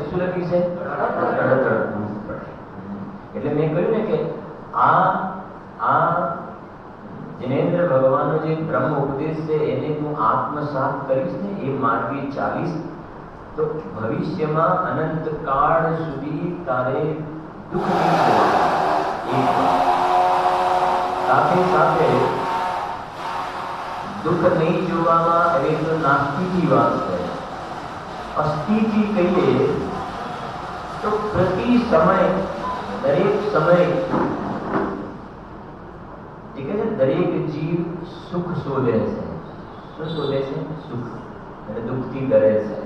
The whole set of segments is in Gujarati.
પછી શું લખ્યું છે? એટલે મેં કહ્યું ને કે આ જિનેન્દ્ર ભગવાનનો જે બ્રહ્મ ઉપદેશ છે એને તું આત્મસાત કરીશ ને, એ માર્ગે ચાલીશ તો ભવિષ્યમાં અનંત કાળ સુધી તારે દુઃખ નહીં જોવા. સાથે સાથે દુઃખ નહીં જોવામાં હવે તો નાસ્તિકી વાત છે. અસ્થિથી કહીએ તો પ્રતિ સમય, દરેક સમય દરેક જીવ સુખ શોધે છે. શું શોધે છે? સુખ. અને દુઃખથી ડરે છે.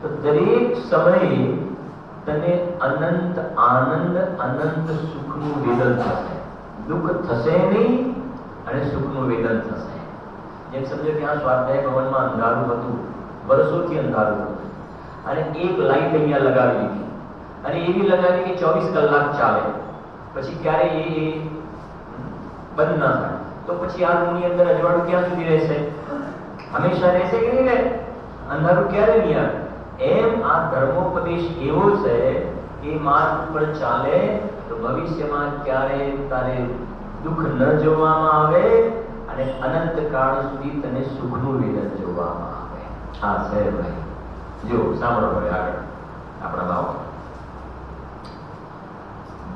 તો દરેક સમયે તને અનંત આનંદ, અનંત સુખનું વેદન થશે. દુઃખ થશે નહીં અને સુખનું વેદન થશે. જેમ સમજો કે આ સ્વાધ્યાય ભવનમાં અંધારું હતું, વર્ષોથી અંધારું હતું, અને એક લાઈટ અહીંયા લગાવી દીધી અને એવી લગાવી કે 24 કલાક ચાલે, પછી ક્યારે એ બંધ ના થાય. તો પછી આ રૂમની અંદર અજવાળું ક્યાં સુધી રહેશે? હંમેશા રહેશે કે નહીં રહે? અંધારું ક્યારે નહીં આવે? એમ આ ધર્મોપદેશ એવો છે કે માર્ગ ઉપર ચાલે તો ભવિષ્યમાં ક્યારે તારે દુઃખ ન જોવામાં આવે અને અનંત કાળ સુધી તને સુખનું વેદન જોવામાં આવે. હા છે ભાઈ. જો સાંભળો હવે આગળ આપણા ભાવ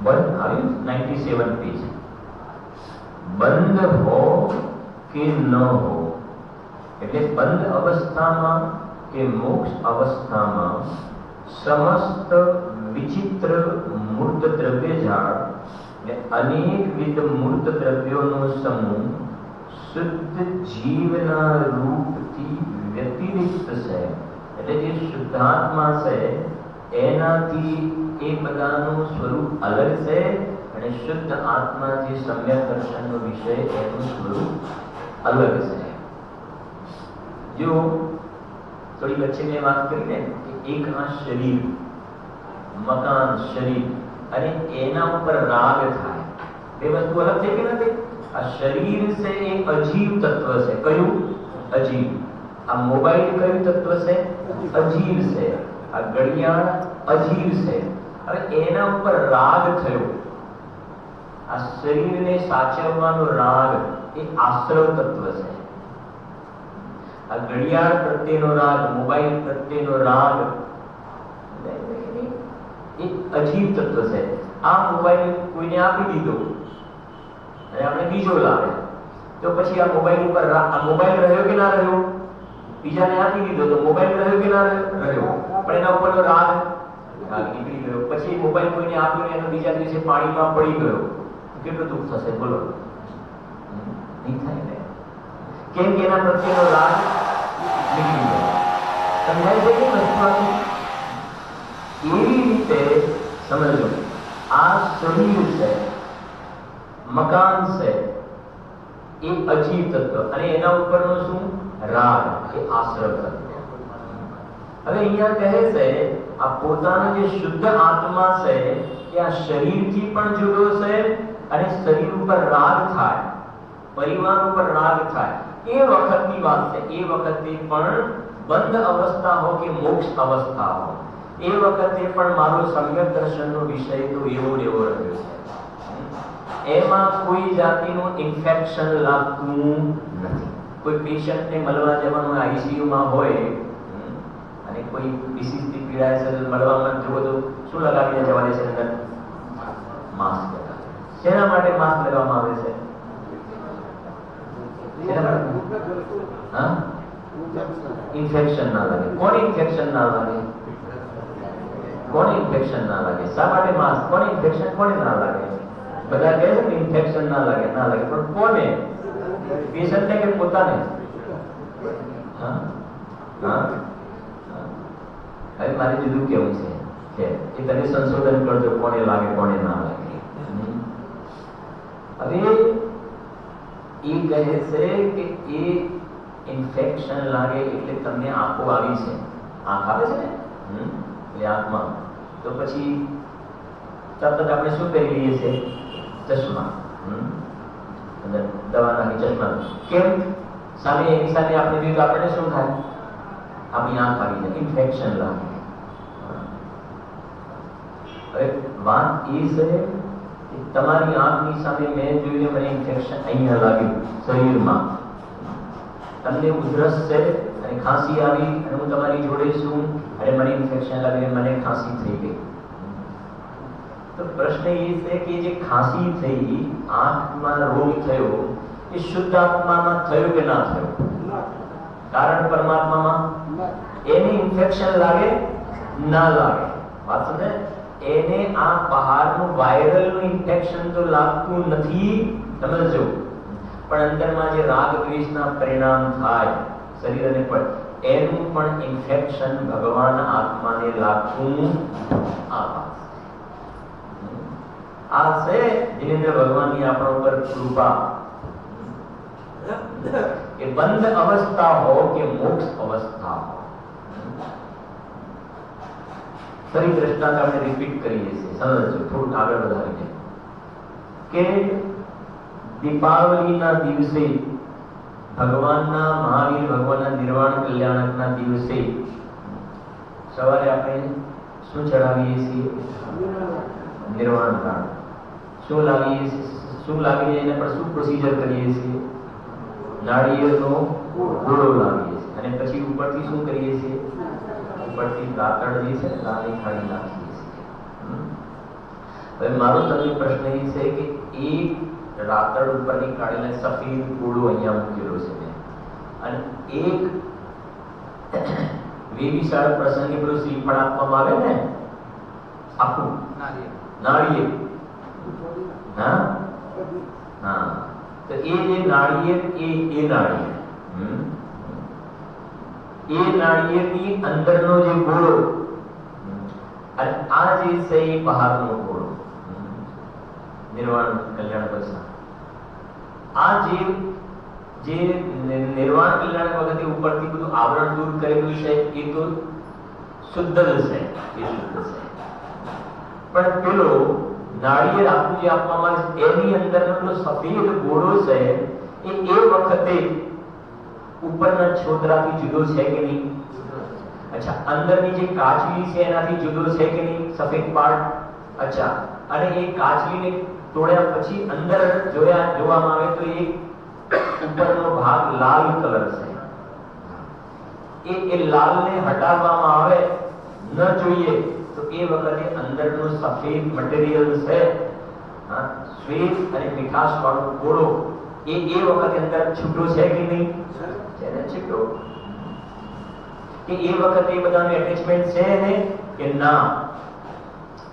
બંધ આવ્યું 97 પેજ. બંધ હો કે ન હો, એટલે બંધ અવસ્થામાં કે મોક્ષ અવસ્થામાં સમસ્ત વિચિત્ર મૂર્ત દ્રવ્ય ઝાડ ને અનેકવિધ મૂર્ત દ્રવ્યોનો સમૂહ શુદ્ધ જીવના રૂપથી વ્યતિરિક્ત છે. એટલે જે શુદ્ધાત્મા છે એનાથી એ બધાનું સ્વરૂપ અલગ છે, અને શુદ્ધ આત્મા જે સમ્યક દર્શનનો વિષય એનું સ્વરૂપ અલગ છે. જો થોડી વચ્ચે મેં વાત કરી ને કે એક આ શરીર, મકાન શરીર, અને એના ઉપર રાગ થાય, બે વસ્તુ અલગ છે કે નથી? આ શરીર છે એ અજીવ તત્વ છે. કયું? અજીવ. આ મોબાઈલ કયું તત્વ છે? અજીવ છે. આ ઘડિયાળ અજીવ છે. હવે એના ઉપર રાગ થયો, આ શરીરને સાચવવાનો રાગ એ આશ્રવ તત્વ છે. આ ઘડિયાળ પ્રત્યેનો રાગ, મોબાઈલ પ્રત્યેનો રાગ એ અજીવ તત્વ છે. આ મોબાઈલ કોઈને આપી દીધો અને આપણે બીજો લાવે તો પછી આ મોબાઈલ ઉપર આ મોબાઈલ રહ્યો કે ના રહ્યો? બીજાને આપી દીધો તો મોબાઈલ રહ્યો કે ના રહ્યો? પણ એના ઉપરનો રાગ નીકળી ગયો. પછી મોબાઈલ કોઈને આપ્યો એનો બીજા દિવસે પાણીમાં પડી ગયો, કેટલું દુઃખ થશે બોલો? નહીં થાય ને? કેમ કે એના પ્રત્યેનો રાગ નીકળી ગયો. સમજાય છે કે નથી? એવી રીતે સમજો, આ શરીર છે, મકાન છે, એ અજીવ તત્વ, અને એના ઉપરનો શું? રાગ, એ આશ્રવ તત્વ. હવે અહીંયા કહે છે આ પોતાનો જે શુદ્ધ આત્મા છે એ આ શરીરથી પણ જુદો છે, અને શરીર ઉપર રાગ થાય, પરિવાર ઉપર રાગ થાય, એ વખતની વાત છે. એ વખતે પણ બંધ અવસ્થા હો કે મોક્ષ અવસ્થા હો, એ વખતે પણ મારો સમ્યક દર્શનનો વિષય તો એવો એવો રહ્યો છે. એમાં કોઈ જાતિનું ઇન્ફેક્શન લાગતું નથી. કોઈ પેશન્ટને મળવા જવાનું આઈસીયુમાં હોય અને કોઈ ડિસીઝથી પીડાય છે, મળવામાં જુઓ તો શું લગાવીને જવા દે છે? અંદર માસ્ક લગાવે. શેના માટે માસ્ક લગાવવામાં આવે છે? હા, ઇન્ફેક્શન ના લાગે. કોને ઇન્ફેક્શન ના લાગે? કોને ઇન્ફેક્શન ના લાગે? શા માટે માસ્ક? કોને ઇન્ફેક્શન કોને ના લાગે? બધા કહે છે કે ઇન્ફેક્શન ના લાગે, ના લાગે, પણ કોને? પેશન્ટને કે પોતાને? હા હા, હવે મારે જુદું કેવું છે એ તમે સંશોધન કરજો, કોને લાગે કોને ના લાગે. હવે એ કહે છે કે એ ઇન્ફેક્શન લાગે એટલે તમને આંખો આવી છે, આંખ આવે છે ને, એટલે આંખમાં, તો પછી તરત જ આપણે શું કરી લઈએ છીએ? ચશ્મા. દવા નાખી ચશ્મા. કેમ? સામે એની સાથે આપણે જોઈએ તો આપણને શું થાય? આપણી આંખ આવી જાય, ઇન્ફેક્શન લાગે. હવે વાત એ છે કે તમારી આંખની સામે મેં જોઈને મને ઇન્ફેક્શન અહીંયા લાગ્યું શરીરમાં, તમને ઉધરસ છે અને ખાંસી આવી અને હું તમારી જોડે છું અને મને ઇન્ફેક્શન લાગીને મને ખાંસી થઈ ગઈ. તો પ્રશ્ન એ છે કે જે ખાંસી થઈ, આંખમાં રોગ થયો, એ શુદ્ધ આત્મામાં થયો કે ના થયો? કારણ પરમાત્મામાં. એને ઇન્ફેક્શન લાગે ના લાગે, વાત સમજે? એને આ બહારનું વાયરલનું ઇન્ફેક્શન તો લાગતું નથી, સમજો, પણ અંદરમાં જે રાગ દ્વેષના પરિણામ થાય શરીરને પર, એનું પણ ઇન્ફેક્શન ભગવાન આત્માને લાગતું આ છે જેને ભગવાનની આપણા ઉપર કૃપા. એ બંધ અવસ્થા હો કે મોક્ષ અવસ્થા હો. ફરી દ્રષ્ટાંત આપણે રિપીટ કરીએ છીએ, સમજો, થોડું આગળ વધારીને કે દીપાવલીના દિવસે ભગવાનના મહાવીર ભગવાનના નિર્વાણ કલ્યાણકના દિવસે સવારે આપણે શું ચડાવીએ છીએ? નિર્વાણ કાળ. શું લાવીએ એના પર શું પ્રોસીજર કરીએ છીએ? નાળિયેરનો ગોળો લાવીએ છીએ અને પછી ઉપરથી શું કરીએ છીએ? ઉપરથી રાતળ જે છે લાલી ખાડી નાખીએ છીએ. હવે મારો તમને પ્રશ્ન એ છે કે એક રાતળ ઉપરની કાઢીને સફેદ ગોળો અહીંયા મૂકેલો છે મેં, અને એક વેવિશાળ પ્રસંગે પેલું શ્રીફળ આપવામાં આવે ને આખું નાળિયેર, હા હા, તો એ જે નાળિયેર એ નાળિયેરની અંદરનો જે ગોળો અને આ જે છે એ બહારનો ગોળો, નિર્વાણ કલ્યાણ પછી આ જે નિર્વાણ કલ્યાણ વખતે ઉપરથી બધું આવરણ દૂર કરેલું છે એ તો શુદ્ધ જ છે, એ શુદ્ધ છે. પણ પેલો નાળિયેર આખું જે આપવામાં આવે છે એની અંદરનો પેલો સફેદ ગોળો છે એ વખતે ઉપરના છોતરાથી જુદો છે કે નહીં? અચ્છા, અંદરની જે કાચલી છે એનાથી જુદો છે કે નહીં સફેદ પાર્ટ? અચ્છા, અને એ કાચલીને તોડ્યા પછી અંદર જોવામાં આવે તો એ ઉપરનો ભાગ લાલ કલર છે. એ લાલને હટાવવામાં આવે ન જોઈએ તો એ વખતે અંદરનો સફેદ મટીરીયલ છે, શ્વેત અને મીઠાશ વાળો ગોળો એ વખતે અંદર છૂટો છે કે નહીં? છે ને, છૂટો. કે એ વખતે એ બધાનું એટેચમેન્ટ છે ને કે ના?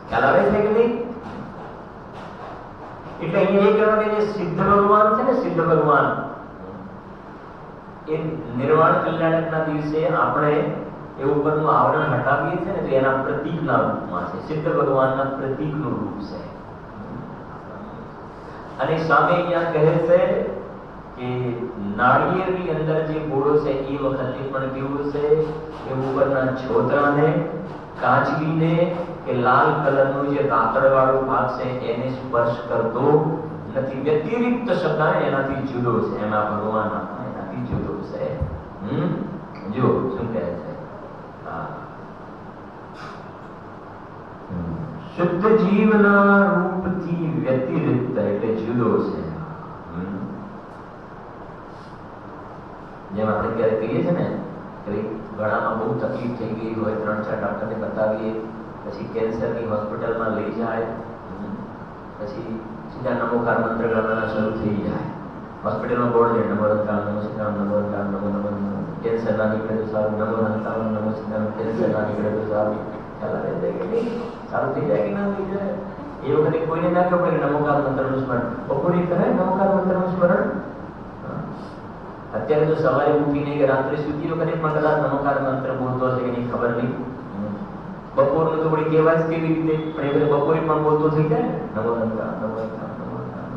ખ્યાલ આવે છે કે નહીં? એટલે અહીંયા એ કહેવાય કે જે સિદ્ધ ભગવાન છે ને, સિદ્ધ ભગવાન એ નિર્વાણ કલ્યાણકના દિવસે આપણે એ ઉપરનું આવરણ હટાવીએ છીએ ને તો એના પ્રતીકના રૂપમાં છે, સિદ્ધ ભગવાનના પ્રતીકનું રૂપ છે. અને સામે અહીંયા કહે છે કે નાળિયેરની અંદર જે ગોળો છે એ વખતે પણ કેવું છે કે ઉપરના છોતરાને, કાચલીને કે લાલ કલરનો જે રાતળવાળો ભાગ છે એને સ્પર્શ કરતો નથી. વ્યતિરિક્ત શબ્દ એનાથી જુદો છે, એમાં ભગવાન એનાથી જુદો છે. જો શું કહે છે? શુદ્ધ જીવના રૂપથી વ્યતિરિક્ત એટલે જુદો છે. જેમ આપણે ક્યારે કહીએ છીએ ને કે ગળામાં બહુ તકલીફ થઈ ગઈ હોય, 3-4 ડોક્ટરને બતાવીએ, પછી કેન્સરની હોસ્પિટલમાં લઈ જાય, પછી સીધા નમોકાર મંત્ર ગાવાના શરૂ થઈ જાય. હોસ્પિટલમાં બોર્ડ છે નમો રંતાળ નમો સીતારામ નમો રંતાળ નમો નમો નમો, કેન્સર ના નીકળે તો સારું, નમો રંતાળ નમો સીતારામ, કેન્સર ના નીકળે તો સારું. ખ્યાલ આવે છે કે નહીં? સારું થઈ જાય કે ના થઈ જાય? એ વખતે કોઈને ના કહો કે નમોકાર મંત્રનું સ્મરણ, બપોરે કરે નમોકાર મંત્રનું સ્મરણ. અત્યારે તો સવારે ઉઠીને કે રાત્રે સુતી વખતે પણ કદાચ નમોકાર મંત્ર બોલતો હશે કે નહીં ખબર નહીં. બપોરનું તો વળી કહેવાય જ કેવી રીતે, પણ એ વખતે બપોરે પણ બોલતો થઈ જાય ને નમો રંતાળ નમો રંતાળ નમો રંતાળ.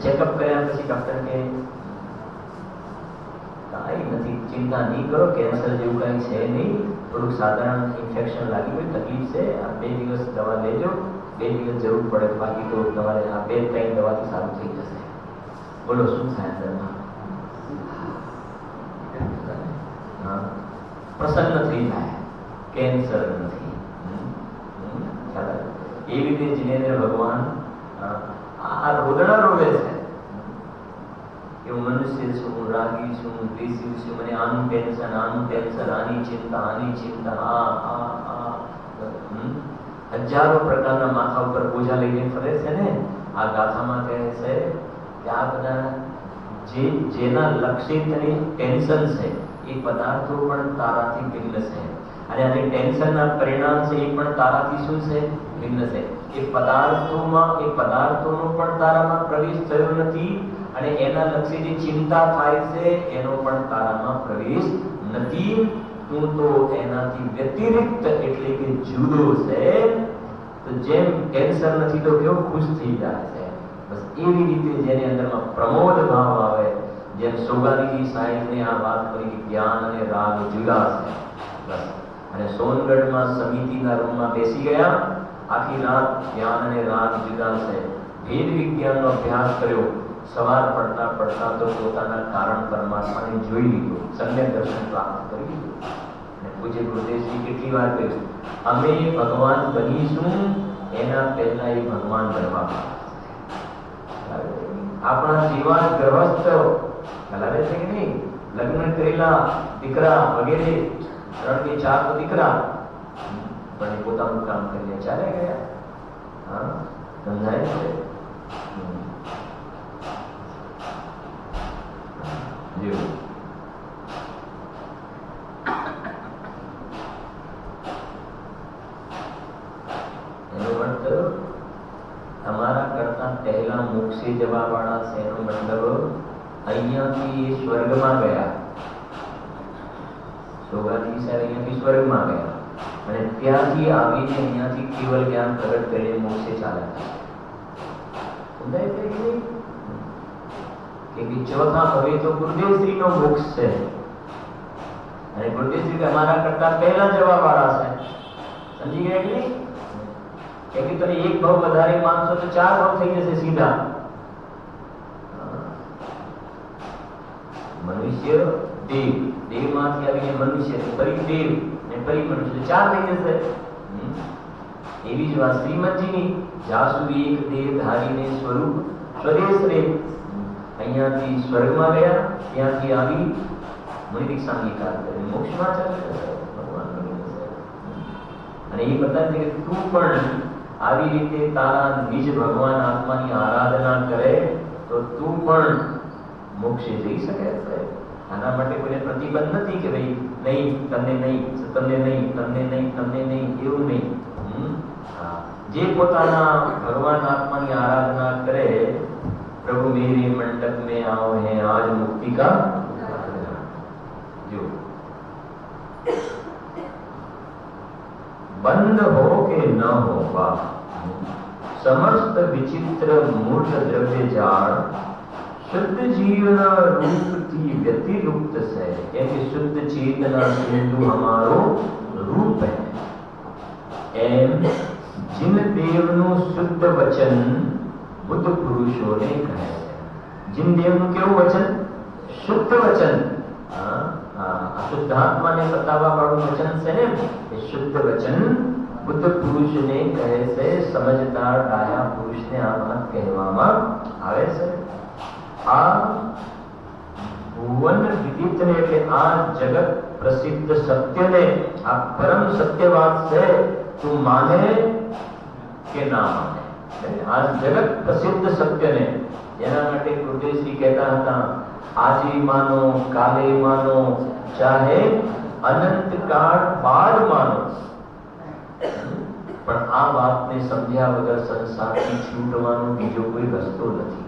ચેકઅપ કર્યા પછી ડોક્ટર કે કાંઈ નથી, ચિંતા નહીં કરો, કેન્સર જેવું કાંઈ છે નહીં, થોડુંક સાધારણ ઇન્ફેક્શન લાગી હોય, તકલીફ છે, આ 2 દિવસ દવા લેજો, 2 દિવસ જરૂર પડે, બાકી તો તમારે આ 2-3 દવાથી સારું થઈ જશે. બોલો શું થાય અંદરમાં? પ્રસન્ન થઈ જાય, કેન્સર નથી. એવી રીતે જીનેન્દ્ર ભગવાન આ રોદણા રોવે છે કે હું મનુષ્ય છું, હું રાગી છું, હું દ્વેષી છું, મને આનું ટેન્શન, આની ચિંતા, હજારો પ્રકારના માથા ઉપર બોજા લઈને ફરે છે ને. આ ગાથામાં કહે છે કે આ બધા જેના લક્ષિતની ટેન્શન છે એ પદાર્થો પણ તારાથી ભિન્ન છે, અને આ જે ટેન્શનના પરિણામ છે એ પણ તારાથી શું છે? ભિન્ન છે. એ પદાર્થોનો પણ તારામાં પ્રવેશ થયો નથી, અને એના લક્ષી જે ચિંતા થાય છે એનો પણ તારામાં પ્રવેશ નથી. તું તો એનાથી વ્યતિરિક્ત એટલે કે જુદો છે. તો જેમ ટેન્શન નથી તો કેવો ખુશ થઈ જાય છે, બસ એવી રીતે જેની અંદરમાં પ્રમોદ ભાવ આવે, જેમ સોગાનીજી સાહેબને આ વાત કરી કે જ્ઞાન અને રાગ જુદા છે, બસ. અને સોનગઢમાં સમિતિના રૂમમાં બેસી ગયા, આખી રાત જ્ઞાન અને રાગ જુદા છે, ભેદ વિજ્ઞાનનો અભ્યાસ કર્યો. સવાર પડતા પડતા તો પોતાના કારણ પરમાત્માને જોઈ લીધું, સમ્યક દર્શન પ્રાપ્ત કરી લીધું. અને પૂજ્ય ગુરુદેવજી કેટલી વાર કહ્યું, અમે ભગવાન બનીશું એના પહેલા એ ભગવાન બનવા. આપણા જેવા ગ્રહસ્થ ચલાવે છે કે નહીં, લગ્ન કરેલા દીકરા વગેરે 3 કે 4 તો દીકરા પણ એ પોતાનું કામ કરીને ચાલે ગયા. હા, સમજાય છે. એનો અર્થ તમારા કરતા પહેલા મોક્ષે જવા વાળા છે, એનો મતલબ અહીંયાથી સ્વર્ગમાં ગયા. સોગાજી સાહેબ અહીંયાથી સ્વર્ગમાં ગયા, અને ત્યાંથી આવીને અહીંયાથી કેવલ જ્ઞાન પ્રગટ કરીને મોક્ષે ચાલ્યા. સમજાય છે કે નહીં? કે ચોથા હવે તો ગુરુદેવશ્રીનો મોક્ષ છે, અને ગુરુદેવશ્રી અમારા કરતા પહેલા જવા વાળા છે. સમજી ગયા કે નહીં? કે તમે એક ભાવ વધારે માનશો તો 4 ભાવ થઈ જશે સીધા. મનુષ્ય દેવ, દેવમાંથી આવીને મનુષ્ય, ફરી દેવ ને ફરી મનુષ્ય, 4 થઈ જશે. એવી જ વાત શ્રીમદજીની, જ્યાં સુધી એક દેહ ધારીને સ્વરૂપ સ્વદેશ રે, અહીંયાથી સ્વર્ગમાં ગયા, ત્યાંથી આવી મુનિ દીક્ષા અંગીકાર કરી મોક્ષમાં ચાલે ભગવાન બની જશે. અને એ બતાવે છે કે તું પણ આવી રીતે તારા નિજ ભગવાન આત્માની આરાધના કરે તો તું પણ મોક્ષે જઈ શકે છે. આના માટે કોઈને પ્રતિબંધ નથી કે ભાઈ નહીં, તમને નહીં, તમને નહીં, તમને નહીં, તમને નહીં, એવું નહીં. જે પોતાના ભગવાન આત્માની આરાધના કરે, प्रभु मेरे मंडप में आओ है आज मुक्ति का जो बंद हो के न हो पा समस्त विचित्र मूर्त द्रव्य जाड़ शुद्ध जीवना रूप थी व्यतिरुक्त से, क्योंकि शुद्ध चेतना सिंधु हमारो रूप है. एम जिन देवनु शुद्ध वचन बुद्ध पुरुषों ने કહે છે. जिन દેવનું કેવું વચન? શુદ્ધ વચન. અશુદ્ધાત્માને બતાવવા વાળું વચન છે ને, એ શુદ્ધ વચન બુદ્ધ પુરુષને કહે છે. સમજદાર ડાયા પુરુષને આ વાત કહેવામાં આવે છે. આ ભુવન વિદિતને એટલે આ જગત પ્રસિદ્ધ સત્યને, આ પરમ સત્ય વાત છે, તું માને કે ના માને. આ જગત પ્રસિદ્ધ સત્યને, એના માટે ગુરુદેવશ્રી કહેતા હતા, આજે માનો, કાલે માનો, ચાહે અનંત કાળ બાદ માનો, પણ આ વાતને સમજ્યા વગર સંસારથી છૂટવાનો બીજો કોઈ રસ્તો નથી.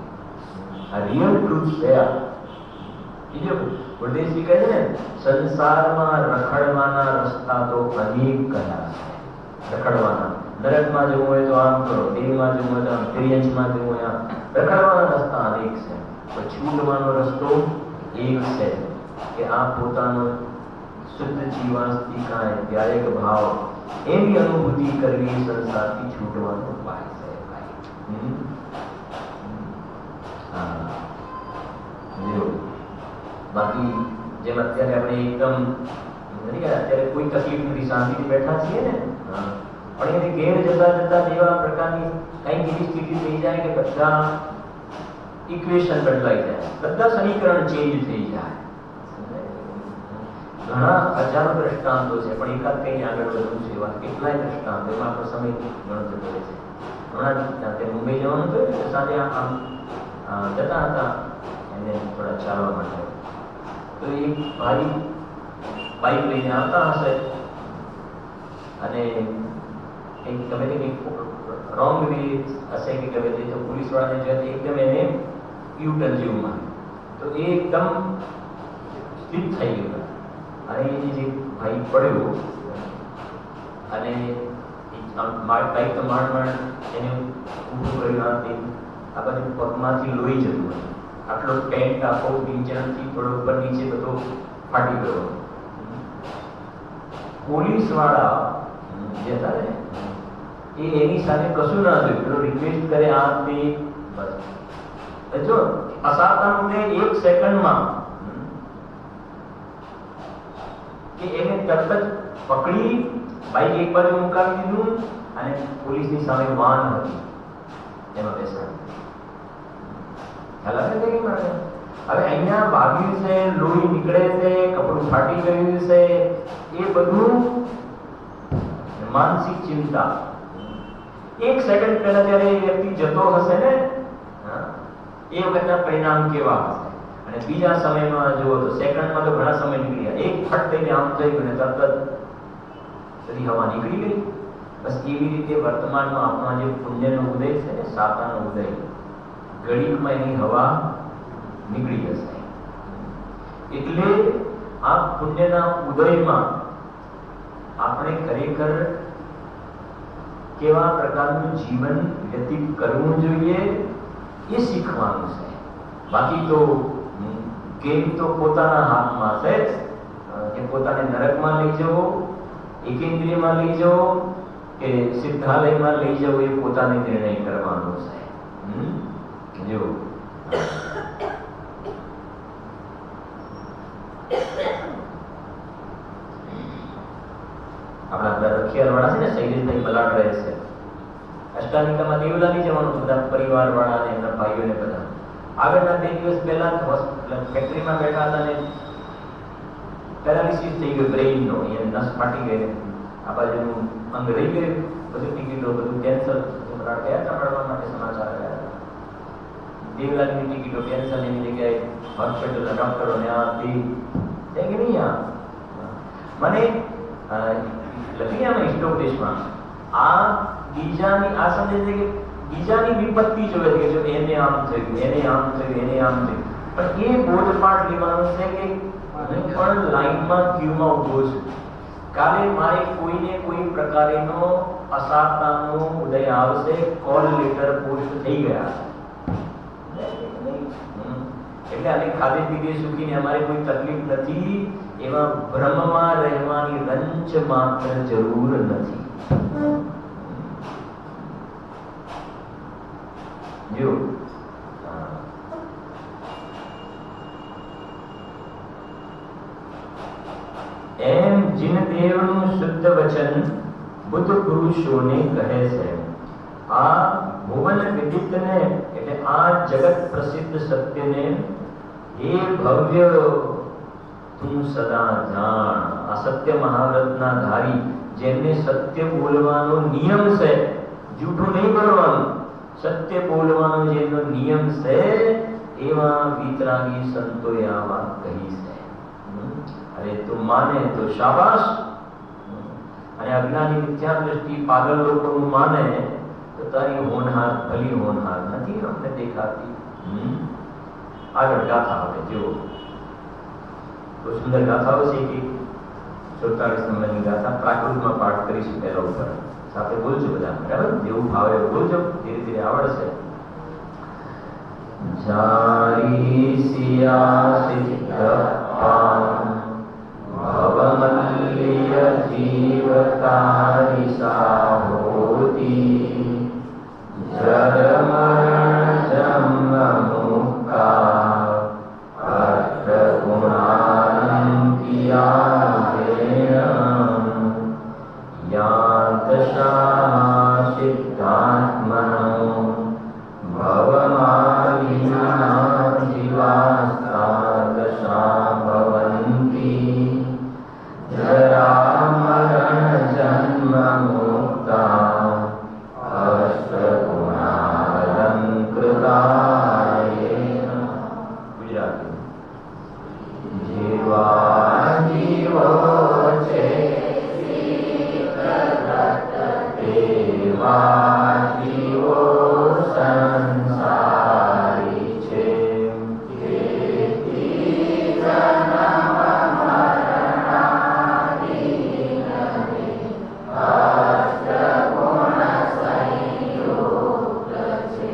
આ રિયલ ટ્રુથ છે. બીજો ગુરુદેવશ્રી કહે છે ને, સંસારમાં રખડવાના રસ્તા તો અનેક કયા છે. રખડવાના, નરકમાં જવું હોય તો આમ કરો, દેવમાં જવું હોય તો આમ, ત્રિયંશમાં જવું હોય આમ, રખડવાના રસ્તા અનેક છે. પણ છૂટવાનો રસ્તો એક છે કે આ પોતાનો શુદ્ધ જીવાસ્તિકા ત્યારેક ભાવ એની અનુભૂતિ કરવી સંસારથી છૂટવાનો ઉપાય છે. બાકી જેમ અત્યારે આપણે એકદમ અત્યારે કોઈ તકલીફ નથી, શાંતિથી બેઠા છીએ ને, પણ એની ઘેર જતા જતા એવા પ્રકારની કંઈક એવી સ્થિતિ થઈ જાય કે બધા ઇક્વેશન બદલાઈ જાય, બધા સમીકરણ ચેન્જ થઈ જાય. ઘણા હજારો દ્રષ્ટાંતો છે, પણ એકાદ કઈ આગળ વધવું છે એવા કેટલાય દ્રષ્ટાંતો, એમાં આપણો સમય ઘણો જતો રહે છે. હમણાં તે મુંબઈ જવાનું થયું કે સાંજે આમ જતા હતા એને થોડા ચાલવા માટે, તો એક ભાઈ બાઈક લઈને આવતા હશે અને કંઈક ગમે તે કંઈક રોંગ વે હશે કે ગમે તે, તો પોલીસ વાળાને જોયા એકદમ એને યુટર્ન જેવું માન્યું, તો એ એકદમ સ્લીપ થઈ ગયું અને એ જે ભાઈ પડ્યો અને બાઈક તો માંડ એને ઊભું કર્યું, આ બધું પગમાંથી લોહી જતું હતું, આટલો પેન્ટ આખો પિંચરથી થોડો ઉપર નીચે બધો ફાટી ગયો. પોલીસ વાળા જે હતા ને એ એની સામે કશું ના જોયું, પેલો રિક્વેસ્ટ કરે આ તે બસ. જો અસાધારણ એક સેકન્ડમાં કે એને તરત જ પકડી બાઈક એક બાજુ મુકાવી દીધું અને પોલીસની સામે વાન હતી એમાં બેસાડી. ખ્યાલ આવે છે કે મને હવે અહીંયા વાગ્યું છે, લોહી નીકળે છે, કપડું ફાટી ગયું છે, એ બધું માનસિક ચિંતા. એક સેકન્ડ પહેલા જ્યારે એ વ્યક્તિ જતો હશે ને એ વખતના પરિણામ કેવા હશે, અને બીજા સમયમાં જુઓ તો સેકન્ડમાં તો ઘણા સમય નીકળી ગયા, એક ફટ થઈને આમ થઈ ગયું તરત જ બધી હવા નીકળી ગઈ. બસ એવી રીતે વર્તમાનમાં આપણા જે પુણ્યનો ઉદય છે ને સાતાનો ઉદય, ઘડીકમાં એની હવા નીકળી જશે. એટલે આ પુણ્યના ઉદયમાં આપણે ખરેખર કેવા પ્રકારનું જીવન વ્યતીત કરવું જોઈએ એ શીખવાનું છે. બાકી તો ગેમ તો પોતાના હાથમાં છે કે પોતાને નરકમાં લઈ જવો, એકેન્દ્રિયમાં લઈ જવો કે સિદ્ધાલયમાં લઈ જવો, એ પોતાને નિર્ણય કરવાનો છે. જો આપણા રખિયાલ વાળા છે ને શૈલેષભાઈ બલાડ રહે છે, અષ્ટાનિકામાં દેવલાની જવાનું બધા પરિવાર વાળા અને એમના ભાઈઓને બધા. આગળના 2 દિવસ પહેલા ફેક્ટરીમાં બેઠા હતા ને પેરાલિસિસ થઈ ગયો બ્રેઇનનો, નસ ફાટી ગઈ, આ બાજુનું અંગ રહી ગયું, બધું ટિકિટો બધું કેન્સલ. ગયા હતા મળવા માટે સમાચાર આવ્યા, દેવલાની ટિકિટો કેન્સલ, એની જગ્યાએ હોસ્પિટલના ડોક્ટરોને આ તે કે નહીં. મને લખી આમાં હિસ્ટોપેશમાં આ બીજાની આ સમજે છે કે બીજાની વિપત્તિ જોવે છે કે જો એને આમ થયું, એને આમ થયું, એને આમ થયું, પણ એ બોધપાઠ લેવાનું છે કે હું પણ લાઈનમાં ક્યુમાં ઊભો છું, કાલે મારે કોઈને કોઈ પ્રકારનો અસાતાનો ઉદય આવશે, કોલ લેટર પોસ્ટ થઈ ગયા. એટલે આને ખાધે પીધે સુખીને અમારે કોઈ તકલીફ નથી, એવા ભ્રમમાં રહેવાની રંચ માત્ર જરૂર નથી. જો એમ જીન દેવનું શુદ્ધ વચન બુદ્ધ પુરુષોને કહે છે, આ ભુવન વિદિતને એટલે આ જગત પ્રસિદ્ધ સત્યને હે ભવ્ય તું સદા જાણ. આ સત્ય મહાવ્રતના ધારી જેમને સત્ય બોલવાનો નિયમ છે, જૂઠું નહીં બોલવાનું, સત્ય બોલવાનો જેનો નિયમ છે, એવા વિતરાગી સંતોએ આ વાત કહી છે. અરે તું માને તો શાબાશ, અને અજ્ઞાની મિથ્યા દ્રષ્ટિ પાગલ લોકોનું માને તો તારી હોનહાર ભલી હોનહાર નથી અમને દેખાતી. આગળ ગાથા આવે જો બહુ સુંદર ગાથાઓ છે કે 47 નંબરની ગાથા પ્રાકૃતમાં પાઠ કરીશું પહેલા ઉપર, સાથે બોલજો બધા, બરાબર? જેવું ભાવે એવું બોલજો, ધીરે ધીરે આવડશે. જારી સિયા સિદ્ધપાન ભવમલ્લિય જીવતારી સાહોતી જરમરણ જન્મ મુક્તા અર્થ ગુણાનંતિયા યાત શા जरा मरण जन्म मुक्ता अष्टगुणालंकृताय। गुजराती। जीवा जीवो छे તેવા જીવો સંસારી છે, તેથી જન્મ મરણાદિન અષ્ટગુણ સંયુક્ત છે.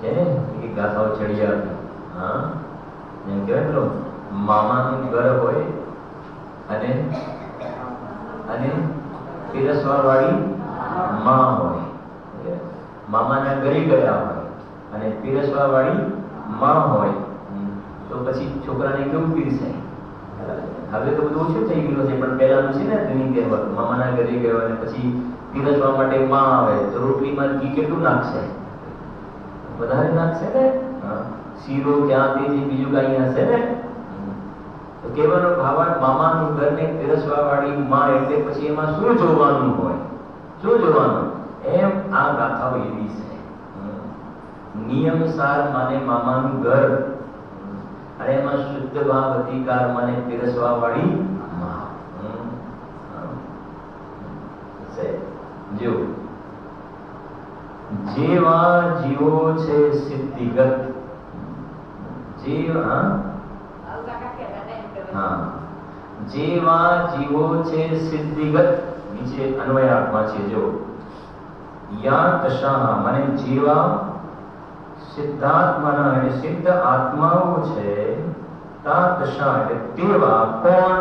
છે ને એ ગાથાઓ ચડિયા હતી. હા, એમ કહેવાય પેલો મામાનું ઘર હોય અને પીરસવા વાળી માં હોય. મામાના ઘરે ગયા હોય અને પીરસવા વાળી માં હોય તો પછી છોકરાને કેવું પીરસે? હવે તો બધું ઓછું થઈ ગયું છે, પણ પહેલાનું છે ને જૂની કહેવત, મામાના ઘરે ગયો અને પછી પીરસવા માટે માં આવે તો રોટલીમાં ઘી કેટલું નાખશે? વધારે નાખશે ને. શીરો ક્યાં તે બીજું કઈ હશે ને. તો કહેવાનો ભાવાર્થ મામાનું ઘરને પીરસવા વાળી માં એટલે પછી એમાં શું જોવાનું હોય? શું જોવાનું? એમ આ ગાથાઓ એવી છે. નિયમસાર માને મામાનું ઘર અને એમાં શુદ્ધ ભાવ અધિકાર માને પીરસવા વાળી માં. જો જેવા જીવો છે સિદ્ધિગત, જેવા જીવો છે સિદ્ધિગત, નીચે અન્વયાર્થમાં છે. જો યા દશા મને જેવા સિદ્ધાત્માના એટલે સિદ્ધ આત્માઓ છે, તા દશા એટલે તેવા કોણ?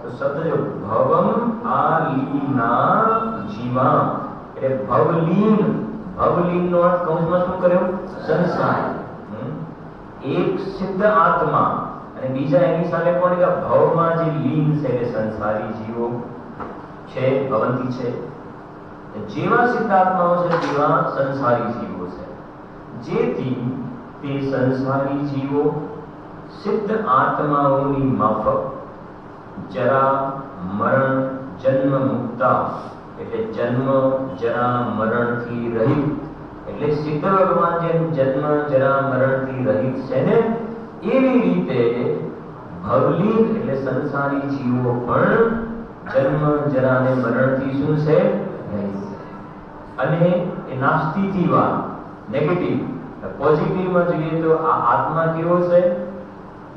તો શબ્દ જો ભવમ આલીના જીવા એટલે ભવલીન. ભવલીન નો અર્થ કૌંસમાં શું કર્યો? સંસાર. એક સિદ્ધ આત્મા અને બીજા એની સામે કોણ? કે ભવમાં જે લીન છે એટલે સંસારી જીવો છે, ભવંતી છે. જેવા સિદ્ધાત્માઓ છે તેવા સંસારી જીવો છે. જેથી તે સંસારી જીવો સિદ્ધ આત્માઓની માફક જરા મરણ જન્મ મુક્તા એટલે જન્મ જરા મરણથી રહિત, એટલે સિદ્ધ ભગવાન જેમ જન્મ જરા મરણથી રહિત છે ને એવી રીતે ભવલીન એટલે સંસારી જીવો પણ જન્મ જરા અને મરણથી શું છે? અને એ નાસ્તિથી વાત નેગેટિવ. પોઝિટિવમાં જોઈએ તો આ આત્મા કેવો છે?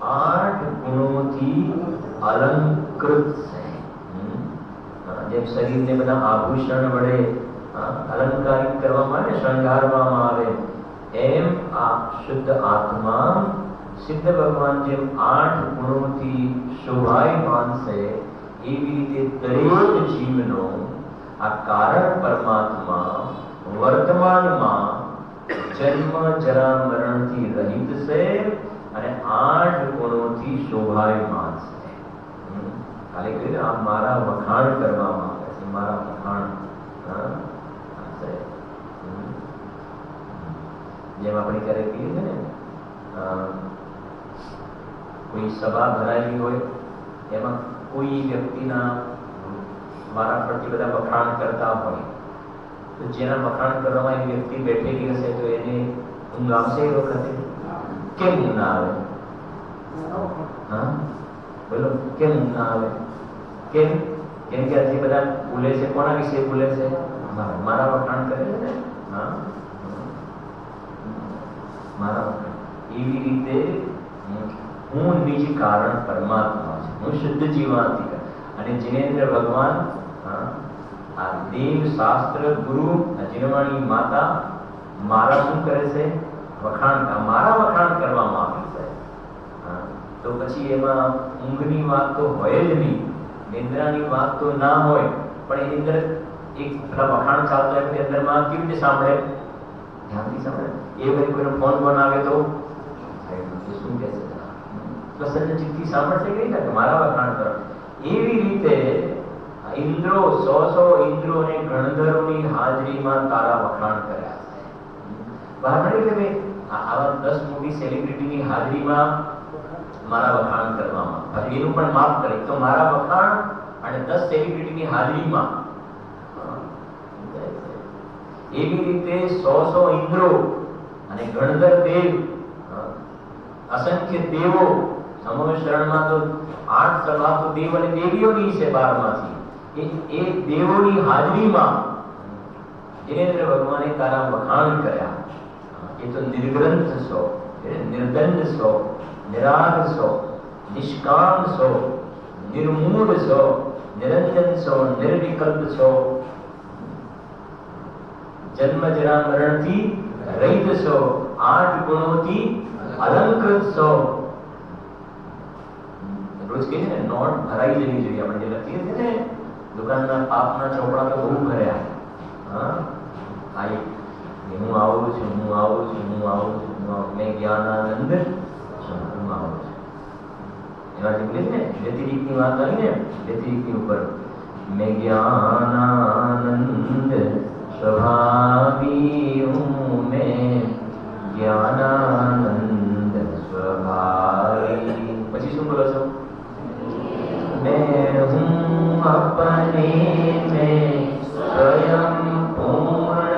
8 ગુણોથી અલંકૃત છે. જેમ શરીરને બધા આભૂષણ વડે અલંકારિત કરવામાં આવે, શણગારવામાં આવે, એમ આ શુદ્ધ આત્મા સિદ્ધ ભગવાન જેમ 8 ગુણોથી શોભાયમાન છે એવી રીતે દરેક જીવનો આ કારણ પરમાત્મા વર્તમાનમાં જન્મ જરા મરણથી રહિત છે અને 8 ગુણોથી શોભાયમાન છે. ખાલી કહીને આ મારા વખાણ કરવામાં આવે છે, મારા વખાણ. જેમ આપણે ક્યારેક કહીએ છીએ ને કોઈ સભા ભરાયેલી હોય એમાં કોઈ વ્યક્તિના મારા પ્રત્યે બધા વખાણ કરતા હોય તો જેના વખાણ કરવામાં એ વ્યક્તિ બેઠેલી હશે તો એને ઊંઘ આવશે એ વખતે? કેમ ઊંઘ ના આવે? બોલો, કેમ ઊંઘ ના આવે? કેમ? કેમ કે આજે બધા બોલે છે, કોના વિશે બોલે છે? મારા વખાણ કરે છે ને. મારા વખાણ. એવી રીતે હું નિજ કારણ પરમાત્મા છું, હું શુદ્ધ જીવાતીત. અને જિનેન્દ્ર ભગવાન આ દેવ શાસ્ત્ર ગુરુ જીનવાણી માતા મારા શું કરે છે? વખાણ. મારા વખાણ કરવામાં આવે છે. તો પછી એમાં ઊંઘની વાત તો હોય જ નહીં, નિંદ્રાની વાત તો ના હોય, પણ એની અંદર એક વખાણ ચાલતો હોય એની અંદરમાં કેવી રીતે સાંભળે? ધ્યાનથી સાંભળે. એ વખતે કોઈનો ફોન આવે તો શું કહે છે? પ્રસન્ન ચિત્તથી સાંભળશે કે નહીં? મારા વખાણ કરો. એવી રીતે ઇન્દ્રો 100 ઇન્દ્રો અને ગણધરોની હાજરીમાં તારા વખાણ કર્યા છે. બરાબર કે ભાઈ આવા 10 મોટી સેલિબ્રિટીની હાજરીમાં મારા વખાણ કરવામાં. એનું પણ માપ કરે. તો મારા વખાણ અને 10 સેલિબ્રિટીની હાજરીમાં એવી રીતે 100 ઇન્દ્રો અને ગણધર દેવ, અસંખ્ય દેવો, સમૂહ શરણમાં તો 8 સભા તો દેવ અને દેવીઓની છે 12માંથી. એ દેવોની હાજરીમાં જિનેન્દ્ર ભગવાને તારા વખાણ કર્યા. એ તો નિર્ગ્રંથ છો, નિર્દંડ છો, નિરાગ છો, નિષ્કામ છો, નિર્મૂળ છો, નિરંજન છો, નિર્વિકલ્પ છો, જન્મ જરા મરણથી રહિત છો, 8 ગુણોથી અલંકૃત છો. રોજ કહે છે ને, નોટ ભરાઈ જવી જોઈએ. આપણે જે લખીએ છીએ ને, દુકાનના પાપના ચોપડા તો બહુ ભર્યા. હા, હું આવું છું, હું આવું છું, હું આવું છું, મેં જ્ઞાનાનંદ છું, હું આવું છું. એમાંથી બોલે છે ને, વ્યતિરિક્તની વાત આવી ને, વ્યતિરિક્તની ઉપર મેં જ્ઞાનાનંદ સ્વભાવી હું, મેં જ્ઞાનાનંદ સ્વભાવી. પછી શું બોલો છો? मैं हूँ अपने में स्वयं पूर्ण,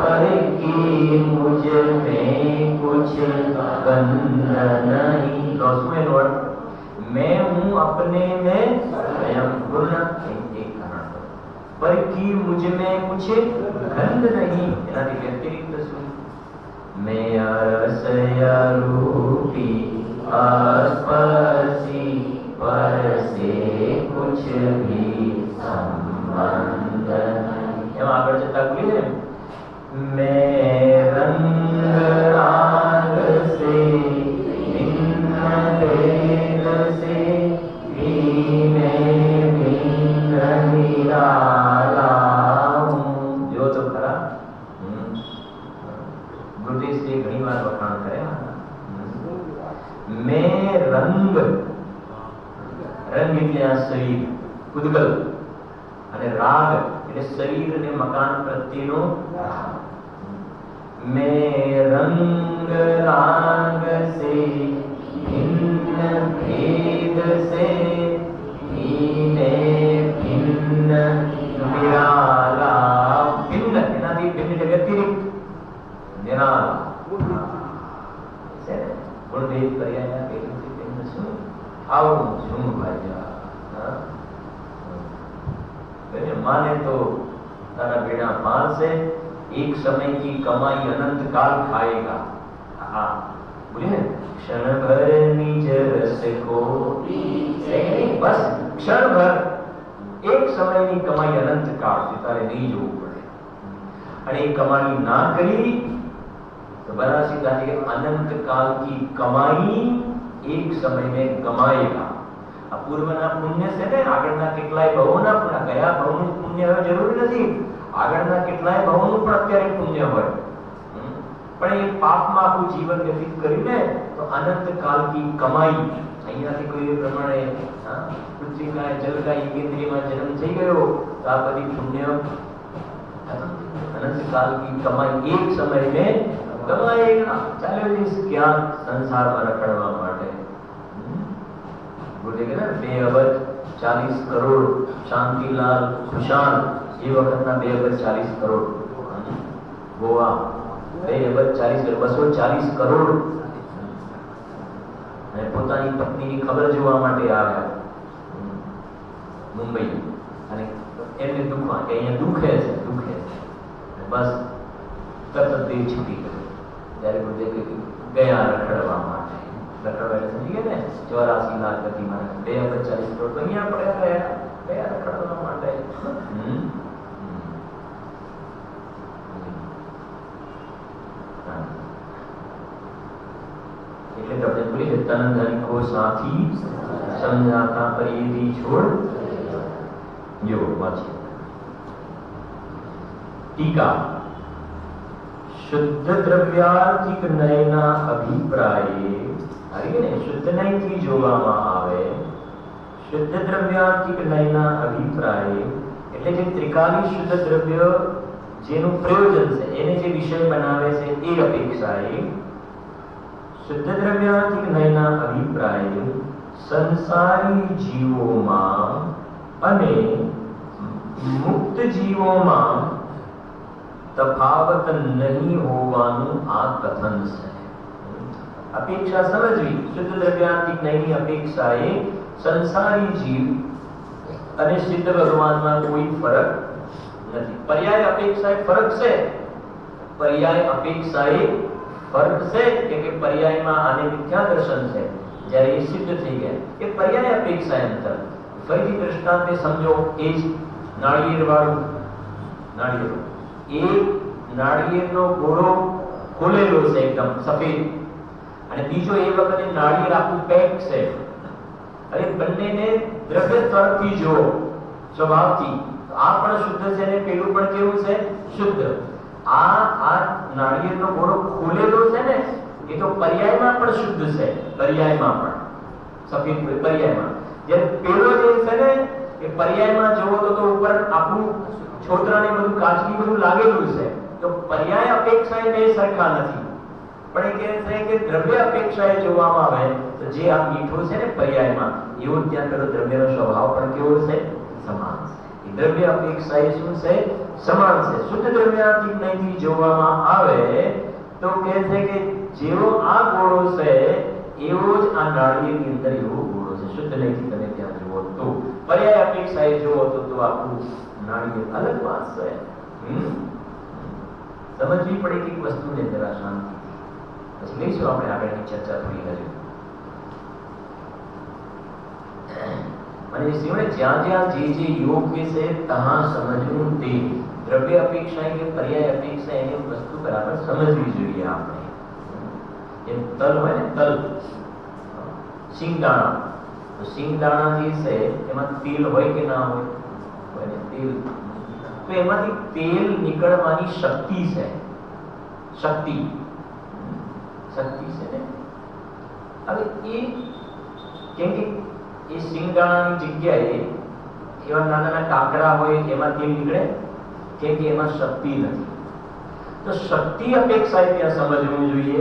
पर कि मुझ में कुछ गंध नहीं. मैं हूँ अपने में स्वयं पूर्ण, एक कारण पर कि मुझ में कुछ गंध नहीं. એનાથી વ્યતિરિક્ત શું? मैं रसया रूपी अस्पर्शी पर से कुछ भी संबंध नहीं. એમાં આગળ જતા બોલીએ, मैं रंग राग से भिन्न भेद से भीने भिन्न निराला हूँ. જો તો ખરા, ગુરુદેવજી ઘણી વાર વખાણ કર્યા. मैं रंग, રંગ એટલે આ શરીર, ઉદ્ગલ, અને રાગ એટલે શરીર અને મકાન પ્રત્યેનો રાગ. मैं रंग राग से भिन्न भेद से भीने भिन्न निराला. ભિન્ન એનાથી ભિન્ન એટલે વ્યતિરિક્ત, નિરાલા. ગુણભેદ પર્યાયના ભેદથી ભિન્ન શું? આવું છું ભાઈ. माने तो तारा बेड़ा पाल से एक समय की कमाई अनंत काल खाएगा. हाँ बोलिए, क्षण भर निज रस को, बस क्षण भर, एक समय ની કમાઈ અનંત કાળ છે, તારે નહીં જોવું પડે. અને એ કમાણી ના કરી तो बड़ा सीधा है, अनंत काल की कमाई एक समय में कमाएगा. અપૂર્વના પુણ્ય છે ને, આગળના કેટલાય ભવોના પુણ્ય, ગયા ભવનું પુણ્ય હવે જરૂરી નથી, આગળના કેટલાય ભવનું પણ અત્યારે પુણ્ય હોય, પણ એ પાપમાં આખું જીવન વ્યતીત કરીને તો અનંત કાલ કી કમાઈ. અહીંયાથી કોઈ પ્રમાણે પૃથ્વીના જલકાય કેન્દ્રીયમાં જન્મ થઈ ગયો તો આ બધી પુણ્ય અનંત કાલ કી કમાઈ એક સમય में कमाएगा. ચાલો ઇસ ક્યાં સંસારમાં રખડવા માટે. બોલે કે ના 2 અબજ 40 કરોડ શાંતિલાલ ખુશાલ એ વખતના 2 અબજ 40 કરોડ ગોવા 2 અબજ 40 કરોડ 240 કરોડ અને પોતાની પત્નીની ખબર જોવા માટે આવ્યા મુંબઈ. અને એમને દુખવા કે અહીંયા દુખે છે બસ તરત દેહ છૂટી ગયો. ત્યારે ગુરુદેવ ગયા રખડવા માટે. રખડવા એટલે સમજી ગયા ને, 84 લાખ ગતિમાં 2 અબજ 40 કરોડ તો અહીંયા પડ્યા ગયા રખડવા માટે. એટલે આપણે બોલીએ, તન ધન કો સાથી સમજાતા પરિયે છોડ. જો વાંચીએ ટીકા. શુદ્ધ દ્રવ્યાર્થિક નયના અભિપ્રાયે, આવી ને શુદ્ધ નયથી જોવામાં આવે. શુદ્ધ દ્રવ્યાર્થિક નયના અભિપ્રાયે એટલે જે ત્રિકાલી શુદ્ધ દ્રવ્ય જેનું પ્રયોજન છે, એને જે વિષય બનાવે છે એ અપેક્ષાએ શુદ્ધ દ્રવ્યાર્થિક નયના અભિપ્રાયે સંસારી જીવોમાં અને મુક્ત જીવોમાં તફાવત નહીં હોવાનું આ કથન છે. અપેક્ષા સમજવી. શુદ્ધ દ્રવ્યાંતિક નહીં અપેક્ષાએ સંસારી જીવ અને સિદ્ધ ભગવાનમાં કોઈ ફરક નથી. પર્યાય અપેક્ષાએ ફરક છે. પર્યાય અપેક્ષાએ ફરક છે કે પર્યાયમાં આને મિથ્યા દર્શન છે, જ્યારે એ સિદ્ધ થઈ ગયા કે પર્યાય અપેક્ષાએ અંતર. ફરીથી દૃષ્ટાંતે સમજો. એ જ નાળિયેર વાળું નાળિયેર, એ નાળિયેરનો ગોળો ખોલેલો છે એકદમ સફેદ, અને બીજો એ વખતે નાળિયેર આખું પેક છે. હવે બંનેને દ્રવ્ય તરફથી જો સ્વભાવથી, આ પણ શુદ્ધ છે ને પેલું પણ કેવું છે? શુદ્ધ. આ નાળિયેરનો ગોળો ખોલેલો છે ને, એ તો પર્યાયમાં પણ શુદ્ધ છે. પર્યાયમાં પણ સફેદ પર્યાયમાં. જ્યારે પેલો જે છે ને એ પર્યાયમાં જોવો તો ઉપર આખું છોતરાને બધું કાચની બધું લાગેલું છે. તો પર્યાય અપેક્ષાએ બે સરખા નથી, પણ એ કહે છે કે દ્રવ્ય અપેક્ષાએ જોવામાં આવે તો જે આ મીઠો છે ને પર્યાયમાં, એવો ત્યાં પેલો દ્રવ્યનો સ્વભાવ પણ કેવો છે? સમાન છે. એ દ્રવ્ય અપેક્ષાએ શું છે? સમાન છે. શુદ્ધ દ્રવ્યાંતિક નહીંથી જોવામાં આવે તો કહે છે કે જેવો આ ગોળો છે એવો જ આ નાળિયેરની અંદર એવો ગોળો છે. શુદ્ધ નહીંથી તમે ત્યાં જુઓ તો, પર્યાય અપેક્ષાએ જુઓ તો આખું નાળિયેર અલગ વાત છે. સમજવી પડે કે વસ્તુને જરા શાંતિ. પછી લઈશું આપણે આગળની ચર્ચા થોડી હજુ. અને સિવાય જ્યાં જ્યાં જે યોગ્ય છે ત્યાં સમજવું. તે દ્રવ્ય અપેક્ષા કે પર્યાય અપેક્ષા એની વસ્તુ બરાબર સમજવી જોઈએ આપણે. જેમ તલ હોય ને, તલ, સિંગદાણા. તો સિંગદાણા જે છે એમાં તેલ હોય કે ના હોય? હોય ને તેલ. તો એમાંથી તેલ નીકળવાની શક્તિ છે. શક્તિ છે ને. હવે એ કેમ કે એ સિંગદાણાની જગ્યાએ એવા નાના નાના કાકડા હોય એમાં તેલ નીકળે, કેમ કે એમાં શક્તિ નથી. તો શક્તિ અપેક્ષાએ ત્યાં સમજવું જોઈએ.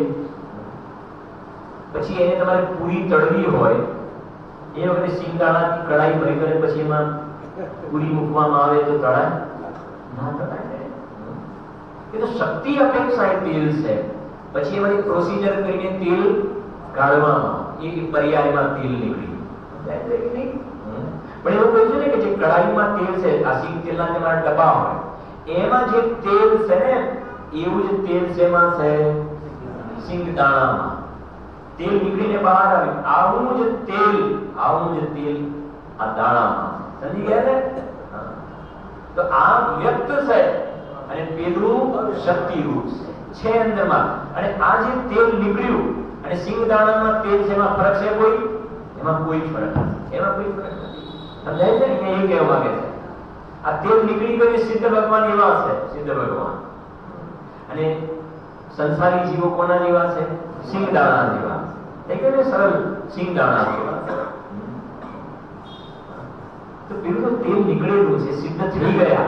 પછી એને તમારે પૂરી તળવી હોય એ વખતે સિંગદાણાની કડાઈ ભરી કરે પછી એમાં પૂરી મૂકવામાં આવે તો તળાય ના? તળાય. એ તો શક્તિ અપેક્ષાએ તેલ છે. પછી એમાંથી પ્રોસીજર કરીને તેલ કાઢવામાં, એ પર્યાયમાં તેલ નીકળી જાય કે નહીં? પણ એવું કહ્યું છે ને કે જે કડાઈમાં તેલ છે, આ સિંગ તેલના તમારા ડબ્બા હોય એમાં જે તેલ છે ને એવું જ તેલ શેમાં છે? સિંગદાણામાં. તેલ નીકળીને બહાર આવે આવું જ તેલ આ દાણામાં. સમજી ગયા ને? તો આ વ્યક્ત છે અને પેલું શક્તિ રૂપ છે અંદરમાં. અને આ જે તેલ નીકળ્યું અને સિંગદાણામાં તેલ છે, એમાં ફરક છે કોઈ? એમાં કોઈ ફરક નથી. એમાં કોઈ ફરક નથી. સમજાય છે? એ કહેવા માંગે છે આ તેલ નીકળી ગયું સિદ્ધ ભગવાન એવા છે. સિદ્ધ ભગવાન. અને સંસારી જીવો કોના જેવા છે? સિંગદાણા જેવા. એટલે સરળ સિંગદાણા જેવા. તો પેલું તો તેલ નીકળેલું છે, સિદ્ધ થઈ ગયા.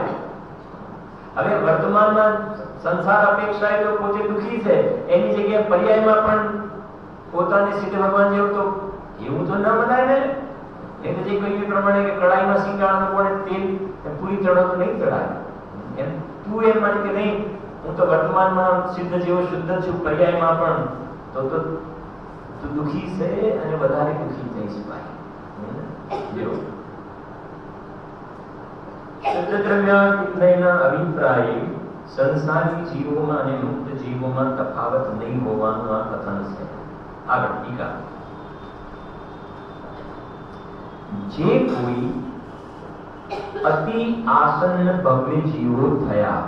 હવે વર્તમાનમાં સંસાર અપેક્ષાએ તો પોતે દુખી છે, એની જગ્યાએ પર્યાયમાં પણ પોતાને સિદ્ધ ભગવાન જેવું, તો એવું તો ના મનાય ને. એટલે જે કહ્યું પ્રમાણે કે કડાઈમાં સિંગદાણાનું કોણે તેલ પૂરી તળો તો નહીં તળાય. એમ તું એમ માની કે નહીં હું તો વર્તમાનમાં સિદ્ધ જેવો શુદ્ધ છું, પર્યાયમાં પણ તો દુખી છે અને વધારે દુખી થઈ શકાય. શુદ્ધ દ્રવ્યાંતિકના અભિપ્રાય સંસારી જીવોમાં અને મુક્ત જીવોમાં તફાવત નહીં હોવાનું આ કથન છે. આગળ ટીકા. જે કોઈ અતિ આસન્ન ભવ્ય જીવો થયા.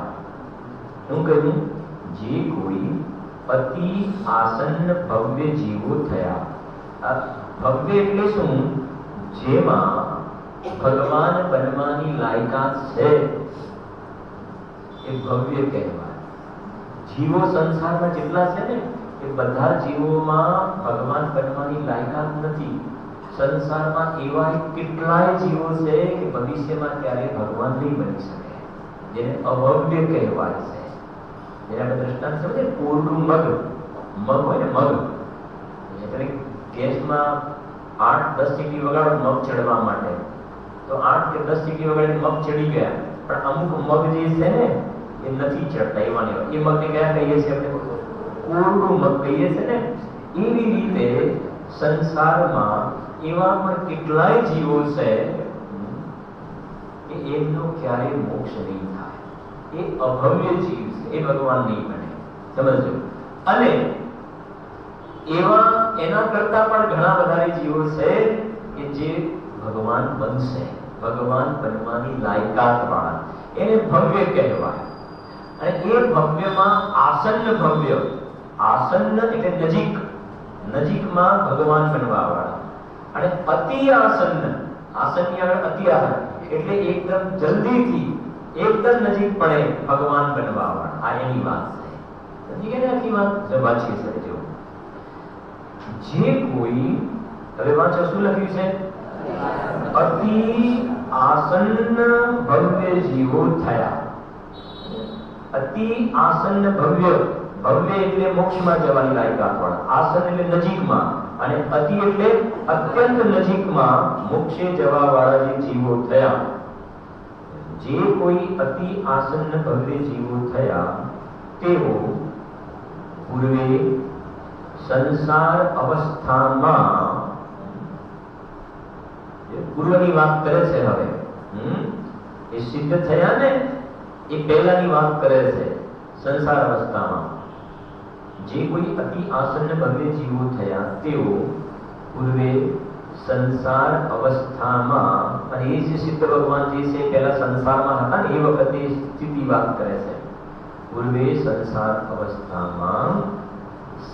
શું કહ્યું? જે કોઈ અતિ આસન્ન ભવ્ય જીવો થયા. આ ભવ્ય એટલે શું? જેમાં ભગવાન બનવાની લાયકાત છે એ ભવ્ય કહેવાય. જીવો સંસારમાં જેટલા છે ને એ બધા જીવોમાં ભગવાન બનવાની લાયકાત નથી. સંસારમાં એવા કેટલાય જીવો છે કે ભવિષ્યમાં ક્યારે ભગવાન નહીં બની શકે, જેને અભવ્ય કહેવાય છે. જેને આપણે દ્રષ્ટાંત સમજે, કોરડું મગ હોય ને, મગ એટલે ગેસમાં 8-10 સીટી વગાડો મગ ચડવા માટે, તો 8 કે 10 સીટી વગાડીને મગ ચડી ગયા, પણ અમુક મગ જે છે ને એ નથી ચડતા. એવા એ મગને કયા કહીએ છીએ આપણે? કોરડું મગ કહીએ છીએ ને. એવી રીતે સંસારમાં એવા પણ કેટલાય જીવો છે કે એમનો ક્યારેય મોક્ષ નહીં થાય. એ અભવ્ય જીવ છે, એ ભગવાન નહીં બને. સમજો. અને એવા એના કરતા પણ ઘણા બધા જીવો છે કે જે ભગવાન બનશે, ભગવાન બનવાની લાયકાત વાળા, એને ભવ્ય કહેવાય. અને એ ભવ્યમાં આસન્ન ભવ્ય, આસન્ન એટલે નજીક, નજીકમાં ભગવાન બનવા વાળા, અને અતિ આસન્ન, આસન્ન આગળ અતિ આસન્ન એટલે એકદમ જલ્દીથી એકદમ નજીક પડે ભગવાન બનવા વાળા. આ એની વાત છે. સમજી ગયા ને આખી વાત? વાંચીએ સર જો. જે કોઈ, હવે વાંચો શું લખ્યું છે? અતિ આસન્ન ભવ્ય જીવો થયા. અતિ આસન્ન ભવ્ય, ભવ્ય એટલે મોક્ષમાં જવાની લાયકાત વાળા, આસન્ન એટલે નજીકમાં, અને અતિ એટલે અત્યંત નજીકમાં મોક્ષે જવા વાળા જે જીવો થયા. જે કોઈ અતિ આસન્ન ભવ્ય જીવો થયા તેઓ પૂર્વે સંસાર અવસ્થામાં, પૂર્વની વાત કરે છે હવે, એ સિદ્ધ થયા ને એ પહેલાની વાત કરે છે. સંસાર અવસ્થામાં જે કોઈ અતિ આસન્ન ભવ્ય જીવો થયા તેઓ પૂર્વે સંસાર અવસ્થામાં, અને એ જે સિદ્ધ ભગવાન જે છે પહેલા સંસારમાં હતા ને એ વખતે સ્થિતિ વાત કરે છે. પૂર્વે સંસાર અવસ્થામાં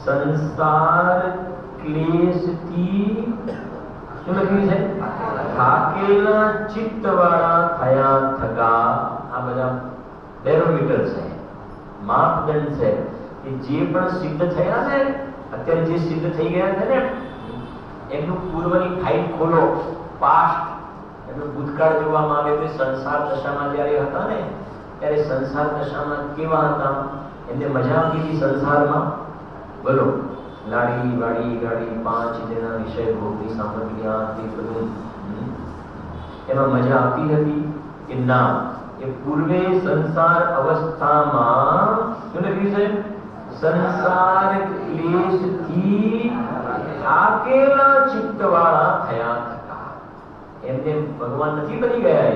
સંસાર ક્લેશથી શું લખ્યું છે? થાકેલા ચિત્ત વાળા થયા થકા. આ બધા બેરોમીટર છે, માપદંડ છે કે જે પણ સિદ્ધ થયા છે, અત્યારે જે સિદ્ધ થઈ ગયા છે ને એમનું પૂર્વની ફાઇલ ખોલો, પાસ્ટ, એમનું ભૂતકાળ જોવામાં આવે તો સંસાર દશામાં જ્યારે હતા ને ત્યારે સંસાર દશામાં કેવા હતા, એમને મજા આવતી હતી સંસારમાં? બોલો. લાડી વાડી ગાડી 5 જેના વિષય ભોગની સામગ્રી આ તે બધું, એમાં મજા આવતી હતી કે ના? એ પૂર્વે સંસાર અવસ્થામાં શું લખ્યું છે? સંસાર ક્લેશથી થાકેલા ચિત્ત વાળા થયા થકા. એમને ભગવાન નથી બની ગયા.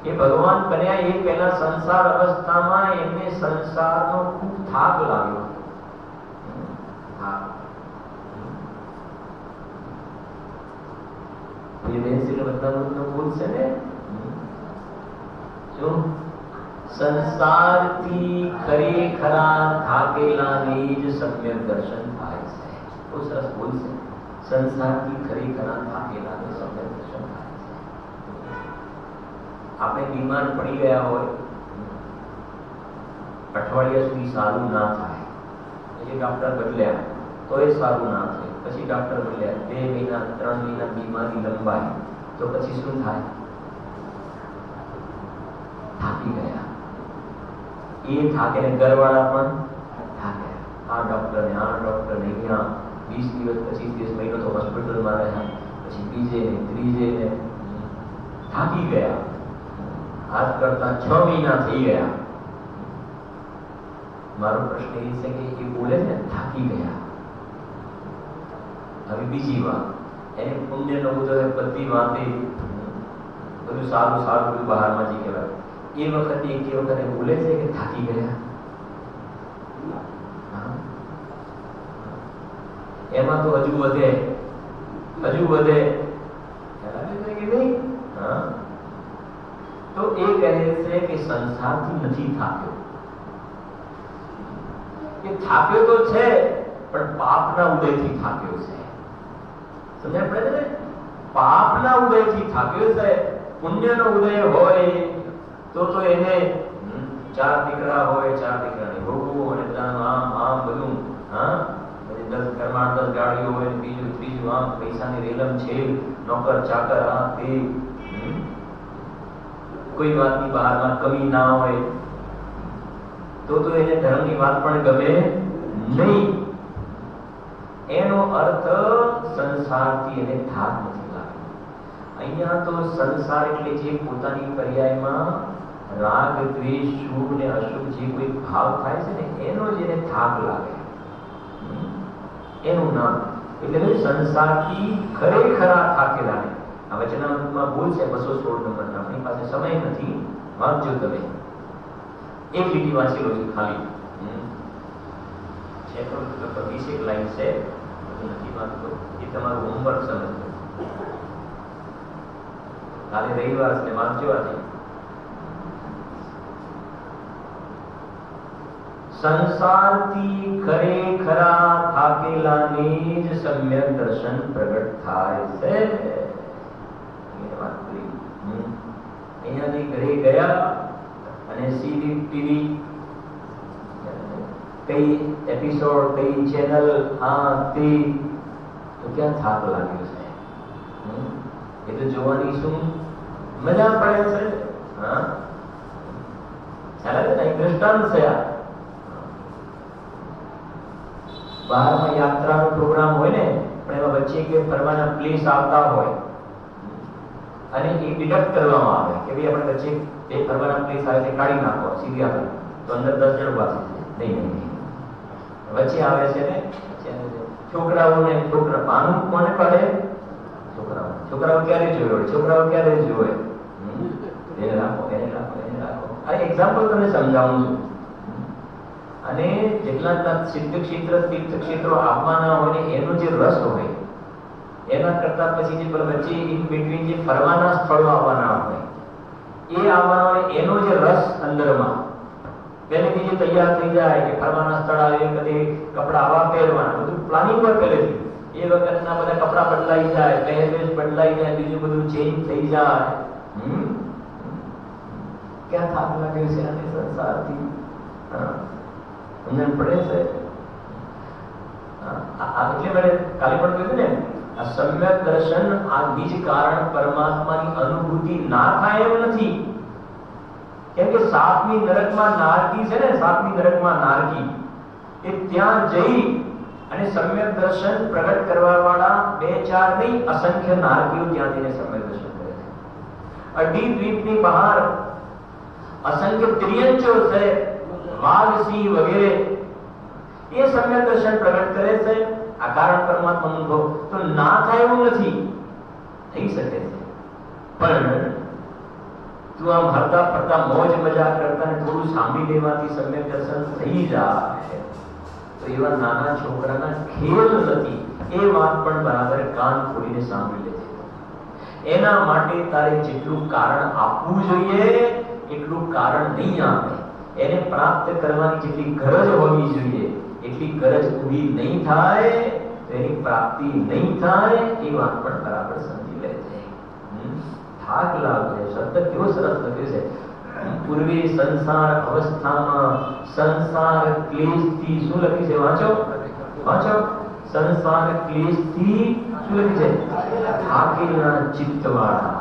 એ ભગવાન બન્યા એ પહેલા સંસાર અવસ્થામાં એમને સંસારનો ખૂબ થાક લાગ્યો. ये बेंसी का मतलब बोल से ने जो સંસારથી ખરેખરા થાકેલાને જ સમ્યક દર્શન થાય છે. બહુ સરસ બોલ છે. સંસારથી ખરેખરા થાકેલાને સમ્યક દર્શન થાય છે. આપણે બીમાર પડી ગયા હોય, અઠવાડિયા સુધી સારું ના થાય, પછી ડોક્ટર બદલ્યા તો એ સારું ના થાય, પછી ડોક્ટર બદલ્યા, 2 મહિના 3 મહિના બીમારી લંબાઈ, તો પછી શું થાય? થાકી ગયા. એ થાકે ને ઘરવાળા પણ થાકે. આ ડોક્ટર ને 20 દિવસ 25 દિવસ મહિનો તો હોસ્પિટલમાં રહ્યા, પછી બીજે ને ત્રીજે ને થાકી ગયા. આજ કરતા 6 મહિના થઈ ગયા. મારો પ્રશ્ન એ છે કે એ બોલે છે થાકી ગયા. હવે બીજી વાત, એને પુણ્યનો ઉદય બધી વાતે બધું સારું સારું બધું બહારમાં જે કહેવાય એ વખતે એક વખતે બોલે છે કે થાકી ગયા. એમાં તો હજુ વધે કે નહીં? તો એ કહે છે કે સંસારથી નથી થાક્યો. એ થાક્યો તો છે પણ પાપના ઉદયથી થાક્યો છે. સમજાય પડે ને? પાપના ઉદયથી થાક્યો છે. પુણ્યનો ઉદય હોય તો એને 4 દીકરા હોય, 4 દીકરાને ભોગવું અને બધાનું આમ બધું, પછી 10 ઘરમાં 10 ગાડીઓ હોય, બીજું ત્રીજું આમ પૈસાની રેલમ છે, નોકર ચાકર આ તે, કોઈ વાતની બહારમાં કમી ના હોય તો એને ધર્મની વાત પણ ગમે નહીં. એનો અર્થ સંસારથી એને થાક નથી લાગતો. અહીંયા તો સંસાર એટલે જે પોતાની પર્યાયમાં રાગ દ્વેષ શુભ ને અશુભ જે કોઈ ભાવ થાય છે ને એનો જેને થાક લાગે એનું નામ એટલે સંસારથી ખરેખરા થાકેલા. આ વચનામૃતમાં બોલ છે 216 નંબરના. આપણી પાસે સમય નથી, વાંચજો તમે. એક લીટી વાંચી લો છો ખાલી છે તો 20 લાઈન છે, નથી વાંચતો એ તમારું હોમવર્ક સમજજો. કાલે રવિવાર છે, વાંચજો આજે. સંસારથી ખરેખરા થાકેલાને જ સમ્યક દર્શન પ્રગટ થાય છે. અહીંયાથી ઘરે ગયા અને સીડી ટીવી કઈ એપિસોડ કઈ ચેનલ આ તે તો ક્યાં થાક લાગ્યો છે? એ તો જોવાની શું મજા પડે છે. હા ચાલે ને, દ્રષ્ટાંત છે આ. બહારમાં યાત્રાનો પ્રોગ્રામ હોય ને, પણ એમાં વચ્ચે કે ફરવાના પ્લેસ આવતા હોય અને એ ડિડક્ટ કરવામાં આવે કે ભાઈ આપણે વચ્ચે એ ફરવાના પ્લેસ આવે છે કાઢી નાખો સીધી આગળ, તો અંદર 10 જણ ઉભા થઈ જાય. નહીં વચ્ચે આવે છે ને છોકરાઓને પાનું કોને પડે? છોકરાઓ ક્યારે જોયો? છોકરાઓ ક્યારે જોવે? એને રાખો. આ એક્ઝામ્પલ તમને સમજાવું છું. અને જેટલા સિદ્ધ ક્ષેત્ર તીર્થ ક્ષેત્રો આવવાના હોય ને એનો જે રસ હોય એના કરતા પછી જે વચ્ચે ઇન બિટવીન જે ફરવાના સ્થળો આવવાના હોય એ આવવાના હોય એનો જે રસ અંદરમાં પહેલેથી જે તૈયાર થઈ જાય કે ફરવાના સ્થળ આવે કદી કપડા આવા પહેરવાના, બધું પ્લાનિંગ હોય પહેલેથી. એ વખતના બધા કપડા બદલાઈ જાય, પહેરવેશ બદલાઈ જાય, બીજું બધું ચેન્જ થઈ જાય. ક્યાં થાક લાગે છે આને સંસારથી? સમજણ પડે છે? એટલે મને કાલે પણ કહ્યું ને, આ સમ્યક દર્શન આ બીજ કારણ પરમાત્માની અનુભૂતિ ના થાય એમ નથી. કેમ કે 7મી નરકમાં નારકી છે ને, 7મી નરકમાં નારકી એ ત્યાં જઈ અને સમ્યક દર્શન પ્રગટ કરવા વાળા 2-4 નહીં અસંખ્ય નારકીઓ ત્યાં જઈને સમ્યક દર્શન કરે છે. અઢી દ્વીપની બહાર અસંખ્ય ત્રિયંચો છે, વાઘ સિંહ વગેરે, એ સમ્યક દર્શન પ્રગટ કરે છે. આ કારણ પરમાત્મા અનુભવ તો ના થાય એવું નથી, થઈ શકે છે. પણ તું આમ હરતા ફરતા મોજ મજા કરતા ને થોડું સાંભળી લેવાથી સમ્યક દર્શન થઈ જાય તો એવા નાના છોકરાના ખેલ નથી. એ વાત પણ બરાબર કાન ખોલીને સાંભળી લેજે. એના માટે તારે જેટલું કારણ આપવું જોઈએ એટલું કારણ નહીં આપે. એને પ્રાપ્ત કરવાની જેટલી ગરજ હોવી જોઈએ એટલી ગરજ ઊભી નહીં થાય તો એની પ્રાપ્તિ નહીં થાય. એ વાત પણ બરાબર સમજી લેજે. થાક લાગે. શબ્દ કેવો સરસ લખ્યો છે. પૂર્વે સંસાર અવસ્થામાં સંસાર ક્લેશથી શું લખ્યું છે? વાંચો. સંસાર ક્લેશથી શું લખ્યું છે? થાકેલા ચિત્તવાળા.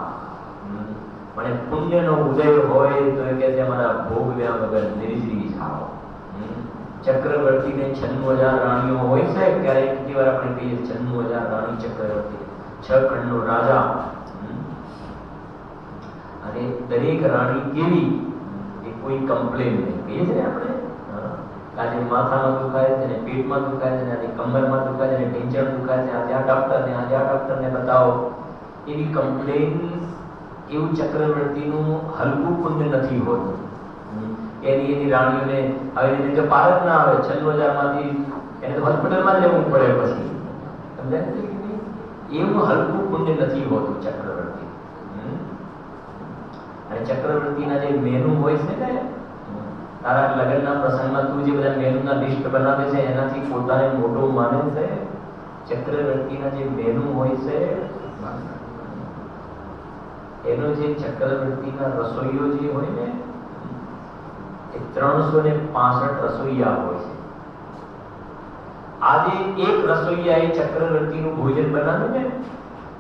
મને પુણ્યનો ઉદય હોય તો એ કહે છે મારા ભોગવ્યા વગર નિર્જરી જાઓ. ચક્રવર્તીને 96,000 રાણીઓ હોય છે. ક્યારેક કેટલી વાર આપણે કહીએ 96,000 રાણી ચક્રવર્તી, 6 ખંડનો રાજા. અને દરેક રાણી કેવી એ કોઈ કમ્પ્લેન નહીં. કહીએ છે ને આપણે આજે માથામાં દુખાય છે ને પેટમાં દુખાય છે ને આજે કમરમાં દુખાય છે ને ઢીંચણ દુખાય છે, આજે આ ડોક્ટરને બતાવો. એવી કમ્પ્લેન એવું ચક્રવર્તીનું હલકું પુણ્ય નથી હોતું. એની રાણીઓને હવે જો પાર જ ના આવે 96,000 માંથી એને તો હોસ્પિટલમાં જ લેવું પડે પછી. સમજાય છે કે નહીં? એવું હલકું પુણ્ય નથી હોતું ચક્રવર્તી. અને ચક્રવર્તીના જે મેનુ હોય છે ને, તારા લગ્નના પ્રસંગમાં તું જે બધા મેનુના લિસ્ટ બનાવે છે એનાથી પોતાને મોટો માને છે. ચક્રવર્તીના જે મેનુ હોય છે એનો જે ચક્રવર્તીના રસોઈયો જે હોય ને એ 365 રસોઈયા હોય છે. આજે એક રસોઈયાએ ચક્રવર્તીનું ભોજન બનાવ્યું ને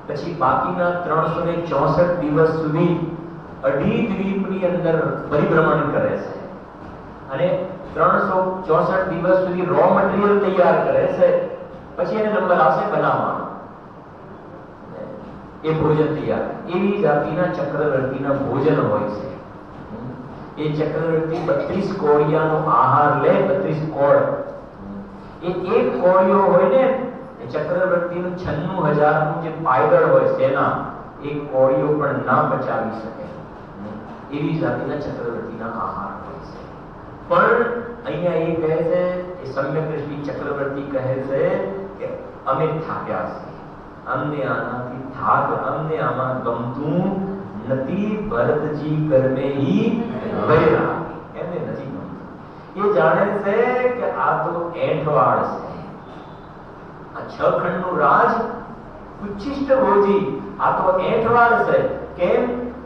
પછી બાકીના 364 દિવસ સુધી અઢી દ્વીપની અંદર પરિભ્રમણ કરે છે અને 364 દિવસ સુધી રો મટીરીયલ તૈયાર કરે છે પછી એને નંબર આવશે બનાવવાનો, એ ભોજન તૈયાર. એવી જાતિના ચક્રવર્તીના ભોજન હોય છે. એ ચક્રવર્તી 32 કોળિયાનો આહાર લે, 32 કોળ. એ એક કોળિયો હોય ને, એ ચક્રવર્તીનું 96,000નું જે પાયદળ હોય સેના, એ કોળિયો પણ ના પચાવી શકે. એવી જાતિના ચક્રવર્તીના આહાર હોય છે. પણ અહીંયા એ કહે છે, એ સમ્યક્દૃષ્ટિ ચક્રવર્તી કહે છે કે અમે થાક્યા છીએ, અમને આનાથી થાક, અમને આમાં ગમતું નથી. ભરતજી કર્મે ઈ વૈરાગ, એમને નથી ગમતું. એ જાણે છે કે આ તો એંઠવાડ છે, આ 6 ખંડનું રાજ ઉચ્છિષ્ટ ભોજી, આ તો એંઠવાડ છે. કેમ?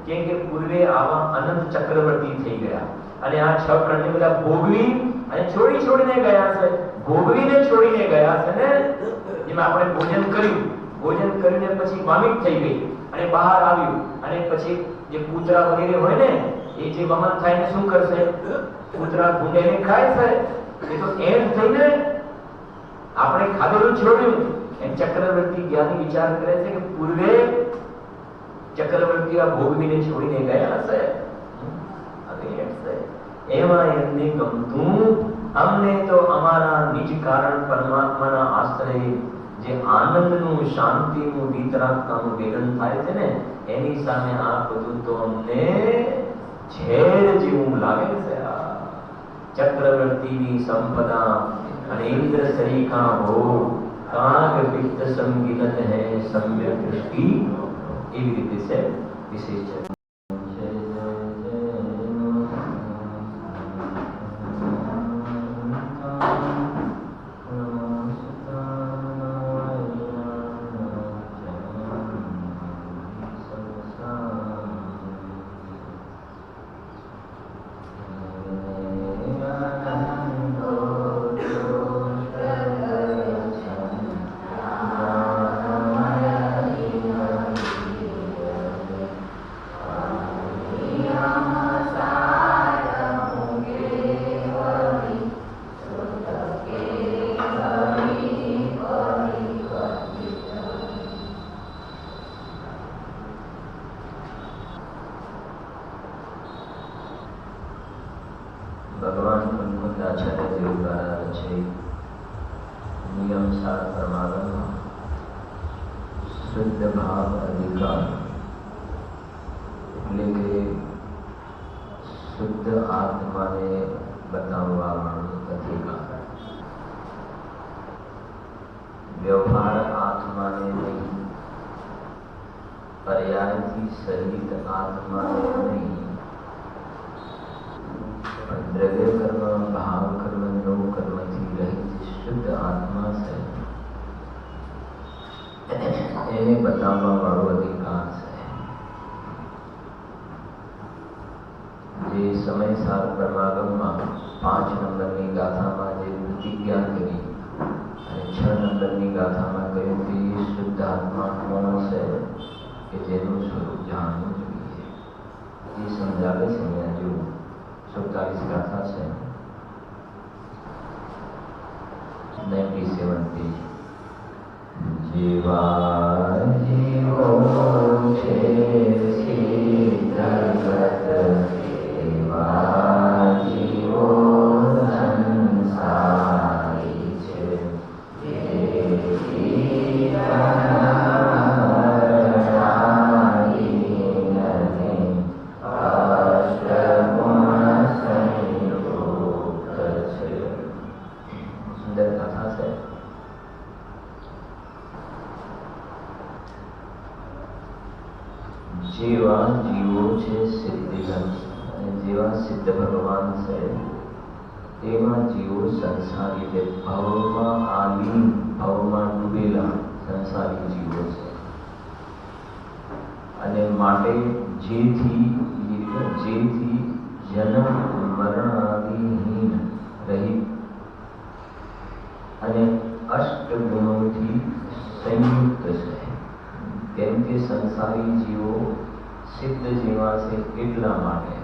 કેમ કે પૂર્વે આવા અનંત ચક્રવર્તી થઈ ગયા અને આ 6 ખંડને બધા ભોગવી અને છોડીને ગયા છે. ભોગવીને છોડીને ગયા છે ને. જેમ આપણે ભોજન કર્યું, ભોજન કરીને પછી વામિત થઈ ગઈ અને બહાર આવ્યું, અને પછી જે કૂતરા વગેરે હોય ને, એ જે વમન થાય ને શું કરશે? કૂતરા ભૂંડેને ખાય છે. એ તો એમ થઈને આપણે ખાધેલું છોડ્યું. એમ ચક્રવર્તી જ્ઞાની વિચાર કરે છે કે પૂર્વે ચક્રવર્તી આ ભોગવીને છોડીને ગયા હશે, એમાં એમને ગમતું. અમને તો અમારા નિજ કારણ પરમાત્માના આશ્રય જે આનંદનું, શાંતિનું, વિતરાગતાનું વેદન થાય છે ને, એની સામે આ બધું તો અમને ઝેર જેવું લાગે છે. ચક્રવર્તીની સંપદા અને ઇન્દ્ર સરીખા ભોગ, કાગ વિત્ત સંગીત હે સમ્યક દૃષ્ટિ. એવી રીતે છે વિશેષ છે. ભગવાન આચાર્યદેવ દ્વારા રચિત નિયમ સાર પરમાગમમાં શુદ્ધ ભાવ અધિકાર એટલે કે શુદ્ધ આત્માને બતાવવાનો અધિકાર. વ્યવહાર આત્માને નહીં, પર્યાયથી સહિત આત્માને નહીં, દ્રવ્ય કર્મ, ભાવ કર્મ, નો કર્મથી રહિત શુદ્ધ આત્મા છે, એને બતાવવા વાળો અધિકાર છે. જે સમયસાર પરમાગમમાં 5 નંબરની ગાથામાં જે પ્રતિજ્ઞા કરી અને 6 નંબરની ગાથામાં કહ્યું કે શુદ્ધ આત્મા કોણ છે કે જેનું સ્વરૂપ જાણવું જોઈએ, એ સમજાવે છે. અહીંયા જો 47 ગાથા છે, 97 પેજ. જેવા જીવો છે સિદ્ધગત, એવા જીવો સંસારી છે. જેવા જીવો છે સિદ્ધિગત, અને જેવા સિદ્ધ ભગવાન છે તેવા જીવો સંસારી છે. ભવમાં આલીન, ભવમાં ડૂબેલા સંસારી જીવો છે. અને માટે જેથી જન્મ મરણ આદિહીન રહિત અને અષ્ટ ગુણોથી સંયુક્ત છે. કેમ કે સંસારી જીવો સિદ્ધ જેવા છે એટલા માટે,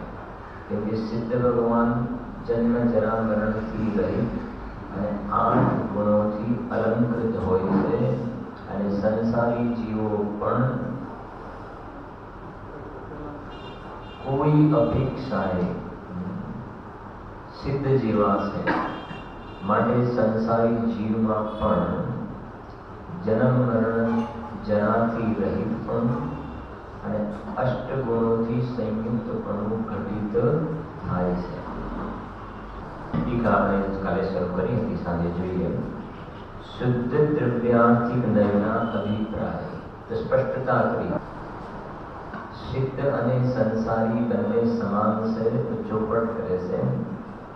કેમ કે સિદ્ધ ભગવાન જન્મ જરા મરણથી રહિત અને 8 ગુણોથી અલંકૃત હોય છે અને સંસારી જીવો પણ કોઈ અપેક્ષાએ સિદ્ધ જેવા છે. માટે સંસારી જીવમાં પણ જન્મ મરણ જનાથી રહિત પણ અને અષ્ટગુણોથી સંયુક્તપણું ઘટિત થાય છે. ટીકા આપણે કાલે શરૂ કરી હતી, સાંજે જોઈએ. શુદ્ધ દ્રવ્યાર્થિક નયના અભિપ્રાય તો સ્પષ્ટતા કરી. સિદ્ધ અને સંસારી બંને સમાન છે તો ચોપટ કરે છે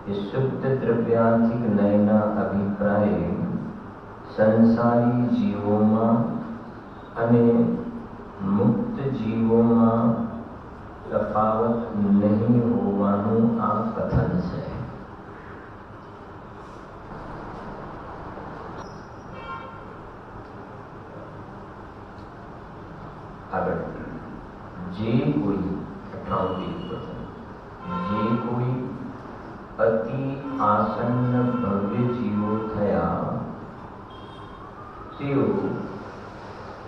કે શુદ્ધ દ્રવ્યાર્થિક નયના અભિપ્રાય સંસારી જીવોમાં અને મુક્ત જીવોમાં તફાવત નહીં હોવાનું આ કથન છે. આગળ જે કોઈ અતિ આસન્ન ભવ્ય જીવો થયા તેઓ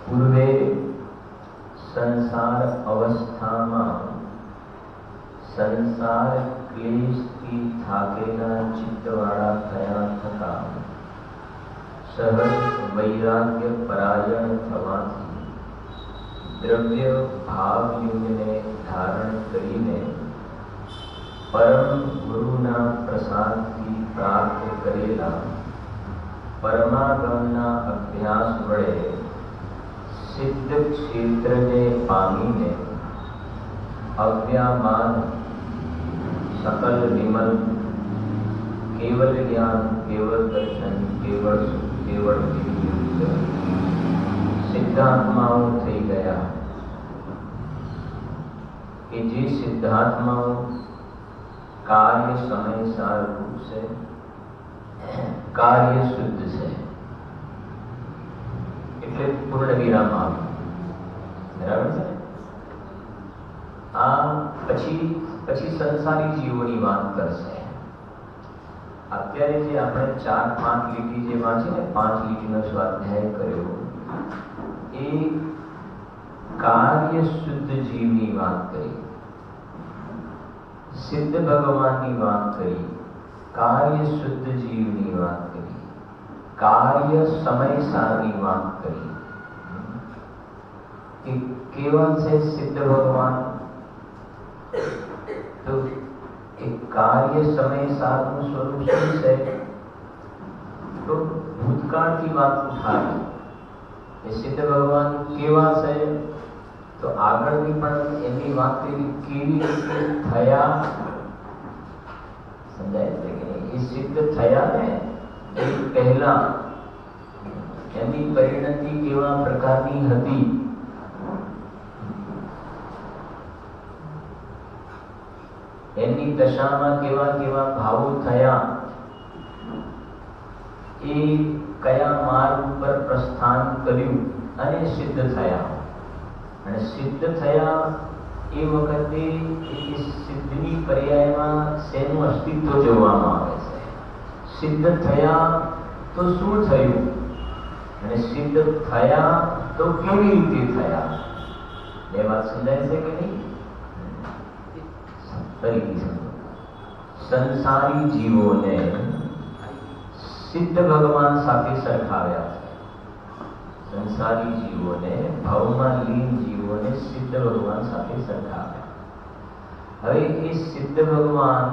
પૂર્વે સંસાર અવસ્થામાં સંસાર ક્લેશથી થાકેલા ચિત્તવાળા થયા થતા સહજ વૈરાગ્ય પરાયણ થવાથી દ્રવ્ય ભાવયુગને ધારણ કરીને પરમ ગુરુના પ્રસાદથી પ્રાપ્ત કરેલા પરમાગમના અભ્યાસ વડે સિદ્ધ ક્ષેત્રને પામીને અવ્યામાન સકલ વિમલ કેવલ જ્ઞાન કેવલ દર્શન કેવળ સુખ કેવળ વિયુક્ત સિદ્ધાત્માઓ થઈ ગયા કે જે સિદ્ધાત્માઓ કાર્ય સમય સારરૂપ છે, કાર્ય શુદ્ધ છે, એટલે પૂર્ણ વિરામ આવે. બરાબર છે. આ પછી સંસારી જીવોની વાત કરશે. અત્યારે જે આપણે 4-5 લીટી જે વાંચી ને 5 લીટીનો સ્વાધ્યાય કર્યો એ કાર્ય શુદ્ધ જીવની વાત કરી, સિદ્ધ ભગવાનની વાત કરી, કાર્ય શુદ્ધ જીવની વાત કરી, કાર્ય સમય સારની વાત કરી. કે કેવા છે સિદ્ધ ભગવાન? તો એ કાર્ય સમય સારનું સ્વરૂપ શું છે? તો ભૂતકાળથી વાત ઉઠાવી. એ સિદ્ધ ભગવાન કેવા છે? તો આગળની પણ એમની વાત કરી કેવી રીતે થયા. સમજાય છે કે એ સિદ્ધ થયા ને એ પહેલા એમની પરિણતિ કેવા પ્રકારની હતી, એમની દશામાં કેવા કેવા ભાવો થયા, એ કયા માર્ગ ઉપર પ્રસ્થાન કર્યું અને સિદ્ધ થયા. અને સિદ્ધ થયા એ વખતે એ સિદ્ધની પર્યાયમાં શેનું અસ્તિત્વ જોવામાં આવે છે. સિદ્ધ થયા તો શું થયું અને સિદ્ધ થયા તો કેવી રીતે થયા? બે વાત સમજાય છે કે નહીં? ફરીથી સમજો. સંસારી જીવોને સિદ્ધ ભગવાન સાથે સરખાવ્યા છે. સંસારી જીવોને, ભાવમાં લીન જીવોને સિદ્ધ ભગવાન સાથે સરખાવ્યા. હવે એ સિદ્ધ ભગવાન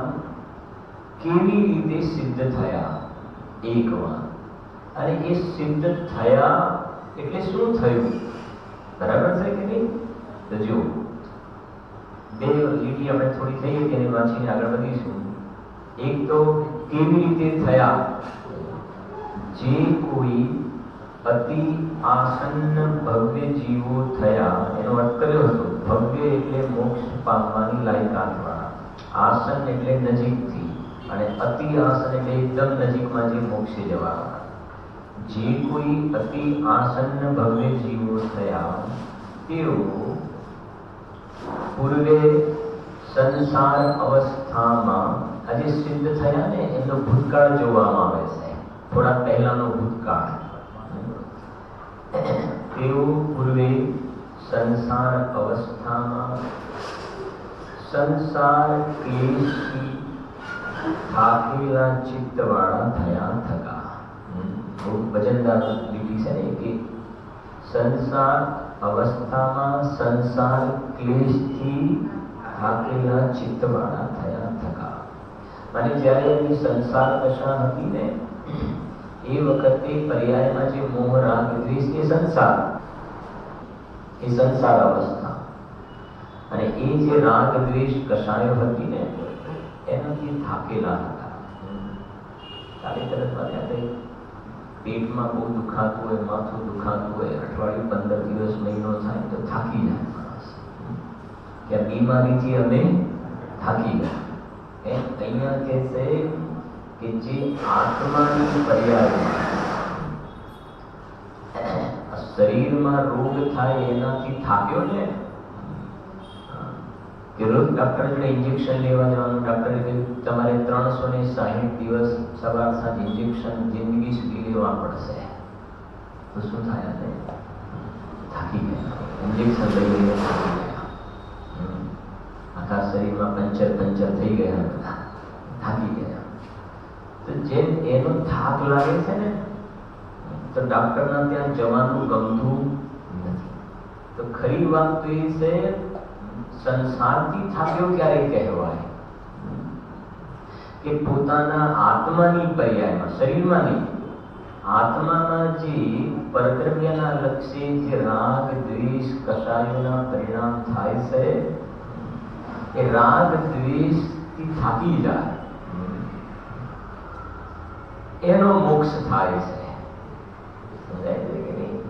કેવી રીતે સિદ્ધ થયા? એક વાત. અને એ સિદ્ધ થયા એટલે શું થયું? બરાબર છે કે નહીં? તો જો બે લીટી આપણે થોડી થઈ હતી એને વાંચીને આગળ વધીશું. એક તો કેવી રીતે થયા? જે કોઈ અતિ આસન્ન ભવ્ય જીવો થયા, એનો અર્થ કર્યો હતો. ભવ્ય એટલે મોક્ષ પામવાની લાયકાતવાળા, આસન એટલે નજીકથી, અને અતિ આસન એટલે એકદમ નજીકમાં જે મોક્ષે જવાવાળા. જે કોઈ અતિ આસન્ન ભવ્ય જીવો થયા તેઓ પૂર્વે સંસાર અવસ્થામાં આજે સિદ્ધ થયા ને એમનો ભૂતકાળ જોવામાં આવે છે. થોડા પહેલાનો ભૂતકાળ. તેઓ પૂર્વે સંસાર અવસ્થામાં સંસાર ક્લેશથી થાકેલા ચિત્તવાળા થયા થકા. બહુ વજનદાર લીટી છે ને કે સંસાર અવસ્થામાં સંસાર ક્લેશથી થાકેલા ચિત્તવાળા થયા થકા. અને જ્યારે એની સંસાર દશા હતી ને એ વખતે પર્યાયમાં જે મોહ રાગ દ્વેષ એ સંસાર અવસ્થા, અને એ જે રાગ દ્વેષ કષાયો હતી ને એનાથી થાકેલા હતા. કાલે તરત આપણે પેટમાં બહુ દુખાતું હોય, માથું દુખાતું હોય, અઠવાડિયું 15 દિવસ મહિનો થાય તો થાકી જાય માણસ કે આ બીમારીથી અમે થાકી ગયા. અહીંયા કે છે કે જે આત્માની પર્યાયમાં શરીરમાં રોગ થાય એનાથી થાક્યો ને, કે રોજ ડોક્ટર જોડે ઇન્જેક્શન લેવા જવાનું. ડોક્ટરે કહ્યું તમારે 360 દિવસ સવાર સાંજ ઇન્જેક્શન જિંદગી સુધી લેવા પડશે. તો શું થાય? થાકી ગયા. ઇન્જેક્શન લઈ લઈને થાકી ગયા. આખા શરીરમાં પંચર થઈ ગયા, બધા થાકી ગયા. તો જેમ એનો થાક લાગે છે ને તો ડોક્ટરના ત્યાં જવાનું ગમતું નથી. તો ખરી વાત તો એ છે સંસારથી થાક્યો ક્યારે કહેવાય કે પોતાના આત્માની પર્યાયમાં, શરીરમાં નહીં, આત્માના જે પરદ્રવ્યના લક્ષ્ય જે રાગ દ્વેષ કષાયોના પરિણામ થાય છે એ રાગ દ્વેષથી થાકી જાય એનો મોક્ષ થાય છે. સમજાય છે કે નહીં?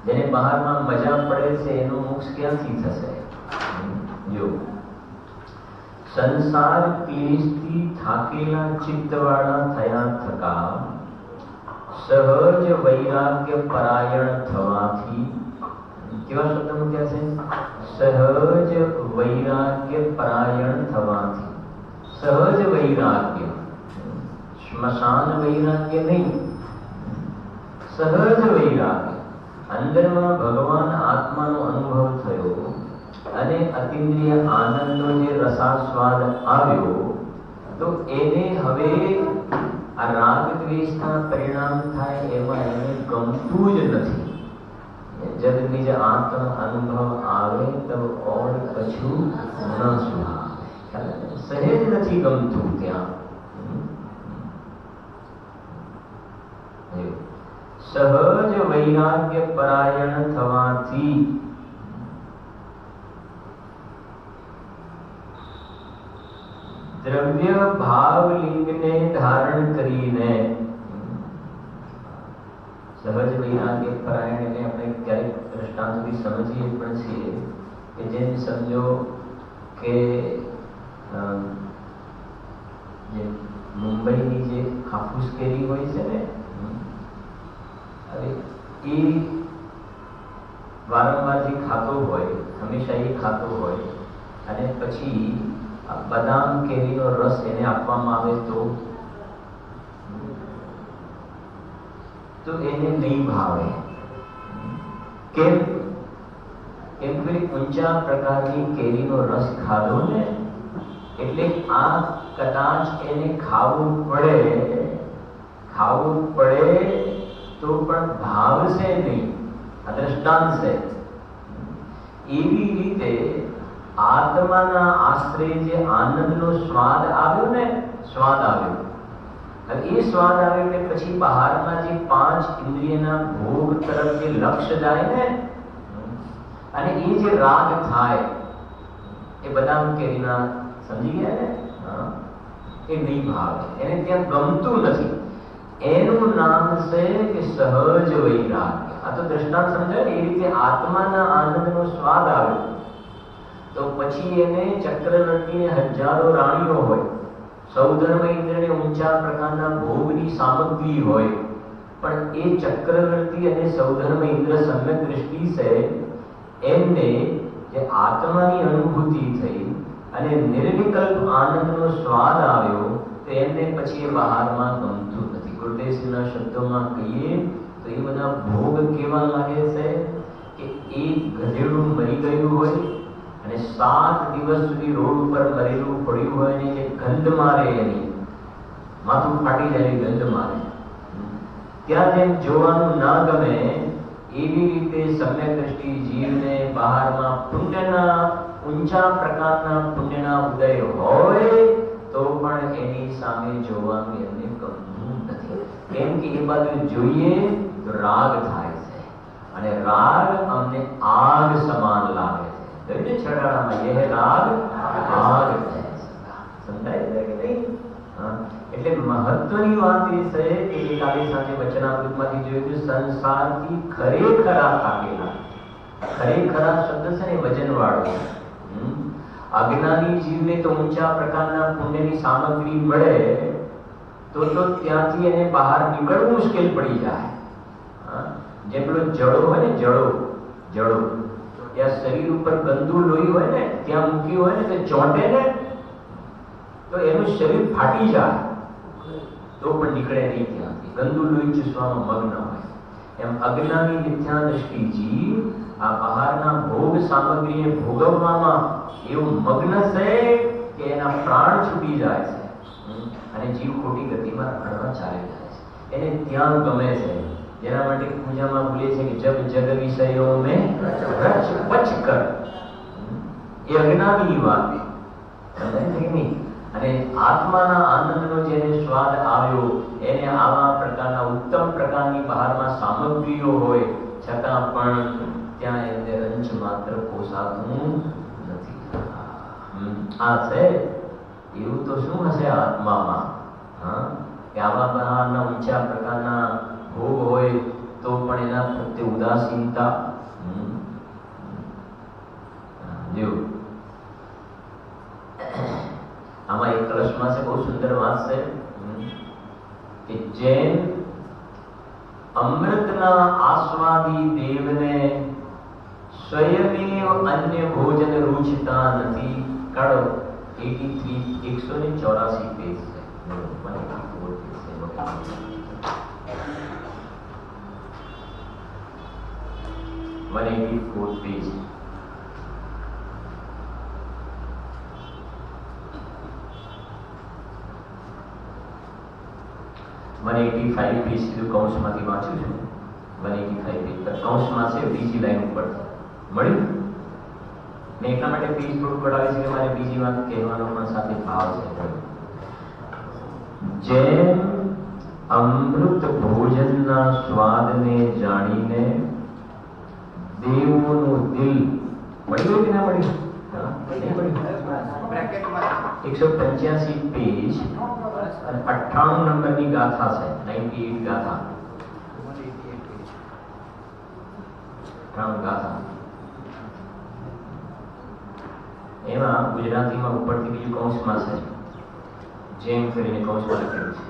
જેને બહારમાં મજા પડે છે એનો મોક્ષ ક્યાંથી થશે? જો સંસાર ક્લેશથી થાકેલા ચિત્તવાળા થયા થકા સહજ વૈરાગ્ય પરાયણ થવાથી, કેવા શબ્દ મૂક્યા છે? સહજ વૈરાગ્ય પરાયણ થવાથી. સહજ વૈરાગ્ય, સ્મશાન વૈરાગ્ય નહીં, સહજ વૈરાગ્ય. અંદરમાં ભગવાન આત્માનો અનુભવ થયો અને અતિન્દ્રિય આનંદનો જે રસાસ્વાદ આવ્યો તો એને હવે આ રાગ દ્વેષના પરિણામ થાય એમાં એને ગમતું જ નથી. જબ નિજ આત્મ અનુભવ આવે તબ ઓર કછું ન સુહાવે. સહેજ નથી ગમતું ત્યાં. સહજ વૈરાગ્ય પરાયણ થવાથી દ્રવ્ય ભાવ લિંગને ધારણ કરીને, સહજ વૈરાગ્ય પરાયણ એટલે આપણે ક્યારેક દ્રષ્ટાંતથી સમજીએ પણ છીએ કે જેમ સમજો કે જે મુંબઈની જે હાફૂસ કેરી હોય છે ને, હવે એ વારંવાર જે ખાતો હોય, હંમેશા એ ખાતો હોય અને પછી બદામ કેરીનો રસ એને આપવામાં આવે તો એને નહીં ભાવે. કેમ? કેમ કે ઊંચા પ્રકારની કેરીનો રસ ખાધો ને એટલે આ કદાચ એને ખાવું પડે તો પણ ભાવશે નહીં. આ દ્રષ્ટાંત છે. એવી રીતે આત્માના આશ્રય જે આનંદનો સ્વાદ આવ્યો ને, સ્વાદ આવ્યો, હવે એ સ્વાદ આવે એટલે પછી બહારના જે 5 ઇન્દ્રિયના ભોગ તરફ જે લક્ષ્ય જાય ને, અને એ જે રાગ થાય એ બદામ કેરીના, સમજી ગયા ને, એ નહીં ભાવે, એને ત્યાં ગમતું નથી. એનું નામ છે કે સહજ વૈરાગ્ય. આ તો દ્રષ્ટાંત સમજાય ને, એ રીતે આત્માના આનંદનો સ્વાદ આવ્યો તો પછી એને ચક્રવર્તીને હજારો રાણીઓ હોય, સૌધર્મ ઇન્દ્રને ઊંચા પ્રકારના ભોગની સામગ્રી હોય, પણ એ ચક્રવર્તી અને સૌધર્મ ઇન્દ્ર સમ્યક દૃષ્ટિ છે એમને જે આત્માની અનુભૂતિ થઈ અને નિર્વિકલ્પ આનંદનો સ્વાદ આવ્યો, તો એમને પછી એ બહારમાં ગમતું નથી. ગુરુદેવના શબ્દોમાં કહીએ તો એ બધા ભોગ કેવા લાગે છે કે એક ગધેડું મરી ગયું હોય અને 7 દિવસ સુધી રોડ ઉપર મરેલું પડ્યું હોય ને જે ગંધ મારે, એની માથું ફાટી જાય, ગંધ મારે, ત્યાં જેમ જોવાનું ના ગમે એવી રીતે સમ્યક દ્રષ્ટિ જીવને બહારમાં પુણ્યના ઊંચા પ્રકારના પુણ્યના ઉદય હોય તો પણ એની સામે જોવાનું એમને ગમતું નથી. કેમ કે એ બાજુ જોઈએ તો રાગ થાય છે અને રાગ અમને આગ સમાન લાગે છે. કહ્યું ને છડાણામાં, યહ રાગ આગ છે. સમજાય છે કે નહીં? એટલે મહત્વની વાત એ છે કે કાલે સાંજે વચનામૃતમાંથી જોયું કે સંસારથી ખરેખરા થાકેલા, ખરેખરા શબ્દ છે ને વજનવાળો. અજ્ઞાની જીવને તો ઊંચા પ્રકારના પુણ્યની સામગ્રી મળે તો ત્યાંથી એને બહાર નીકળવું મુશ્કેલ પડી જાય. જે પેલો જડો હોય ને, જડો ત્યાં શરીર ઉપર ગંદુ લોહી હોય ને, ત્યાં મૂક્યું હોય ને તો ચોંટે ને તો એનું શરીર ફાટી જાય તો પણ નીકળે નહીં ત્યાંથી, ગંદુ લોહી ચૂસવામાં મગ્ન હોય. એમ અજ્ઞાની મિથ્યા દ્રષ્ટિ જીવ આ બહારના ભોગ સામગ્રીને ભોગવવામાં એવું મગ્ન છે કે એના પ્રાણ છૂટી જાય છે અને જીવ ખોટી ગતિમાં રખડવા ચાલી જાય છે. એને ત્યાં ગમે છે, જેના માટે પૂજામાં બોલે છે કે જબ જગ વિષયો મેં રચ પચ કર. એ અજ્ઞાની વાત સમજાય છે કે નહીં? અને આત્માના આનંદનો જેને સ્વાદ આવ્યો એને આવા પ્રકારના ઉત્તમ પ્રકારની બહારમાં સામગ્રીઓ હોય છતાં પણ ત્યાં એને રંજ માત્ર પોસાતું નથી. આ છે એવું તો શું હશે આત્મામાં, કે આવા બહારના ઊંચા પ્રકારના ભોગ હોય તો પણ એના પ્રત્યે ઉદાસીનતા. જેવું આમાં એક કલશમાં છે, બહુ સુંદર વાત છે કે જેમ અમૃતના આસ્વાદી દેવને સ્વયમેવ અન્ય ભોજન રૂચતા નથી. કાઢો 184 પેજ છે. 184 પેજ. પેજ સીધું કૌંસમાંથી વાંચ્યું છું. 185 પેજ પર કૌંસમાં છે, બીજી લાઈન ઉપર મળ્યું. મેં એટલા માટે પેજ થોડું કઢાવી છે કે મારે બીજી વાત કહેવાનો પણ સાથે ભાવ છે. જેમ અમૃત ભોજનના સ્વાદને જાણીને દેવોનું દિલ મળ્યું કે ના મળ્યું? 185 પેજ અને 98 નંબરની ગાથા છે. 98 ગાથા, 98 ગાથા. એમાં ગુજરાતીમાં ઉપરથી બીજું કૌંસમાં છે, જેમ કરીને કૌંસમાં લખેલું છે.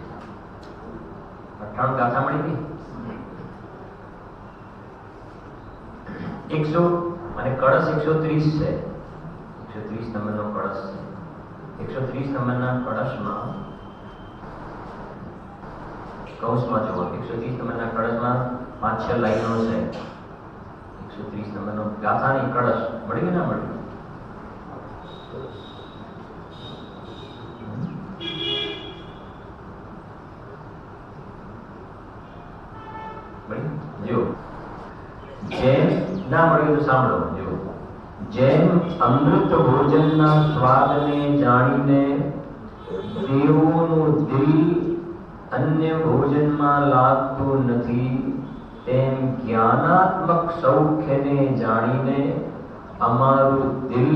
98 ગાથા મળી ગઈ. 100 અને કળશ 130 છે. 130 નંબરનો કળશ છે. 130 નંબરના કળશમાં કૌંસમાં જુઓ, 130 નંબરના કળશમાં 5-6 લાઈનો છે. 130 નંબરનો ગાથાની કળશ મળી કે ના મળી? જો જેમ ના મળ્યું તો સાંભળો. જો જેમ અમૃત ભોજનના સ્વાદને જાણીને દેવોનું દિલ અન્ય ભોજનમાં લાગતું નથી, તેમ જ્ઞાનાત્મક સૌખ્યને જાણીને અમારું દિલ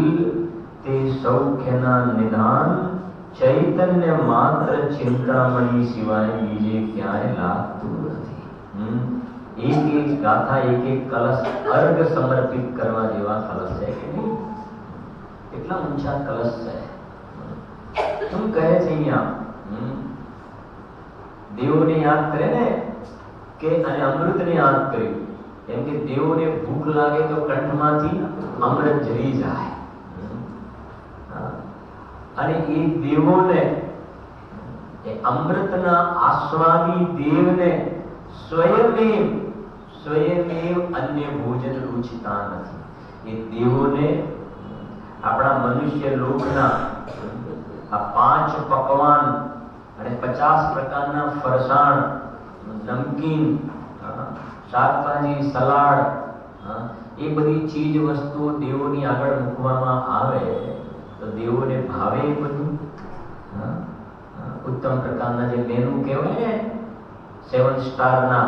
તે સૌખ્યના નિદાન ચૈતન્ય માત્ર ચિંતામણી સિવાય બીજે ક્યાંય લાગતું નથી. એક ગાથા, એક કલશ અર્ઘ સમર્પિત કરવા જેવા કલશ છે કે નહીં? કેટલા ઊંચા કલશ છે. શું કહે છે અહીંયા? દેવોને યાદ કરે ને કે અને અમૃતને યાદ કર્યું. કેમ કે દેવોને ભૂખ લાગે તો કંઠમાંથી અમૃત જરી જાય અને એ દેવોને એ અમૃતના આસ્વાદી દેવને સ્વયમેવ અન્ય ભોજન રૂચતા નથી. એ દેવોને આપણા મનુષ્ય લોકના આ 5 પકવાન અને 50 પ્રકારના ફરસાણ, નમકીન, શાકભાજી, સલાડ, એ બધી ચીજ વસ્તુઓ દેવોની આગળ મૂકવામાં આવે તો દેવોને ભાવે એ બધું. ઉત્તમ પ્રકારના જે મેનુ કહેવાય ને 7 સ્ટારના,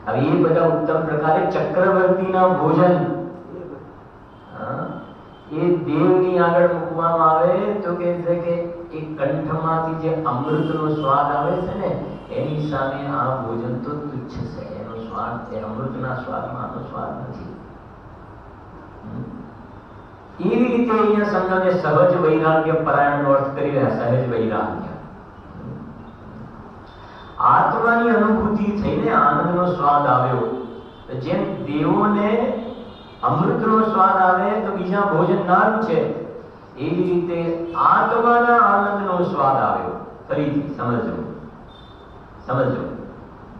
હવે એ બધા ઉત્તમ પ્રકારે ચક્રવર્તીના ભોજન એ દેવની આગળ મૂકવામાં આવે તો કે છે કે એ કંઠમાંથી જે અમૃતનો સ્વાદ આવે છે ને એની સામે આ ભોજન તો તુચ્છ છે. એનો સ્વાદ, એ અમૃતના સ્વાદમાં આનો સ્વાદ નથી. એવી રીતે અહીંયા સંગમે સહજ વૈરાગ્ય પરાયણનો અર્થ કરી રહ્યા. સહજ વૈરાગ્ય, આત્માની અનુભૂતિ થઈને આનંદનો સ્વાદ આવ્યો. જેમ દેવોને અમૃતનો સ્વાદ આવે તો બીજા ભોજન ના છે, એવી રીતે આત્માના આનંદનો સ્વાદ આવ્યો. ફરીથી સમજો.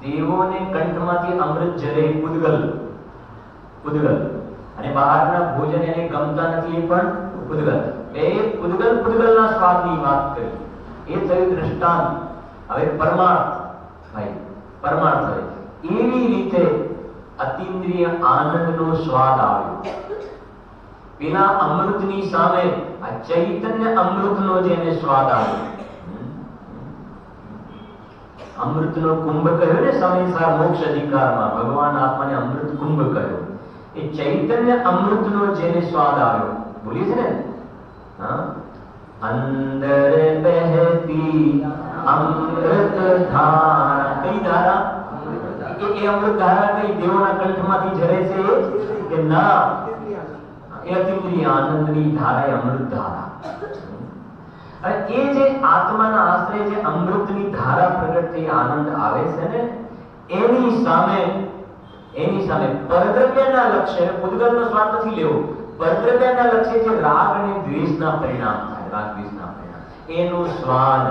દેવોને કંઠમાંથી અમૃત જરે પૂદગલ, અને બહારના ભોજન એને ગમતા નથી, એ પણ પૂદગલના સ્વાદની વાત કરી. એ થયું દ્રષ્ટાંત. હવે પરમાર્થ હવે એવી રીતે અતિન્દ્રિય આનંદનો સ્વાદ આવ્યો. પેલા અમૃતની સામે આ ચૈતન્ય અમૃતનો જેને સ્વાદ આવ્યો, અમૃતનો કુંભ કહ્યો ને સમયસાર મોક્ષ અધિકારમાં ભગવાન આત્માને અમૃત કુંભ કહ્યો. એ ચૈતન્ય અમૃતનો જેને સ્વાદ આવ્યો, બોલીએ છે ને, અંદર બહેતી અમૃત ધારા. કઈ ધારા? એ અમૃત ધારા કઈ દેવોના કંઠમાંથી ઝરે છે કે ના? એ અતિન્દ્રિય આનંદની ધારા, એ અમૃત ધારા. અને એ જે આત્માના આશ્રય જે અમૃતની ધારા પ્રગટ થઈ આનંદ આવે છે ને, એની સામે પરદ્રવ્યના લક્ષ્ય, પૂદગલનો સ્વાદ નથી લેવો, પરદ્રવ્યના લક્ષ્ય જે રાગ અને દ્વેષના પરિણામ થાય, રાગ દ્વેષના પરિણામ, એનો સ્વાદ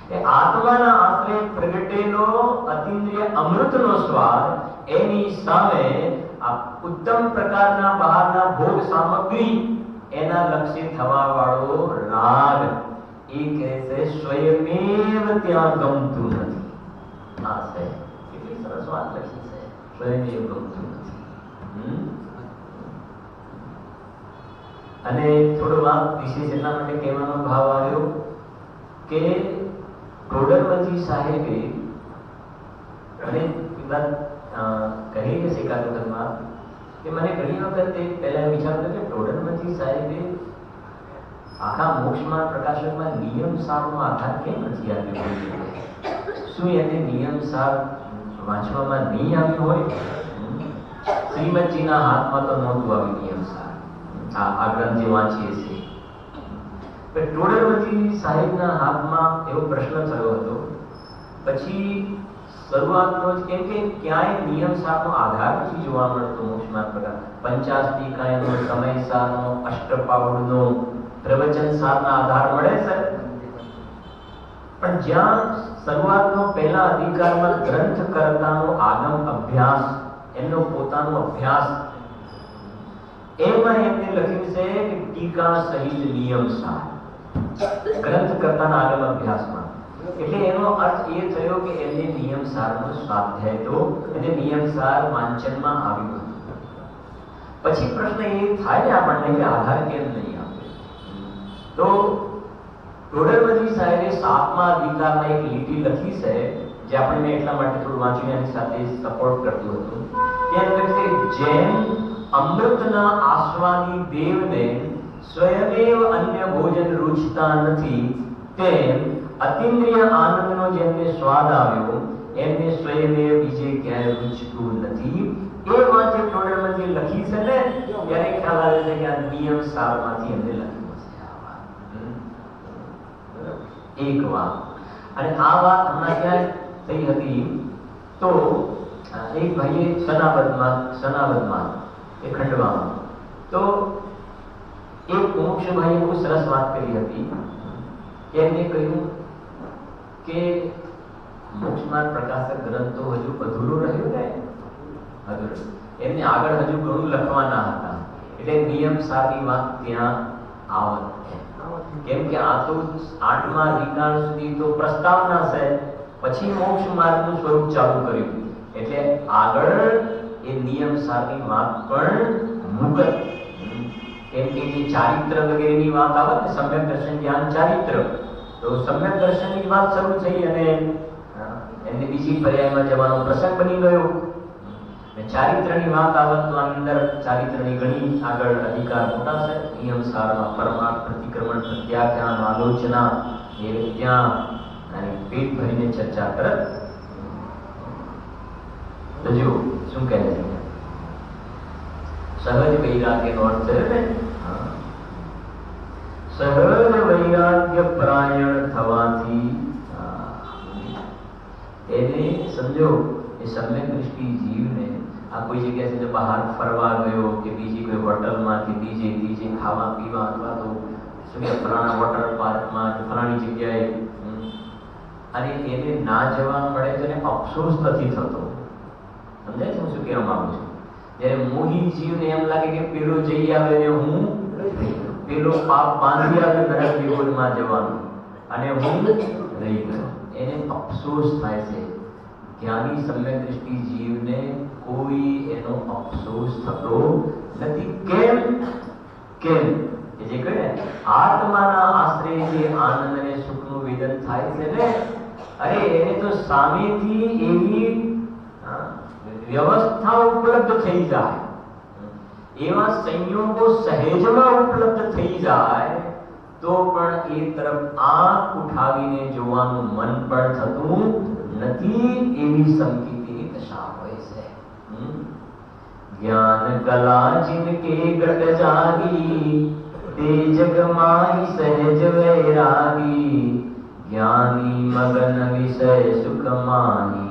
એ આત્માના આશ્રય પ્રગટેલો અતિન્દ્રિય અમૃતનો સ્વાદ, એની સામે આ ઉત્તમ પ્રકારના બહારના ભોગ સામગ્રી એના લક્ષ્ય થવા વાળો રાગ, એ કહે છે સ્વયમેવ ત્યાં ગમતું નથી. આ છે કેટલી સરસ વાત લખી છે, સ્વયમેવ ગમતું નથી. અને થોડો વાત વિશેષ એટલા માટે કહેવાનો ભાવ આવ્યો કે ટોડરમલજી સાહેબે અને વાત કહી કે એકાદ વખતમાં કે મને ઘણી વખત પહેલા વિચારતો કે ટોડરમલજી સાહેબે આખા મોક્ષમાં પ્રકાશકમાં નિયમ સારનો આધાર કેમ નથી આપ્યો? શું એને નિયમ સાર વાંચવામાં નહીં આવ્યું હોય? શ્રીમદજીના હાથમાં તો નહોતું આવ્યું નિયમ સાર, આ ગ્રંથ જે વાંચીએ છીએ. પણ ટોડરમલજી સાહેબના હાથમાં એવો પ્રશ્ન થયો હતો. પછી શરૂઆતનો જ કેમ કે ક્યાંય નિયમ સારનો આધાર નથી જોવા મળતો મોક્ષમાં પ્રકાર. પંચાસ્તિકાયનો, સમયસારનો, અષ્ટપાવડનો, પ્રવચન સારના આધાર મળે છે. પણ જ્યાં શરૂઆતનો પહેલા અધિકારમાં ગ્રંથ કરતાનો આગમ અભ્યાસ, એમનો પોતાનો અભ્યાસ, એમાં એમને લખ્યું છે કે ટીકા સહિત નિયમ સાર, ગ્રંથ કરતાના આગમ અભ્યાસમાં. એટલે એનો અર્થ એ થયો કે એમને નિયમ સારનો સ્વાધ્યાય તો એને નિયમ સાર વાંચનમાં આવ્યું. પછી પ્રશ્ન એ થાય ને આપણને કે આધાર કેમ નહીં આપે? તો ટોડરમલજી સાહેબે 7મા અધિકારમાં એક લીટી લખી છે, જે આપણે મેં એટલા માટે થોડું વાંચીને એની સાથે સપોર્ટ કરતું હતું. ત્યાં લખે છે, જેમ અમૃતના આસ્વાદી દેવને સ્વયમેવ અન્ય ભોજન રૂચતા નથી, તેમ અતિન્દ્રિય આનંદનો જેમને સ્વાદ આવ્યો એમને સ્વયમેવ બીજે ક્યાંય રૂચતું નથી. એ વાત જે ટોડરમલજી લખી છે ને, ત્યારે ખ્યાલ આવે છે કે આ નિયમ સારમાંથી એમને લખ્યું છે એક વાત. અને આ વાત હમણાં ક્યાં થઈ હતી તો એક ભાઈએ સનાબદમાં એ ખંડવામાં, તો એક મોક્ષભાઈએ બહુ સરસ વાત કરી હતી. એમને કહ્યું કે મોક્ષ માર્ગ પ્રકાશક ગ્રંથ તો હજુ અધૂરો રહ્યો ને, અધૂરો. એમને આગળ હજુ ઘણું લખવાના હતા, એટલે નિયમ સારી વાત ત્યાં આવત. કેમ કે આ તો 8મા અધિકાર સુધી તો પ્રસ્તાવના છે, પછી મોક્ષ માર્ગનું સ્વરૂપ ચાલુ કર્યું, એટલે આગળ એ નિયમ સારની વાત પણ મુકત. કેમ કે જે ચારિત્ર વગેરેની વાત આવે ને, સમ્યક દર્શન જ્ઞાન ચારિત્ર, તો સમ્યક દર્શનની વાત શરૂ થઈ અને એમને બીજી પર્યાયમાં જવાનો પ્રસંગ બની ગયો. ચારિત્રની વાત આવે તો આની અંદર ચારિત્રની ઘણી આગળ અધિકાર મોટા છે. નિયમ સારમાં પરમાર્થ, પ્રતિક્રમણ, પ્રત્યાખ્યાન, આલોચના એ ત્યાં અને પેટ ભરીને ચર્ચા કરત. તો જો શું કહે છે, સહજ વૈરાગ્યનો અર્થ છે ને, સહજ વૈરાગ્ય પરાયણ થવાથી એને સમજો એ સમ્યક દૃષ્ટિ જીવને આ કોઈ જગ્યાએ બહાર ફરવા ગયો કે બીજી કોઈ હોટલમાં કે બીજે ખાવા પીવા અથવા તો શું કે ફલાણા વોટર પાર્કમાં કે ફલાણી જગ્યાએ અને એને ના જવા મળે તો એને અફસોસ નથી થતો. સમજાય છે હું શું કહેવા માંગુ છું? જ્યારે મોહી જીવને એમ લાગે કે પેલો જઈ આવે ને હું પેલો પાપ બાંધી આવે નરક વિગોળમાં જવાનું અને હું રહી ગયો, એને અફસોસ થાય છે. જ્ઞાની સમ્યક દૃષ્ટિ જીવને કોઈ એનો અફસોસ થતો નથી. કેમ? કેમ કે જે કહે આત્માના આશ્રય જે આનંદ અને સુખનું વેદન થાય છે ને, અરે એને તો સામેથી એવી વ્યવસ્થા ઉપલબ્ધ થઈ જાય, એવા સંયોગો સહેજમાં ઉપલબ્ધ થઈ જાય તો પણ એ તરફ આંખ ઉઠાવીને જોવાનું મન પણ થતું નથી. એવી સંકિતની દશા હોય છે. જ્ઞાન કલા જિનકે ઘટ જાગી તે જગમાહી સહેજ વૈરાગી જ્ઞાની મગન વિષય સુખ માની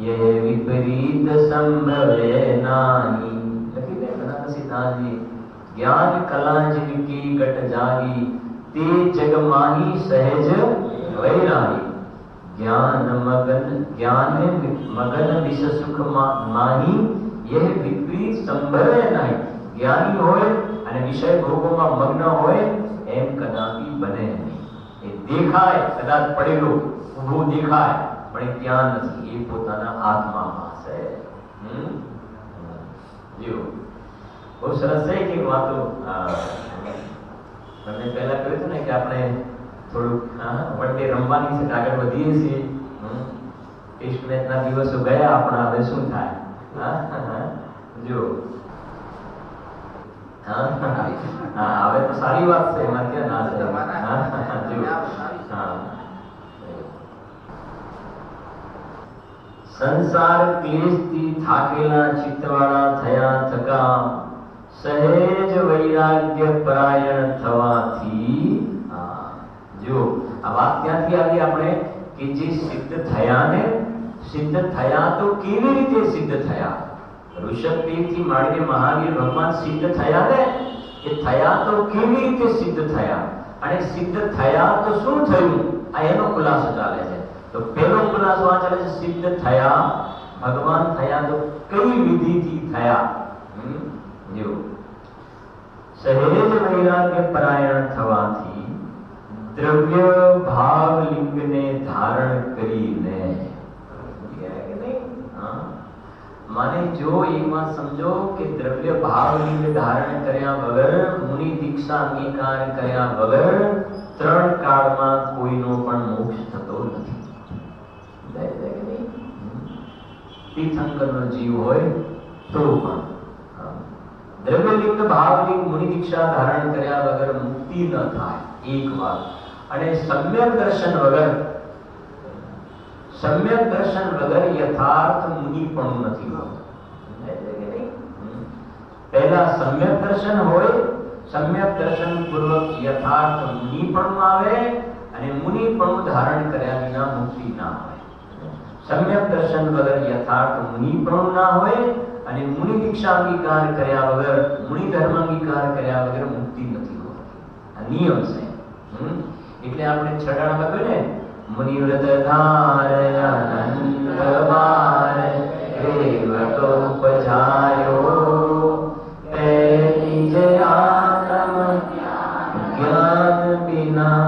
यह विपरीत संभवे नाहि. लखी दे बनारसीदासजी. ज्ञान कला जिनकी घट जागी ते जग माही सहज वैरागी ज्ञान मगन विष सुख माही यह विपरीत संभवे नाहि. ज्ञानी होय અને વિષય ભોગોમાં મગ્ન હોય એમ કદાપી બને નહીં. એ દેખાય કદાચ પડેલો ઊભો દેખાય પણ એ ત્યાં નથી, એ પોતાના આત્મામાં છે. જો બહુ સરસ છે કે વાતો તમને પહેલા કહ્યું હતું ને કે આપણે થોડુંક વનડે રમવાની છે, આગળ વધીએ છીએ. ટેસ્ટ મેચના દિવસો ગયા આપણા, હવે શું થાય? જો હવે તો સારી વાત છે, એમાં ક્યાં ના છે. સંસાર ક્લેશથી થાકેલા ચિત્તવાળા થયા થકા સહેજ વૈરાગ્ય પરાયણ થવાથી. જો આ વાત ક્યાંથી આવી આપણે કે જે સિદ્ધ થયા ને, સિદ્ધ થયા તો કેવી રીતે સિદ્ધ થયા? ઋષભદેવથી માંડીને મહાવીર ભગવાન સિદ્ધ થયા ને, એ થયા તો કેવી રીતે સિદ્ધ થયા અને સિદ્ધ થયા તો શું થયું? આ એનો ખુલાસો ચાલે છે. તો પહેલો ખુલાસો આ ચાલે છે, સિદ્ધ થયા ભગવાન થયા તો કઈ વિધિથી થયા? જો સહેજ વૈરાગ્ય પરાયણ થવાથી દ્રવ્ય ભાવ લિંગને ધારણ કરીને. માને જો એમાં સમજો કે દ્રવ્ય ભાવ લિંગ ધારણ કર્યા વગર, મુનિ દીક્ષા અંગીકાર કર્યા વગર 3 કાળમાં કોઈનો પણ મોક્ષ થતો નથી. તીર્થંકરનો જીવ હોય તો પણ દ્રવ્યલિંગ ભાવલિંગ મુનિ દીક્ષા ધારણ કર્યા વગર મુક્તિ ન થાય, એક વાત. અને સમ્યક દર્શન વગર યથાર્થ મુનિ પણ નથી હોતું. પહેલા સમ્યક દર્શન હોય, સમ્યક દર્શન પૂર્વક યથાર્થ મુનિ પણ આવે અને મુનિ પણ ધારણ કર્યા વિના મુક્તિ ના હોય. સમ્યક દર્શન વગર યથાર્થ મુનિ પણ ના હોય અને મુનિ દીક્ષા અંગીકાર કર્યા વગર, મુનિ ધર્મ અંગીકાર કર્યા વગર મુક્તિ નથી હોતી. નિયમ છે. એટલે આપણે છડામાં કહ્યું ને, મુનિવ્રત ધાર અનંત બાર રેવતો ઉપજાયો નિજ આત્મ જ્ઞાન બિના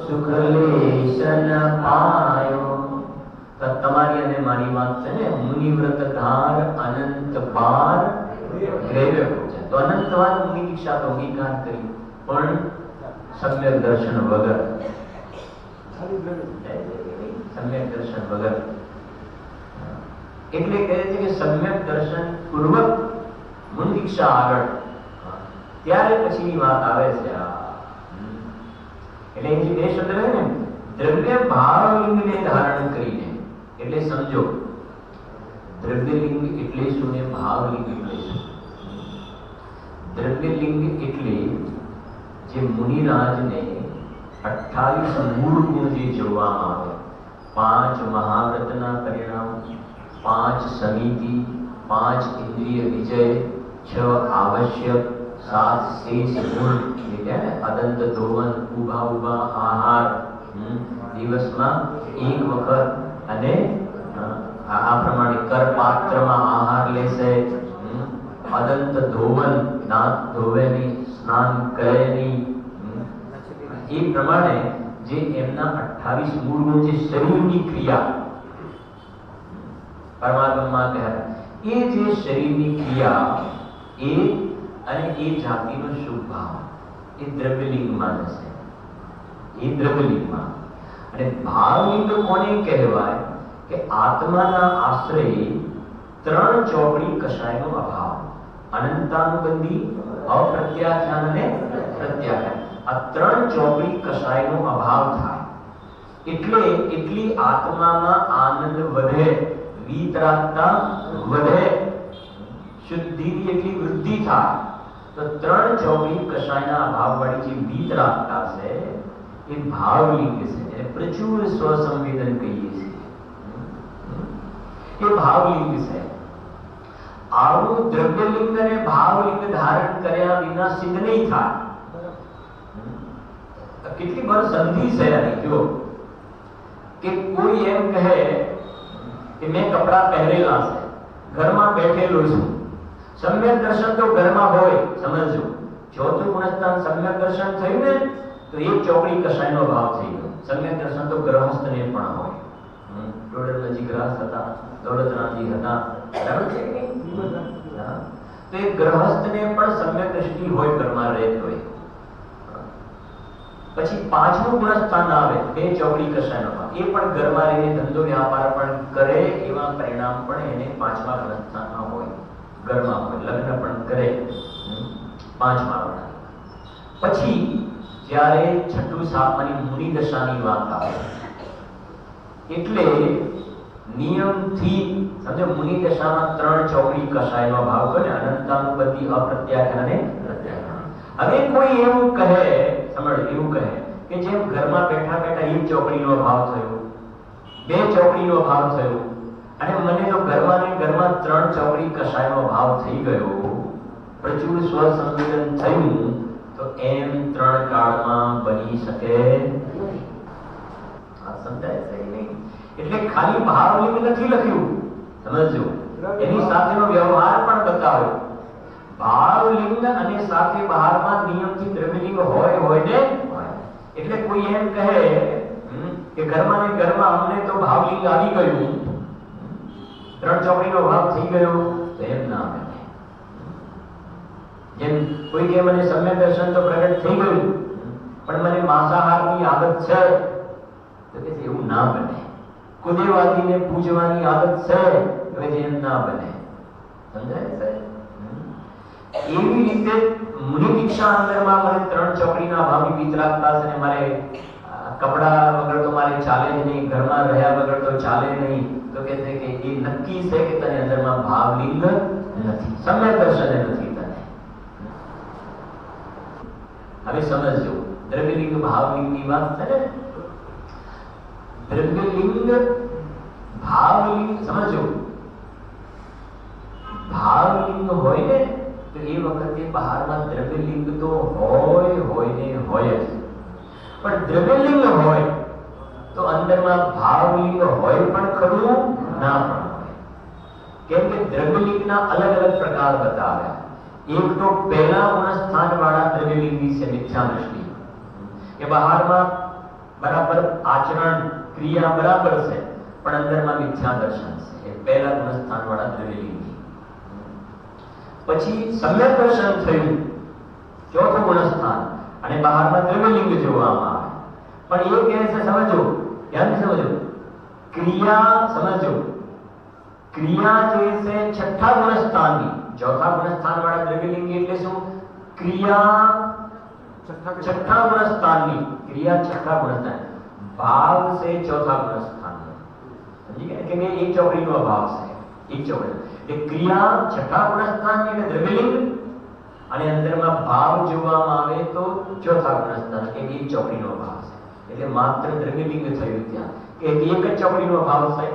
સુખ લેશ ન પાયો. તો તમારી અને મારી વાત છે ને, મુનિવ્રત ધાર અનંત બાર ગ્રેવ્ય પૂજન. તો અનંત વાર મુનિ દીક્ષા તો અંગીકાર કરી, પણ સમ્યક દર્શન વગર, સમ્યક દર્શન વગર. એટલે કહે છે કે સમ્યક દર્શન પૂર્વક મુનિ દીક્ષા આગળ, ત્યારે પછીની વાત આવે છે. એટલે એ જે બે શબ્દ રહે ને, દ્રવ્ય ભાવલિંગને ધારણ કરીને. એટલે સમજો, દ્રવ્યલિંગ એટલે શું ને ભાવલિંગ એટલે શું? દ્રવ્યલિંગ એટલે જે મુનિરાજને 28 મૂળ ગુણ જે જોવામાં આવે, 5 મહાવ્રતના પરિણામ, 5 સમિતિ, 5 ઇન્દ્રિય વિજય, 6 આવશ્યક, 7 શેષ ગુણ, જે કહે ને અદંત ધોવન, ઉભા ઉભા આહાર, દિવસમાં એક વખત, અને આ પ્રમાણે કરપાત્રમાં આહાર લેશે, અદંત ધોવન, દાંત ધોવે નહીં, સ્નાન કરે નહીં. એ પ્રમાણે જે એમના 28 મૂળ ગુણ, જે શરીરની ક્રિયા, પરમાત્મા કહ્યા, એ જે શરીરની ક્રિયા, એ અને એ જાતિનો શુભ ભાવ, એ દ્રવ્યલિંગમાં છે. એ દ્રવ્યલિંગમાં. અને ભાવલિંગ કોને કહેવાય? કે આત્માના આશ્રય 3 ચોપડી કશાયનો અભાવ, અનંતાનુબંધી, અપ્રત્યાખ્યાન અને પ્રત્યાખ્યાન. આ 3 ચોપડી કશાયનો અભાવ થાય એટલે એટલી આત્મામાં આનંદ વધે, વિતરાગતા વધે, શુદ્ધિની એટલી વૃદ્ધિ થાય. તો 3 ચોપડી કશાયના અભાવ વાળી જે વિતરાગતા છે, એ ભાવલિંગ છે. એને પ્રચુર સ્વસંવેદન કહીએ છીએ. એ ભાવલિંગ છે. આવું દ્રવ્યલિંગ અને ભાવલિંગ ધારણ કર્યા વિના સિદ્ધ નહીં થાય. કેટલી વાર સંધિ છે આની. જો કે કોઈ એમ કહે કે મેં કપડા પહેરેલા છે, ઘરમાં બેઠેલો છું. સમ્યક દર્શન તો ઘરમાં હોય, સમજો. ચોથું ગુણસ્થાન સમ્યક દર્શન થયું ને, તો એક ચોપડી કશાયનો ભાવ થઈ ગયો. સમ્યક દર્શન તો ગ્રહસ્થને પણ હોય. ટોડરજી ગ્રહસ્થ હતા, દોલતરામજી હતા, બરાબર છે કે નહીં? તો એ ગ્રહસ્થને પણ સમ્યક દ્રષ્ટિ હોય, ઘરમાં રહેતો હોય. પછી 5મું ગુણસ્થાન આવે, 2 ચોપડી કશાયનો ભાવ. એ પણ ઘરમાં રહીને ધંધો વ્યાપાર પણ કરે, એવા પરિણામ પણ એને 5મા ગુણસ્થાનમાં હોય, ઘરમાં હોય, લગ્ન પણ કરે. 5મા ગુણ. પછી જ્યારે 6ઠું 7માની મુનિ દશાની વાત આવે, એટલે નિયમથી સમજો, મુનિ દશામાં 3 ચોપડી કશાયનો ભાવ કરે, અનંતાનુબંધી, અપ્રત્યાખ્યાન અને પ્રત્યાખ્યાન. હવે કોઈ એવું કહે, સમજ, એવું કહે કે જેમ ઘરમાં બેઠા બેઠા 1 ચોપડીનો ભાવ થયો, 2 ચોપડીનો ભાવ થયો, અને મને તો ઘરમાં ને ઘરમાં 3 ચોપડી કશાયનો ભાવ થઈ ગયો, પ્રચુર સ્વસંવેદન થયું, તો એમ 3 કાળમાં બની શકે. આ સમજાય છે નહીં? એટલે ખાલી ભાવલિંગ નથી લખ્યું, સમજો. એની સાથેનો વ્યવહાર પણ બતાવ્યો. ભાવલિંગ અને સાથે બહારમાં નિયમથી દ્રવ્યલિંગ હોય ને. એટલે કોઈ એમ કહે કે ઘરમાં ને ઘરમાં અમને તો ભાવલિંગ આવી ગયું, 3 ચોપડીનો ભાવ થઈ ગયો, તો એમ ના બને. જેમ કોઈ કે મને સમ્યક દર્શન તો પ્રગટ થઈ ગયું, પણ મને માંસાહારની આદત છે, તો કે એવું ના બને. કુદેવાદીને પૂજવાની આદત છે, હવે એમ ના બને. સમજાય છે? એવી રીતે મુનિ દીક્ષા અંદરમાં મને 3 ચોપડીના અભાવની વિતરાગતા છે, અને મારે કપડા વગર તો મારે ચાલે જ નહીં, ઘરમાં રહ્યા વગર તો ચાલે નહીં, તો કહે છે કે એ નક્કી છે કે તને અંદરમાં ભાવલિંગ નથી, સમ્યક દર્શન નથી તને. હવે સમજો, દ્રવ્યલિંગ ભાવલિંગની વાત છે ને. દ્રવ્યલિંગ ભાવલિંગ, સમજો, ભાવલિંગ હોય ને, તો તો એ વખતે બહારમાં દ્રવ્યલિંગ તો હોય ને હોય જ. પણ દ્રવ્યલિંગ હોય તો અંદરમાં ભાવલિંગ હોય પણ ખરું, ના પણ હોય. કેમ કે દ્રવ્યલિંગના અલગ અલગ પ્રકાર બતાવ્યા. એક તો પહેલા ગુણસ્થાન વાળા દ્રવ્યલિંગ વિશે મિથ્યા દ્રષ્ટિ, કે બહારમાં બરાબર આચરણ ક્રિયા બરાબર છે પણ અંદરમાં મિથ્યા દર્શન છે. એ પહેલા ગુણસ્થાન વાળા દ્રવ્યલિંગ. પછી સમ્યક દર્શન થયું, ચોથું ગુણસ્થાન, અને બહારમાં દ્રવ્યલિંગ જોવામાં આવે. પણ એ કહે છે, સમજો, ધ્યાનથી સમજો, ક્રિયા સમજો, ક્રિયા જે છે છઠ્ઠા ગુણસ્થાનની, ચોથા ગુણસ્થાન વાળા દ્રવ્યલિંગ એટલે શું? ક્રિયા છઠ્ઠા ગુણસ્થાનની, ક્રિયા છઠ્ઠા ગુણસ્થાન, ભાવ છે ચોથા ગુણસ્થાનનો. સમજી ગયા? કે મેં એક ચોકડીનો ભાવ છે, એક ચોકડી. એટલે ક્રિયા છઠ્ઠા ગુણસ્થાનની એટલે દ્રવ્યલિંગ, અને અંદરમાં ભાવ જોવામાં આવે તો ચોથા ગુણસ્થાન, કે એક ચોકડીનો ભાવ છે. એટલે માત્ર દ્રવ્યલિંગ થયું ત્યાં, કે એક જ ચોકડીનો ભાવ છે.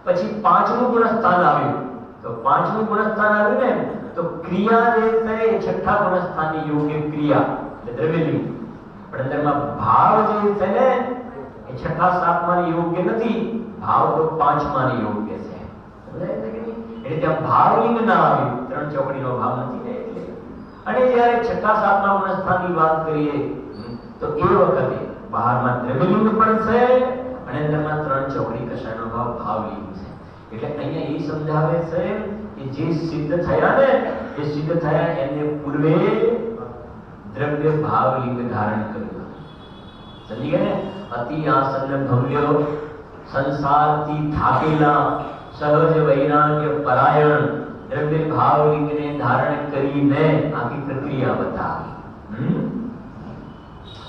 પછી પાંચમું ગુણસ્થાન આવ્યું, તો પાંચમું ગુણસ્થાન આવ્યું ને, તો ક્રિયા જે છે એ છઠ્ઠા ગુણસ્થાનની યોગ્ય ક્રિયા એટલે દ્રવ્યલિંગ, પણ અંદરમાં ભાવ જે છે ને એ છઠ્ઠા સાતમાની યોગ્ય નથી, ભાવ તો પાંચમાની યોગ્ય છે. સમજાય છે કે નહીં? એટલે ત્યાં ભાવલિંગ ના આવ્યું, ત્રણ ચોકડીનો ભાવ નથી ને એટલે. અને જ્યારે છઠ્ઠા સાતમા ગુણસ્થાનની વાત કરીએ તો એ વખતે બહારમાં દ્રવ્યલિંગ પણ છે અને અંદરમાં ત્રણ ચોકડી કશાનો ભાવ ભાવલિંગ છે. એટલે અહીંયા એ સમજાવે છે કે જે સિદ્ધ થયા ને, એ સિદ્ધ થયા એને પૂર્વે દ્રવ્ય ભાવલિંગ ધારણ કર્યું. સમજી ગયા ને? અતિ આસન્ન ભવ્ય સંસારથી થાકેલા સહજ વૈરાગ્ય પરાયણ દ્રવ્ય ભાવલિંગને ધારણ કરીને આખી પ્રક્રિયા બતાવી.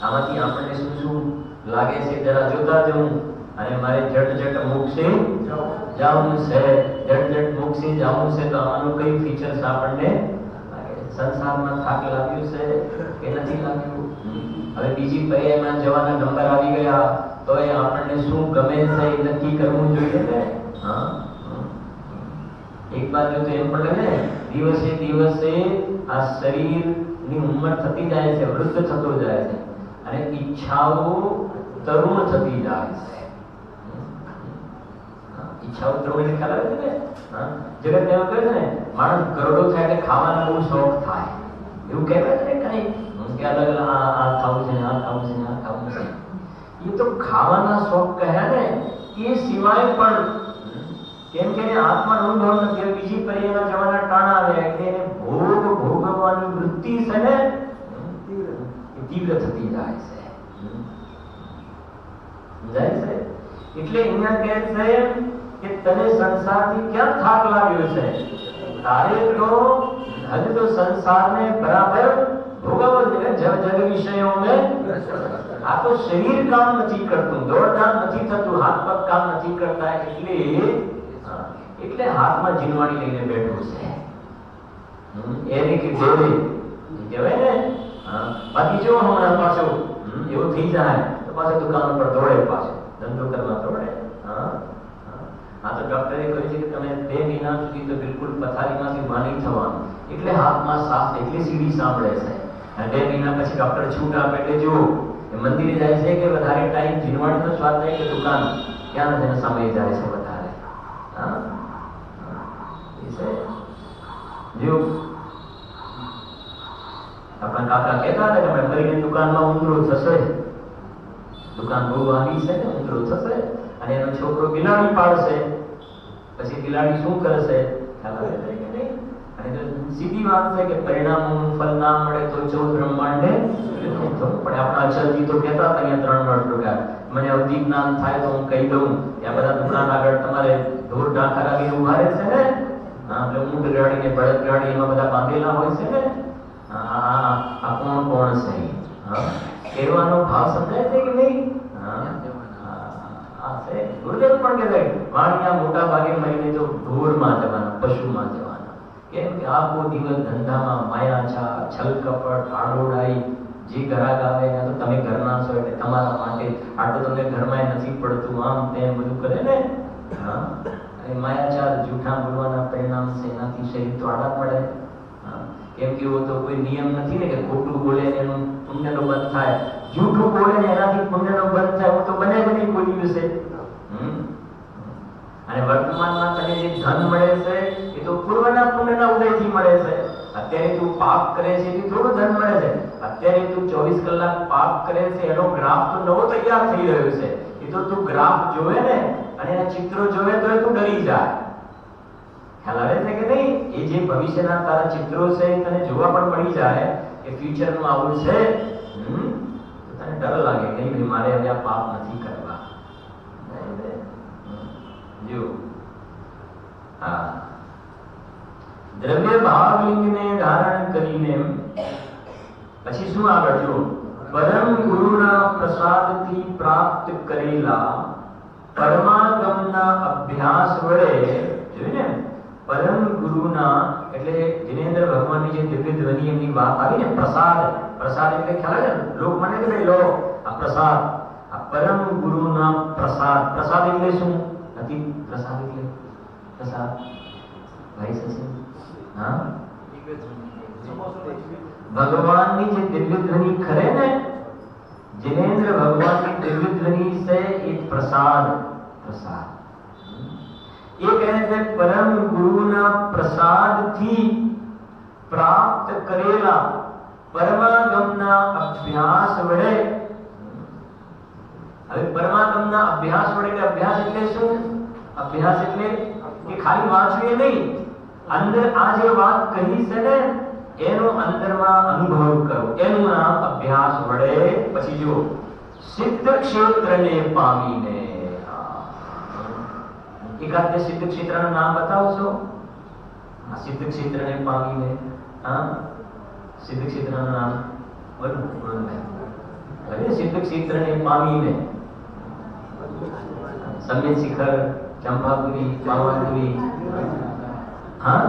આમાંથી આપણને શું શું લાગે છે જરા જોતા જવું. અને મારે જટ મોક્ષે જાવું છે, જટ મોક્ષે જાવું છે, તો આનું કઈ ફીચર્સ આપણને લાગે? સંસારમાં થાક લાગ્યો છે કે નથી લાગ્યું? હવે બીજી પર્યાયમાં જવાના નંબર આવી ગયા તો એ આપણને શું ગમે છે એ નક્કી કરવું જોઈએ ને. હા, એક બાજુ તો એમ પણ ને, દિવસે દિવસે આ શરીરની ઉંમર થતી જાય છે, વૃદ્ધ થતો જાય છે, અને ઈચ્છાઓ તરુણ થતી જાય છે. ઈચ્છાઓ તરુણ ખ્યાલ આવે છે ને? જગત ને એવું કહે છે ને, માણસ ગરડો થાય એટલે ખાવાનો બહુ શોખ થાય, એવું કહેવાય છે ને કઈ કે અલગ અલગ આ ખાવું છે, આ ખાવું છે, આ ખાવું છે. એ તો ખાવાના શોખ કહ્યા ને, એ સિવાય પણ કેમ કે આત્મા અનુભવ નથી, બીજી પર્યાયમાં જવાના ટાણા આવ્યા એટલે એને ભોગવવાની વૃત્તિ છે ને તીવ્ર થતી જાય છે. સમજાય છે? એટલે અહીંયા કહે છે કે તને સંસારથી ક્યાં થાક લાગ્યો છે? તારે તો હજુ તો સંસારને બરાબર ભોગવવો છે. જગ વિષયો મેં આ તો શરીર કામ નથી કરતું, દોડધામ નથી થતું, હાથ પગ કામ નથી કરતા, એટલે હાથમાં જીનવાણી લઈને બેઠો છે. એને કે દેવે કહેવાય ને. બાકી જો હમણાં પાછો એવું થઈ જાય તો પાછો દુકાન પર દોડે, પાછો ધંધો કરવા દોડે. આ તો ડોક્ટરે કહ્યું છે કે તમે 2 મહિના સુધી તો બિલકુલ પથારીમાંથી ઊભા નહીં થવાનું, એટલે હાથમાં સાફ, એટલે સીડી સાંભળે છે. અને 2 મહિના પછી ડોક્ટર છૂટ આપે એટલે જો એ મંદિરે જાય છે કે વધારે ટાઈમ જીનવાણીનો સ્વાદ થાય કે દુકાન ક્યાં તેને સમય જાય છે વધારે. જો આપણા કાકા કહેતા હતા કે કરીને દુકાનમાં ઉંદરો થશે, દુકાન બહુ વાગી છે ને, ઉંદરો થશે, અને એનો છોકરો બિલાડી પાડશે, પછી બિલાડી શું કરશે ખ્યાલ આવે છે કે નહીં? અને તો સીધી વાત છે કે પરિણામનું ફળ ના મળે તો 14 બ્રહ્માંડે પણ આપણા અચલજી તો કહેતા હતા અહીંયા 3 વર્ષ રૂપિયા મને અવધિ જ્ઞાન થાય તો હું કહી દઉં કે આ બધા દુકાન આગળ તમારે ઢોર ઢાંખર આવી ઉભા રહે છે ને, એટલે ઊંટ ગાડી ને બળદ ગાડી એમાં બધા બાંધેલા હોય છે ને, આ કોણ કોણ છે? કહેવાનો ભાવ સમજાય છે કે નહીં? ગુરુદેવ પણ કહેતા વાણિયા મોટા ભાગે મહિને તો ઢોરમાં જવાના, પશુમાં જવાના. કેમ કે આખો દિવસ ધંધામાં માયાછા, છલ કપટ, આડોડાઈ, જે ગ્રાહક આવે ને તો તમે ઘરના છો એટલે તમારા માટે આટલું તમને ઘરમાં નથી પડતું, આમ તેમ બધું કરે ને. માયાચાર જૂઠા બોલવાના પરિણામ છે, એનાથી શરીર તો આડા પડે. કેમ કે એવો તો કોઈ નિયમ નથી ને કે ખોટું બોલે ને એનું પુણ્યનો બંધ થાય, જૂઠું બોલે ને એનાથી પુણ્યનો બંધ થાય, એવું તો બને જ નહીં કોઈ દિવસે. અને વર્તમાનમાં તને જે ધન મળે છે એ તો પૂર્વના પુણ્યના ઉદયથી મળે છે. અત્યારે તું પાપ કરે છે એ થોડું ધન મળે છે. અત્યારે તું 24 કલાક પાપ કરે છે એનો ગ્રાફ તો નવો તૈયાર થઈ રહ્યો છે. એ તો તું ગ્રાફ જોવે ને અને એના ચિત્રો જોવે તો તું ડરી જાય. ખ્યાલ આવે છે કે નહીં? એ જે ભવિષ્યના તારા ચિત્રો છે તને જોવા પણ મળી જાય કે ફ્યુચરનું આવું છે, તો તને ડર લાગે કે નહીં મારે હવે આ પાપ નથી કરવા. જો હા, દ્રવ્ય ભાવલિંગને ધારણ કરીને પછી શું આગળ જો, પરમ ગુરુના પ્રસાદથી પ્રાપ્ત કરેલા પરમાગમના અભ્યાસ વડે, જોયું ને પરમ ગુરુના એટલે જિનેન્દ્ર ભગવાનની જે દિવ્ય ધ્વનિ એમની વાત આવી ને, પ્રસાદ, પ્રસાદ એટલે ખ્યાલ આવે ને, લોક મને કે ભાઈ લો આ પ્રસાદ, આ પરમ ગુરુના પ્રસાદ. પ્રસાદ એટલે શું? નથી પ્રસાદ એટલે પ્રસાદ ભાઈ સસી હા, ભગવાનની જે દિવ્ય ધ્વનિ ખરે ને, જિનેન્દ્ર ભગવાનની દિવ્ય ધ્વનિ છે એ પ્રસાદ. પ્રસાદ એ કહે છે પરમ ગુરુના પ્રસાદથી પ્રાપ્ત કરેલા પરમાગમના અભ્યાસ વડે. હવે પરમાગમના અભ્યાસ વડે, અભ્યાસ એટલે શું? અભ્યાસ એટલે કે ખાલી વાંચવું નહીં, અંદર આ જે વાત કહી છે ને એનો અંદરમાં અનુભવ કરો, એનું નામ અભ્યાસ વડે. પછી જો સિદ્ધ ક્ષેત્રને પામીને, એકાદ સિદ્ધ ક્ષેત્રનું નામ બતાવશો? આ સિદ્ધ ક્ષેત્રને પામીને, હા સિદ્ધ ક્ષેત્રનું નામ બોલો. સિદ્ધ ક્ષેત્રને પામીને સમ્યક શિખર, ચંપાપુરી, પાવાપુરી. હા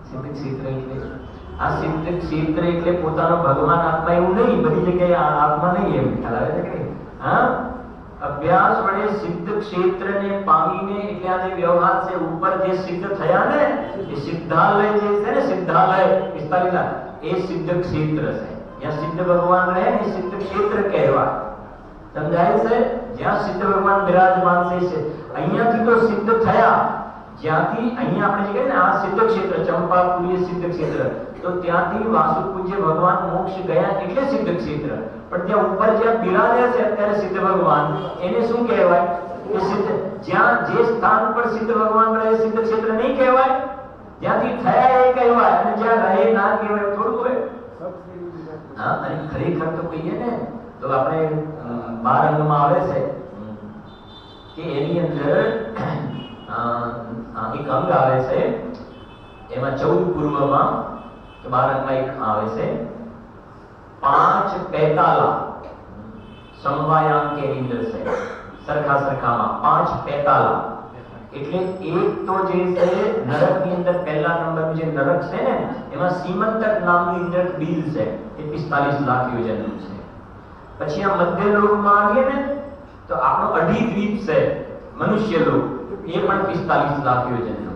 સિદ્ધ ક્ષેત્ર એટલે આ સિદ્ધ ક્ષેત્ર એટલે પોતાનો ભગવાન આત્મા એવું નહીં, બધી જગ્યાએ આત્મા નહીં, એમ ખ્યાલ આવે છે કે હા. અભ્યાસ વડે સિદ્ધ ક્ષેત્રને પામીને એટલે આ જે વ્યવહાર છે ઉપર જે સિદ્ધ થયા ને એ સિદ્ધાલય જે છે ને, સિદ્ધાલય 45 એ સિદ્ધ ક્ષેત્ર છે. જ્યાં સિદ્ધ ભગવાન રહે ને સિદ્ધ ક્ષેત્ર કહેવાય. સમજાય છે? જ્યાં સિદ્ધ ભગવાન બિરાજમાન છે અહીંયાથી તો સિદ્ધ થયા, જ્યાંથી અહીંયા આપણે જે કહીએ ને આ સિદ્ધ ક્ષેત્ર, ચંપાપુરી સિદ્ધ ક્ષેત્ર, તો ત્યાંથી વાસુપૂજ્ય ભગવાન મોક્ષ ગયા એટલે સિદ્ધ ક્ષેત્ર. પણ ત્યાં ઉપર જ્યાં બિરાજ્યા છે અત્યારે સિદ્ધ ભગવાન એને શું કહેવાય? એ સિદ્ધ, જ્યાં જે સ્થાન પર સિદ્ધ ભગવાન રહે સિદ્ધ ક્ષેત્ર નહીં કહેવાય, જ્યાંથી થયા એ કહેવાય, અને જ્યાં રહે ના કહેવાય. થોડું હોય હા. અને ખરેખર તો કહીએ ને તો આપણે 12 અંગમાં આવે છે કે એની અંદર એક અંગ આવે છે, એમાં 14 પૂર્વમાં 12 અંગમાં એક આવે છે 5 પેતાલા સમવાયાંક કે અંદર છે સરખા સરખામાં 5 પેતાલા. એટલે એક તો જે છે નરકની અંદર પહેલા નંબરનું જે નરક છે ને એમાં સીમંતક નામનું ઇન્દ્ર બિલ છે, એ 45 લાખ યોજનનું છે. પછી આ મધ્ય લોકમાં આવીએ ને તો આપણો અઢી દ્વીપ છે મનુષ્ય લોક, એ પણ 45 લાખ યોજનનો.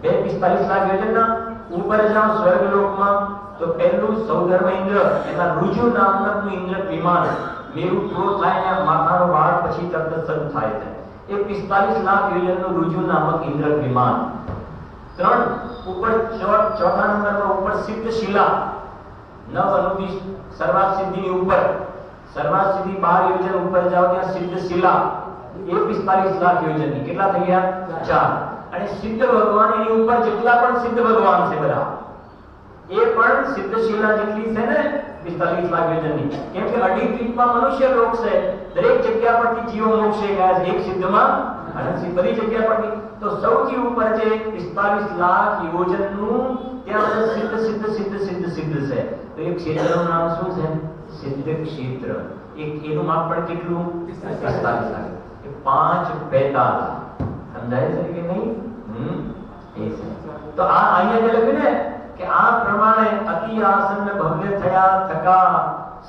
બે 45 લાખ યોજનના ઉપર જાઓ સ્વર્ગ લોકમાં તો પહેલું સૌધર્મ ઇન્દ્ર, એના રુજુ નામનું ઇન્દ્ર વિમાન, મેરુ પૂરો થાય ને માથાનો વાળ પછી તરત શરૂ થાય છે, એ 45 લાખ યોજનનું રુજુ નામક ઇન્દ્ર વિમાન. 3 ઉપર ચોથા નંબર પર ઉપર સિદ્ધ શિલા, નવ અનુદિશ સર્વાત સિદ્ધિની ઉપર, સર્વાત સિદ્ધિ 12 યોજન ઉપર જાઓ ત્યાં સિદ્ધ શિલા, એ 45 લાખ યોજનની. કેટલા થઈ ગયા? 4. અને સિદ્ધ ભગવાન એની ઉપર જેટલા પણ સિદ્ધ ભગવાન છે બધા એ પણ સિદ્ધ શિલા જેટલી છે ને 45 લાખ યોજનની. કેમ કે અઢી દ્વીપમાં મનુષ્ય લોક છે, દરેક જગ્યા પરથી જીવો મોક્ષે ગયા છે, એક સિદ્ધમાં અનંત બધી જગ્યા પરથી. તો સૌથી ઉપર જે 45 લાખ યોજનનું ત્યાં સિદ્ધ સિદ્ધ સિદ્ધ સિદ્ધ સિદ્ધ છે. તો એ ક્ષેત્રનું નામ શું છે? સિદ્ધ ક્ષેત્ર. એનું માપ પણ કેટલું? 45 લાખ. એ 5 પેતાલા. સમજાય છે કે નહીં? એ છે. તો આ અહીંયા જે લખ્યું ને કે આ પ્રમાણે અતિ આસન્ન ભવ્ય થયા થકા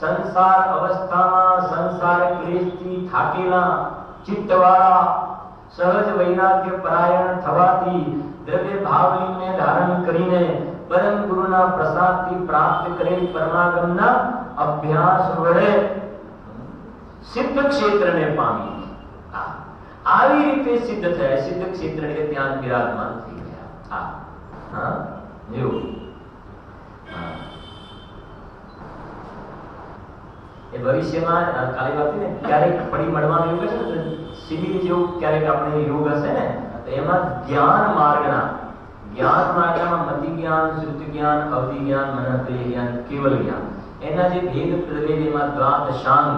સંસાર અવસ્થામાં સંસાર ક્લેશથી થાકેલા ચિત્તવાળા સહજ વૈરાગ્ય પરાયણ થવાથી દ્રવ્ય ભાવલિંગને ધારણ કરીને પરમ ગુરુના પ્રસાદથી પ્રાપ્ત કરેલ પરમાગમના અભ્યાસ વડે સિદ્ધ ક્ષેત્રને પામી. આવી રીતે સિદ્ધ થયા. સિદ્ધ ક્ષેત્ર એટલે ત્યાં વિરાજમાન થઈ ગયા. હા જો એ ભવિષ્યમાં કાલે વાત ને ક્યારેક ફરી મળવાનો યોગ છે ને, શિબિર જેવું ક્યારેક આપણે યોગ હશે ને, તો એમાં જ્ઞાન માર્ગમાં મતિ જ્ઞાન, શ્રુતિ જ્ઞાન, અવધિ જ્ઞાન, મનોત્રેય જ્ઞાન, કેવલ જ્ઞાન, એના જે ભેદ પ્રભેદ, એમાં દ્વાદ શાંગ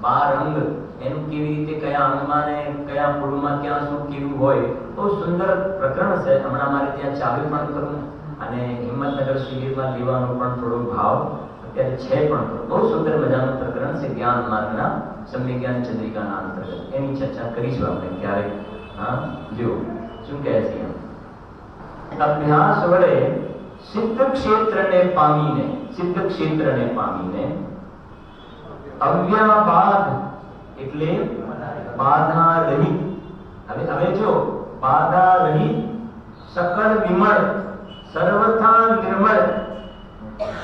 12 અંગ, એનું કેવી રીતે કયા અંગમાં ને કયા પૂળમાં ક્યાં શું કેવું હોય, બહુ સુંદર પ્રકરણ છે. હમણાં મારે ત્યાં ચાલુ પણ કરું અને હિંમતનગર શિબિરમાં લેવાનો પણ થોડો ભાવ અત્યારે છે, પણ બહુ સુંદર મજાનું પ્રકરણ છે જ્ઞાન માર્ગના સમ્યક જ્ઞાન ચંદ્રિકાના અંતર્ગત. એની ચર્ચા કરીશું આપણે ક્યારેક. હા જો શું કહે છે, અભ્યાસ વડે સિદ્ધ ક્ષેત્રને પામીને અવ્યાબાદ એટલે બાધા રહિત. હવે જો બાધા રહિત, સકળ વિમળ, સર્વથા નિર્મળ.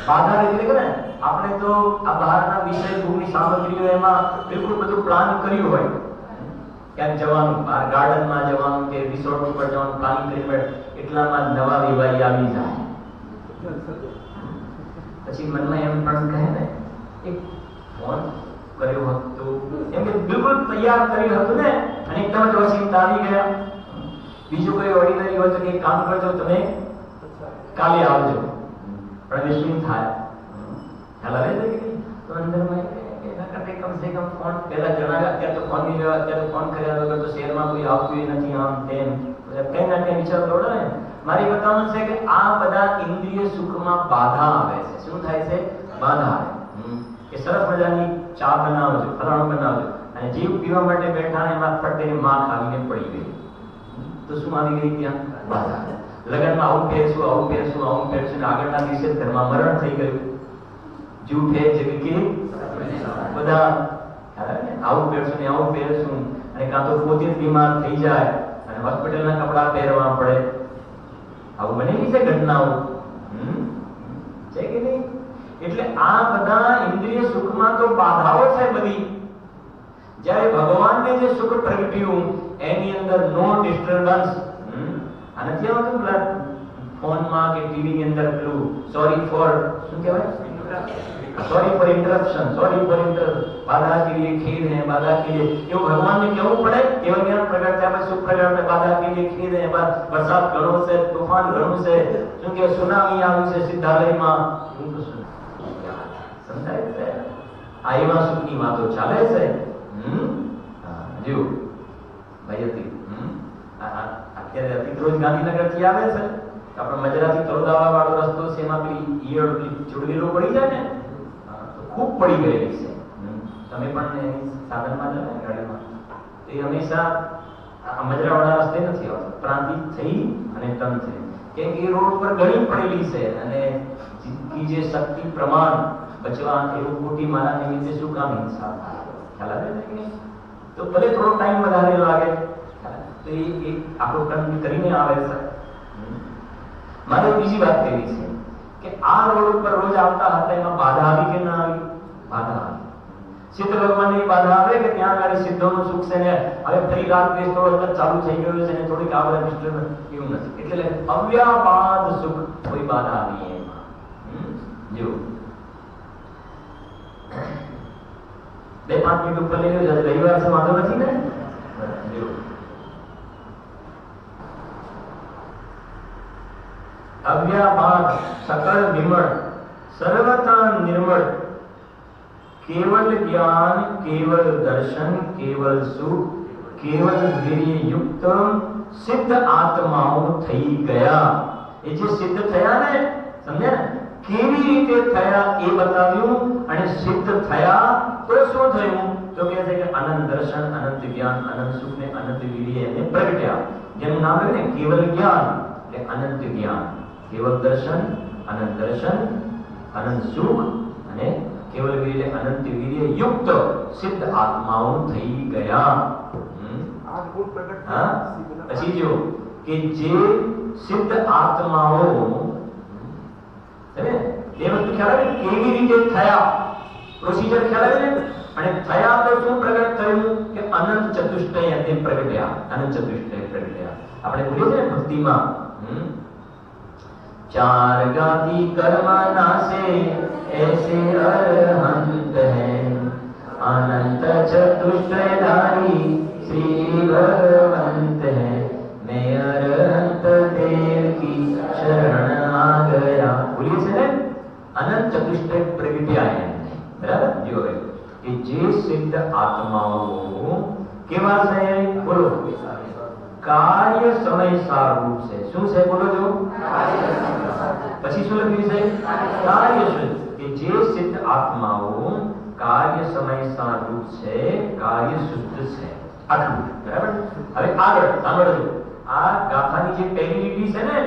બાધા રહિત એટલે ને આપણે તો આ બહારના વિષય ભૂમિ સામગ્રીઓ એમાં બિલકુલ બધું પ્લાન કર્યું હોય, ક્યાંક જવાનું, બહાર ગાર્ડનમાં જવાનું કે રિસોર્ટ ઉપર જવાનું પ્લાનિંગ કરી હોય, એટલામાં નવા વિવાહી આવી જાય. પછી મનમાં એમ પણ કહે ને, એક ફોન કર્યો હતો એમ કે બિલકુલ તૈયાર કર્યું હતું ને, અને એકદમ જ ઓચિંતા આવી ગયા. બીજું કોઈ ઓર્ડિનરી હોય તો કે કામ કરજો, તમે કાલે આવજો. પણ એ શું થાય, ખ્યાલ આવે છે કે તો અંદરમાં એના કરતે કમસે કમ ફોન પહેલા જણાવ્યા. અત્યારે તો ફોન ની વ્યવહાર, અત્યારે ફોન કર્યા વગર તો શહેરમાં કોઈ આવતું નથી, આમ તેમ કઈ ના કઈ વિચાર દોડે ને. મારી બતાવવાનું છે કે આ બધા ઇન્દ્રિય સુખમાં બાધા આવે છે. શું થાય છે? બાધા આવે કે સરસ મજાની ચા બનાવજો, ફલાણું બનાવજો, અને જીવ પીવા માટે બેઠા ને એમાં ફટે માખ આવીને પડી ગઈ. તો શું આવી ગઈ? ત્યાં બાધા. લગ્નમાં આવું પહેરશું, ને આગળના દિવસે ઘરમાં મરણ થઈ ગયું. જૂઠે જગકે બધા આવું પહેરશું, અને કાં તો પોતે જ બીમાર થઈ જાય અને હોસ્પિટલના કપડા પહેરવા પડે. આવું બનેલી છે ઘટનાઓ, છે કે નહીં? એટલે આ બધા ઇન્દ્રિય સુખમાં તો બાધાઓ છે બધી. જ્યારે ભગવાનને જે સુખ પ્રગટ્યું એની અંદર નો ડિસ્ટર્બન્સ. આ નથી આવતું પેલા ફોનમાં કે ટીવી ની અંદર પેલું સોરી ફોર શું કહેવાય, સોરી ફોર ઇન્ટરપ્શન, બાધા કે લીએ ખેદ હે, બાધા કે લીએ. એવું ભગવાનને કહેવું પડે. કેવલ જ્ઞાન પ્રગટ થયા પછી સુખ પ્રગટ થાય, બાધા કે લીએ ખેદ હે, વરસાદ ઘણો છે, તોફાન ઘણું છે, શું કે સુનામી આવ્યું છે સિદ્ધાલયમાં. સમજાય છે? આ એવા સુખની વાતો ચાલે છે. જો ભાઈ હતી અત્યારે અતિક રોજ ગાંધીનગર થી આવે છે, આપણે મજરાથી તળોદાવા વાળો રસ્તો છે, એમાં પેલી ઈયળ ચુડવેલો પડી જાય ને, તો ખૂબ પડી ગયેલી છે. તમે પણ સાધનમાં જાઓ ને ગાડીમાં, એ હંમેશા મજરાવાળા રસ્તે નથી આવતો, પ્રાંતિક થઈ અને ટર્ન થઈ, કેમ કે એ રોડ ઉપર ઘણી પડેલી છે. અને જિંદગી જે શક્તિ પ્રમાણ બચવા એવું ખોટી મારા નિમિત્તે શું કામ હિંસા થાય? ખ્યાલ આવે છે? તો ભલે થોડો ટાઈમ વધારે લાગે, તો એ આપણો ટર્ન કરીને આવે છે. મારે બીજી વાત કહેવી છે કે આ રોડ ઉપર રોજ આવતા હતા, એમાં બાધા આવી કે ના આવી? બાધા આવી. સિદ્ધ ભગવાનની બાધા આવે કે ત્યાં આગળ સિદ્ધોનું સુખ છે ને હવે ફરી રાત દિવસ થોડો ચાલુ થઈ ગયું છે ને થોડીક આવડે ડિસ્ટર્બન્સ, એવું નથી. એટલે અવ્યાપાદ સુખ, કોઈ બાધા આવી એમાં. જો 2-5 મિનિટ ઉપર લઈ લો, રવિવાર છે વાંધો નથી ને? જો અવ્યાપાદ, સકળ વિમળ, સર્વથા નિર્મળ, केवल ज्ञान, केवल दर्शन, केवल सुख, केवल वीर्य युक्त सिद्ध आत्माओं થઈ ગયા. એ જે સિદ્ધ થયા ને, સમજ્યા ને, કેવી રીતે થયા એ બતાવ્યું. અને સિદ્ધ થયા તો શું થયું? તો કહે છે કે અનંત દર્શન, અનંત જ્ઞાન, અનંત સુખ ને અનંત વીર્ય એને પ્રગટ્યા. જેનું નામ છે ને કેવલ જ્ઞાન એટલે અનંત જ્ઞાન, કેવલ દર્શન, અનંત દર્શન, અનંત સુખ અને કેવલ વીર્ય અનંત વીર્ય યુક્ત સિદ્ધ આત્માઓ થઈ ગયા. પછી જો કે જે સિદ્ધ આત્માઓ ખ્યાલ આવે કેવી રીતે થયા, પ્રોસિજર ખ્યાલ આવે ને. અને થયા તો શું પ્રગટ થયું કે અનંત ચતુષ્ટય અંતે પ્રગટ્યા, અનંત ચતુષ્ટય પ્રગટ્યા. આપણે બોલીએ છીએ ભક્તિમાં चार गाती कर्मना से ऐसे अरहंत है, अनंत चतुष्टयधारी श्री भगवंत है, मैं अरहंत देव की शरण आ गया. बोलिए છે ને અનંત ચતુષ્ટય પ્રગટ્યા એમને, બરાબર. જો કે જે સિદ્ધ આત્માઓ કેવા છે, બોલો, કાર્ય સમય સારૂપ છે. શું છે, બોલો જો. પછી શું લખ્યું છે, કાર્ય શુદ્ધ. કે જે સિદ્ધ આત્માઓ કાર્ય સમય સારૂપ છે, કાર્ય શુદ્ધ છે, આટલું, બરાબર. હવે આગળ સાંભળજો. આ ગાથાની જે પહેલી લીટી છે ને,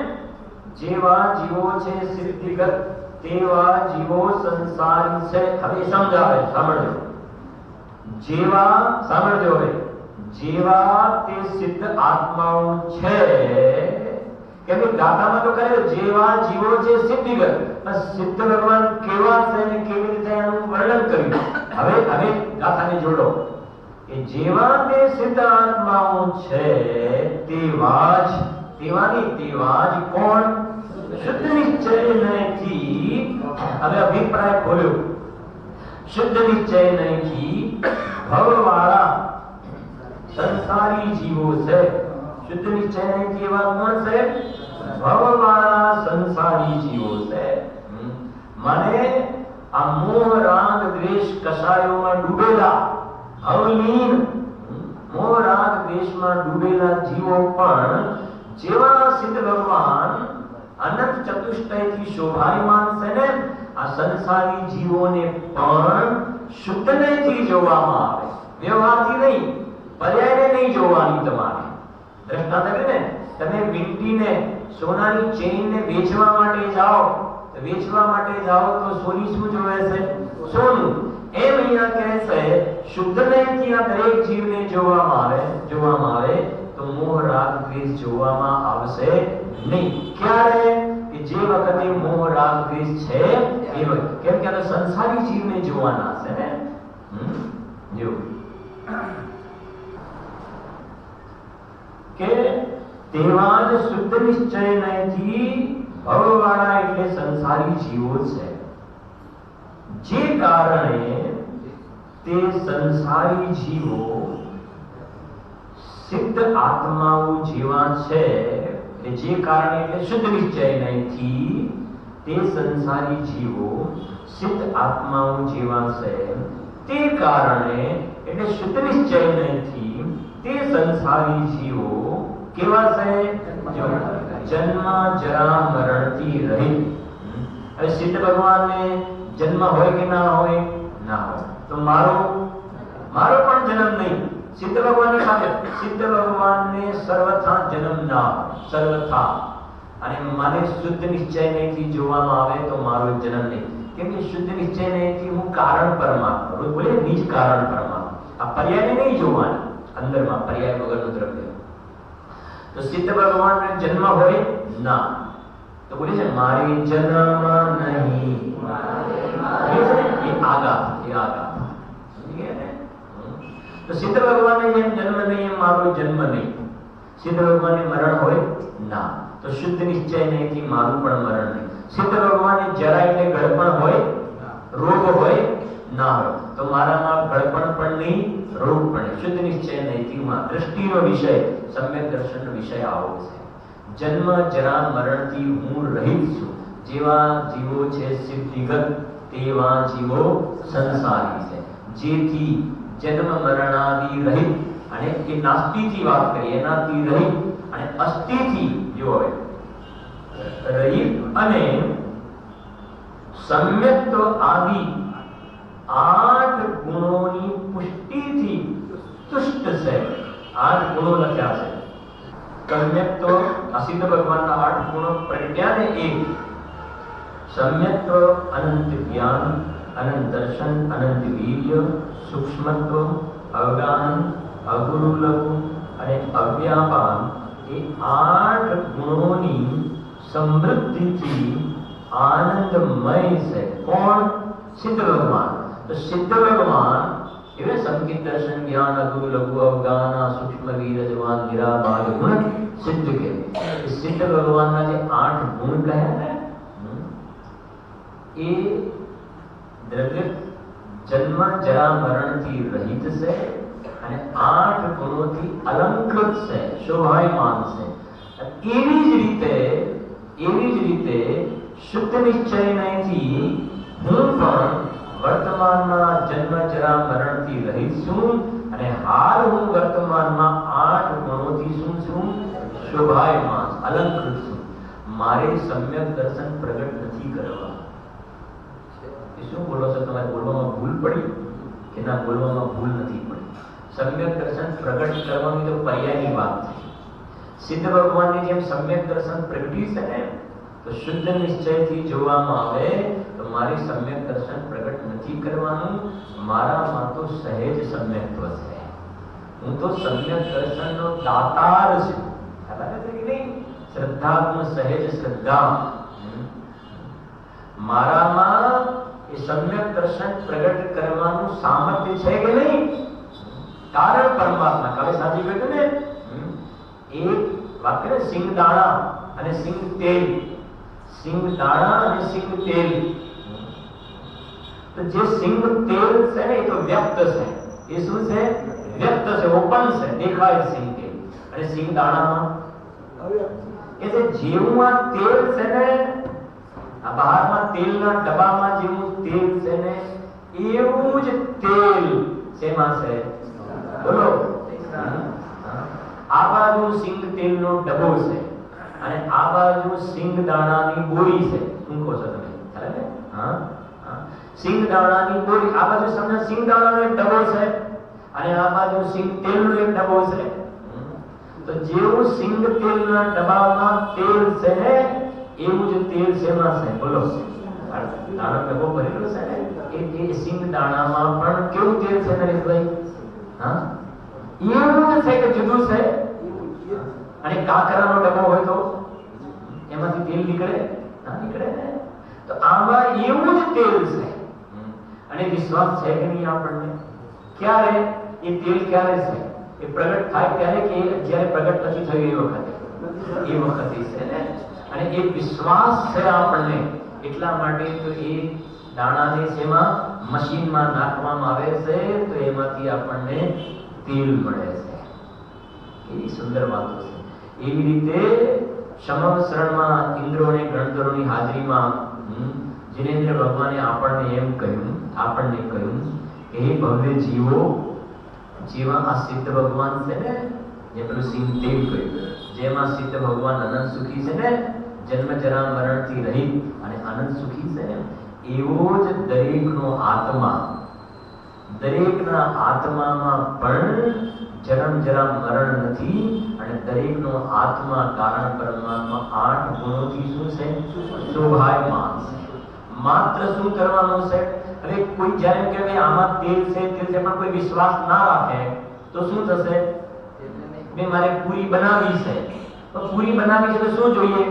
જેવા જીવો છે સિદ્ધિગત તેવા જીવો સંસારી છે. હવે સમજાવે, સાંભળજો. જેવા, સાંભળજો હવે, જેવા તે સિદ્ધ આત્માઓ છે, કેમ કે ગાથામાં તો કહે જેવા જીવો છે સિદ્ધિગત, સિદ્ધ ભગવાન કેવા છે ને કેવી રીતે એનું વર્ણન કર્યું. હવે ગાથાને જોડો કે જેવા તે સિદ્ધ આત્માઓ છે તેવા જ, તેવા જ કોણ, શુદ્ધ નિશ્ચયથી. હવે અભિપ્રાય ખોલ્યો. શુદ્ધ નિશ્ચયથી ભવવાળા સંસારી જીવો છે. શુદ્ધ નિશ્ચયથી એવા કોણ છે, ભવવાળા સંસારી જીવો છે. મને આ મોહ રાગ દ્વેષ કષાયોમાં ડૂબેલા અવલીન, મોહ રાગ દ્વેષમાં ડૂબેલા જીવો પણ જેવા સિદ્ધ ભગવાન અનંત ચતુષ્ટયથી શોભાયમાન છે ને, આ સંસારી જીવોને પણ શુદ્ધ નયથી જોવામાં આવે, વ્યવહારથી નહીં, પર્યાયને નહીં જોવાની. તમારે દ્રષ્ટાંત આપીને તમે વીંટીને સોનાની ચેઇનને વેચવા માટે જાઓ તો સોની શું જોવે છે, સોનું. એમ અહીંયા કહે છે શુદ્ધ નયથી આ દરેક જીવને જોવામાં આવે તો મોહ રાગ દ્વેષ જોવામાં આવશે નહીં. ક્યારે? કે જે વખતે મોહ રાગ દ્વેષ છે એ વખતે. કેમ કે આ સંસારી જીવને જોવાના છે ને. જો કે તેવા જ શુદ્ધ નિશ્ચયથી ભવવાળા એટલે સંસારી જીવો છે, જે કારણે તે સંસારી જીવો સિદ્ધ આત્માઓ જેવા છે. જે કારણે એટલે શુદ્ધ નિશ્ચયથી તે સંસારી જીવો સિદ્ધ આત્માઓ જેવા છે, તે કારણે એટલે શુદ્ધ નિશ્ચયથી તે સંસારી જીવો કેવા છે, જન્મ જરા મરણથી રહિત. હવે સિદ્ધ ભગવાનને જન્મ હોય કે ના હોય, ના હોય. તો મારો પણ જન્મ નહીં. સિદ્ધ ભગવાનની સાથે સિદ્ધ ભગવાનને સર્વથા જન્મ ના હોય, સર્વથા. અને મને શુદ્ધ નિશ્ચય નહીંથી જોવામાં આવે તો મારો જન્મ નહીં. કેમ કે શુદ્ધ નિશ્ચય નહીંથી હું કારણ પરમાત્મા, રોજ બોલે નિજ કારણ પરમાત્મા. આ પર્યાયને નહીં જોવાના, અંદરમાં પર્યાય વગરનું દ્રવ્ય. તો સિદ્ધ ભગવાનને જન્મ હોય ના, તો બોલે છે મારે જન્મ નહીં, એ આગા. તો સિદ્ધ ભગવાનને જેમ જન્મ નહીં એમ મારો જન્મ નહીં. સિદ્ધ ભગવાનને મરણ હોય ના, તો શુદ્ધ નિશ્ચય નહીંથી મારું પણ મરણ નહીં. સિદ્ધ ભગવાનને જરા એટલે ગળપણ હોય, રોગ હોય ના હોય, તો મારામાં ગળપણ પણ નહીં, રોગ પણ નહીં. શુદ્ધ નિશ્ચય નહીંથી માં દ્રષ્ટિનો વિષય, સમ્યક દર્શનનો વિષય આવો છે. જન્મ જરા મરણથી હું રહિત છું. જેવા જીવો છે સિદ્ધિગત તેવા જીવો સંસારી છે. જેથી જન્મ મરણાદિ રહિત, અને એ નાસ્તિથી વાત કરીએ, એનાથી રહિત અને અસ્થિથી જો રહિત અને સમ્યક્ત આદિ 8 ગુણોની પુષ્ટિથી તુષ્ટ છે. 8 ગુણો લખ્યા છે. સમ્યક્ત સિદ્ધ ભગવાનના 8 ગુણો પ્રગટ્યા ને. એક સમ્યક્ત અનંત જ્ઞાન, અનંત દર્શન, અનંત વીર્ય, સૂક્ષ્મત્વ, અવગાહન, અગુરુલભ અને અવ્યાપાન. એ 8 ગુણોની સમૃદ્ધિથી आनंदमय से। कौन? सिद्ध भगवान। तो सिद्ध भगवान एवं संकित दर्शन ज्ञान गुरु लघु अवगाना सूक्ष्म वीर जवान गिरा बाल गुण सिद्ध के। सिद्ध भगवान ना जे 8 गुण कहे ने એ દ્રવ્ય જન્મ જરા મરણ થી રહિત છે અને 8 ગુણોથી અલંકૃત છે, શોભાયમાન છે। એવી જ રીતે શુદ્ધ નિશ્ચયથી હું પણ વર્તમાનમાં જન્મ જરા મરણથી રહિત છું અને હાલ હું વર્તમાનમાં 8 ગુણોથી શું છું? શોભાયમાન, અલંકૃત છું। મારે સમ્યક દર્શન પ્રગટ નથી કરવા। શું બોલો છો? તમારે બોલવામાં ભૂલ પડી કે ના? બોલવામાં ભૂલ નથી પડી। સમ્યક દર્શન પ્રગટ કરવાની તો પર્યાયની વાત છે। સિદ્ધ ભગવાનની જેમ સમ્યક દર્શન પ્રગટી છે ને, તો શુદ્ધ નિશ્ચયથી જોવામાં આવે તો મારી સમ્યક દર્શન પ્રગટ નથી કરવાનું। મારામાં તો સહેજ સમ્યકત્વ છે। હું તો સમ્યક દર્શનનો દાતાર છું। ખબર છે કે નહીં? શ્રદ્ધાત્મ સહેજ શ્રદ્ધા મારામાં એ સમ્યક દર્શન પ્રગટ કરવાનું સામર્થ્ય છે કે નહીં? કારણ પરમાત્મા કવે સાચી કહ્યું ને, એક વાક્ય સિંગ દાણા અને સિંગ તેલ, સિંગ દાણા અને સિંગ તેલ। તો જે સિંગ તેલ છે ને એ તો વ્યક્ત છે। એ શું છે? વ્યક્ત છે, ઓપન છે, દેખાય સિંગ તેલ। અને સિંગ દાણામાં એટલે જેવું આ તેલ છે ને, આ બહારમાં તેલના ડબ્બામાં જેવું તેલ છે ને એવું જ તેલ શેમાં છે? બોલો। આ બાજુ સિંગ તેલનો ડબ્બો છે અને આ બાજુ સિંગ દાણાની બોરી છે। શું કહો છો તમે? ખ્યાલ છે? હા, સિંગ દાણાની બોરી, આ બાજુ સામે સિંગ દાણાનો એક ડબ્બો છે અને આ બાજુ સિંગ તેલનો એક ડબ્બો છે। તો જેવું સિંગ તેલના ડબ્બામાં તેલ છે ને એવું જ તેલ શેમાં છે? બોલો। દાણો ડબ્બો ભરેલો છે ને એ સિંગ દાણામાં પણ કેવું તેલ છે નરેશભાઈ? હા, એવું છે કે જુદું છે? અને કાકરાનો ડબ્બો હોય તો એમાંથી તેલ નીકળે? ના નીકળે ને। તો આમાં એવું જ તેલ છે। અને વિશ્વાસ છે કે નહીં આપણને? ક્યારે એ તેલ ક્યારે છે? એ પ્રગટ થાય ત્યારે કે જ્યારે પ્રગટ નથી થયું એ વખતે? એ વખતે છે ને। અને એ વિશ્વાસ છે આપણને, એટલા માટે તો એ દાણાને શેમાં? મશીનમાં નાખવામાં આવે છે તો એમાંથી આપણને તેલ મળે છે। એ સુંદર વાતો છે। એવી રીતે સમવસરણમાં ઇન્દ્રો અને ગણધરોની હાજરીમાં જિનેન્દ્ર ભગવાને આપણને કહ્યું કે હે ભવ્ય જીવો, જેવા આ સિદ્ધ ભગવાન છે ને, જે પેલું સિંહ તેલ કહ્યું, જેમાં સિદ્ધ ભગવાન અનંત સુખી છે ને, જન્મ જરા મરણથી રહિત અને અનંત સુખી છે ને, એવો જ દરેકનો આત્મા, દરેકના આત્મામાં પણ જન્મ જરા મરણ નથી અને દરેકનો આત્મા કારણ પરમાત્મા 8 ગુણોથી શું છે? શોભાયમાન છે। માત્ર શું કરવાનું છે? હવે કોઈ જ્યારે કે ભાઈ આમાં તેલ છે પણ કોઈ વિશ્વાસ ના રાખે તો શું થશે? મેં મારે પૂરી બનાવી છે, તો પૂરી બનાવી છે તો શું જોઈએ?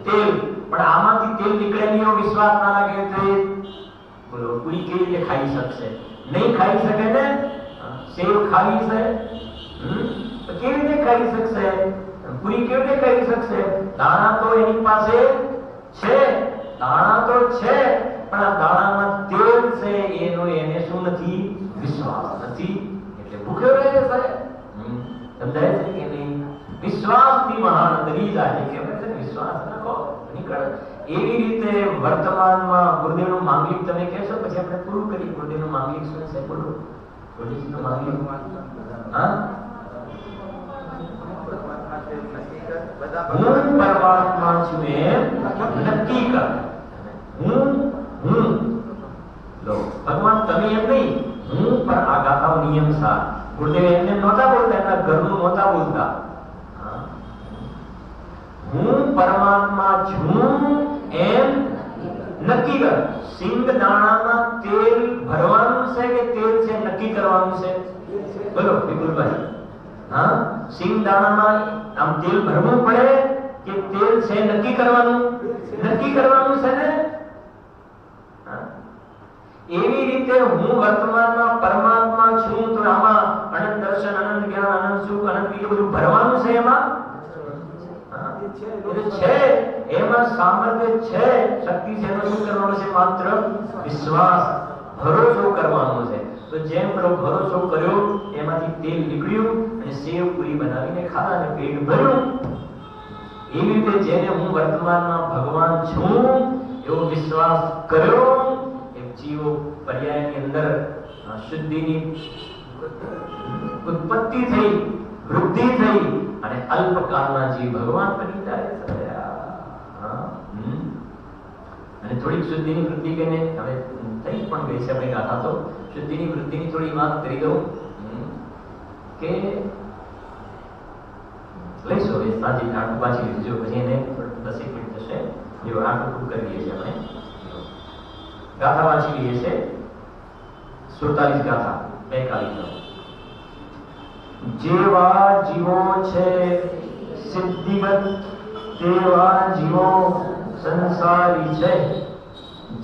તેલ। પણ આમાંથી તેલ નીકળે નહીં એવો વિશ્વાસ ના લાગે તો બોલો પૂરી કેવી રીતે ખાઈ શકશે? નહીં ખાઈ શકે ને। સેવ ખાવી છે તો કેવી રીતે ખાઈ શકશે? પૂરી કેવી રીતે ખાઈ શકશે? દાણા તો એની પાસે છે, દાણા તો છે, પણ આ દાણામાં તેલ છે એનો એને શું નથી? વિશ્વાસ નથી, એટલે ભૂખ્યો રહે છે। સમજાય છે કે નહીં? વિશ્વાસથી મહાન તરી જાય છે કે વિશ્વાસ રાખો નીકળ। એવી રીતે વર્તમાનમાં ગુરુદેવનું માંગલિક તમે કહેશો પછી આપણે પૂરું કરીએ। ગુરુદેવનું માંગલિક શું છે? બોલો ગુરુજીનું માંગલિક। હા, હું પરમાત્મા છું એમ નક્કી કર। હું લો ભગવાન તમે એમ નહીં, હું પર આ ગાથાઓ નિયમ સાર। ગુરુદેવ એમને નહોતા બોલતા, એમના ઘરનું નહોતા બોલતા। હું પરમાત્મા છું એમ નક્કી કર। સિંગ દાણામાં તેલ ભરવાનું છે કે તેલ છે નક્કી કરવાનું છે? બોલો વિપુલભાઈ। હા, સિંગ દાણામાં આમ તેલ ભરવું પડે કે તેલ છે નક્કી કરવાનું? નક્કી કરવાનું છે ને. એવી રીતે હું વર્તમાનમાં પરમાત્મા છું, તો આમાં અનંત દર્શન, અનંત જ્ઞાન, અનંત સુખ, અનંત એ બધું ભરવાનું છે. એમાં છે, એમાં સામર્થ્ય છે, શક્તિ છે. એમાં શું કરવાનું છે? માત્ર વિશ્વાસ, ભરોસો કરવાનો છે. તો જેમ ભરોસો કર્યો એમાંથી તેલ નીકળ્યું અને સેવ પૂરી બનાવીને ખાધા અને પેટ ભર્યું. એવી રીતે જેને હું વર્તમાનમાં ભગવાન છું એવો વિશ્વાસ કર્યો, જીવો પર્યાયની અંદર શુદ્ધિની ઉત્પત્તિ થઈ, વૃદ્ધિ થઈ અને અલ્પકાળના જીવ ભગવાન બની જાય. અને થોડીક શુદ્ધિની વૃદ્ધિ કરીને હવે થઈ પણ ગઈ છે આપણી ગાથા. તો શુદ્ધિની વૃદ્ધિની થોડી વાત કરી દઉં કે લઈશું હવે સાંજે આટલું પાછી લીધું, પછી એને 10 મિનિટ થશે. જો આટલું કરીએ છીએ આપણે ગાથા વાંચી લઈએ છે. 47 ગાથા 42. જેવા જીવો છે સિદ્ધિગત, તેવા જીવો સંસારી છે.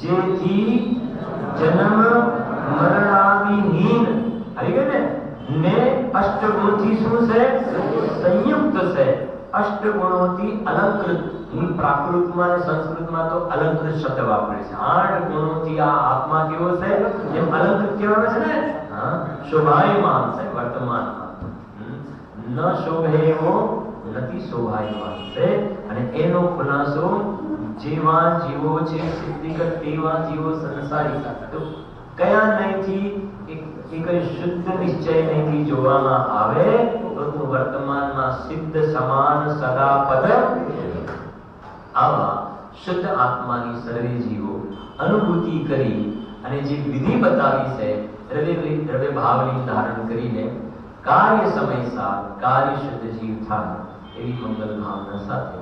જેથી જન્મ મરણાદિહીન આવી ગયું ને અષ્ટગુણથી શું છે? સંયુક્ત છે. અષ્ટગુણોથી અલંકૃત. પ્રાકૃતમાં અને સંસ્કૃતમાં તો અલંકૃત શબ્દ વાપરે છે. 8 ગુણોથી આ આત્મા કેવો છે? જેમ અલંકૃત કહેવાય છે ને, શોભાયમાન છે વર્તમાનમાં. ન શોભે એવો નથી શોભાયમાન છે. અને એનો ખુલાસો જેવા જીવો છે સિદ્ધિગત, તેવા જીવો સંસારી. તો કયા નહીંથી એક શુદ્ધ નિશ્ચય નહીંથી જોવામાં આવે તો તું વર્તમાનમાં સિદ્ધ સમાન સદા પદ. આવા શુદ્ધ આત્માની સર્વે જીવો અનુભૂતિ કરી અને જે વિધિ બતાવી છે હૃદય ભાવની ધારણ કરીને કાર્ય સમય સાથ કાર્ય શુદ્ધ જીવ થાય એવી મંગલ ભાવના સાથે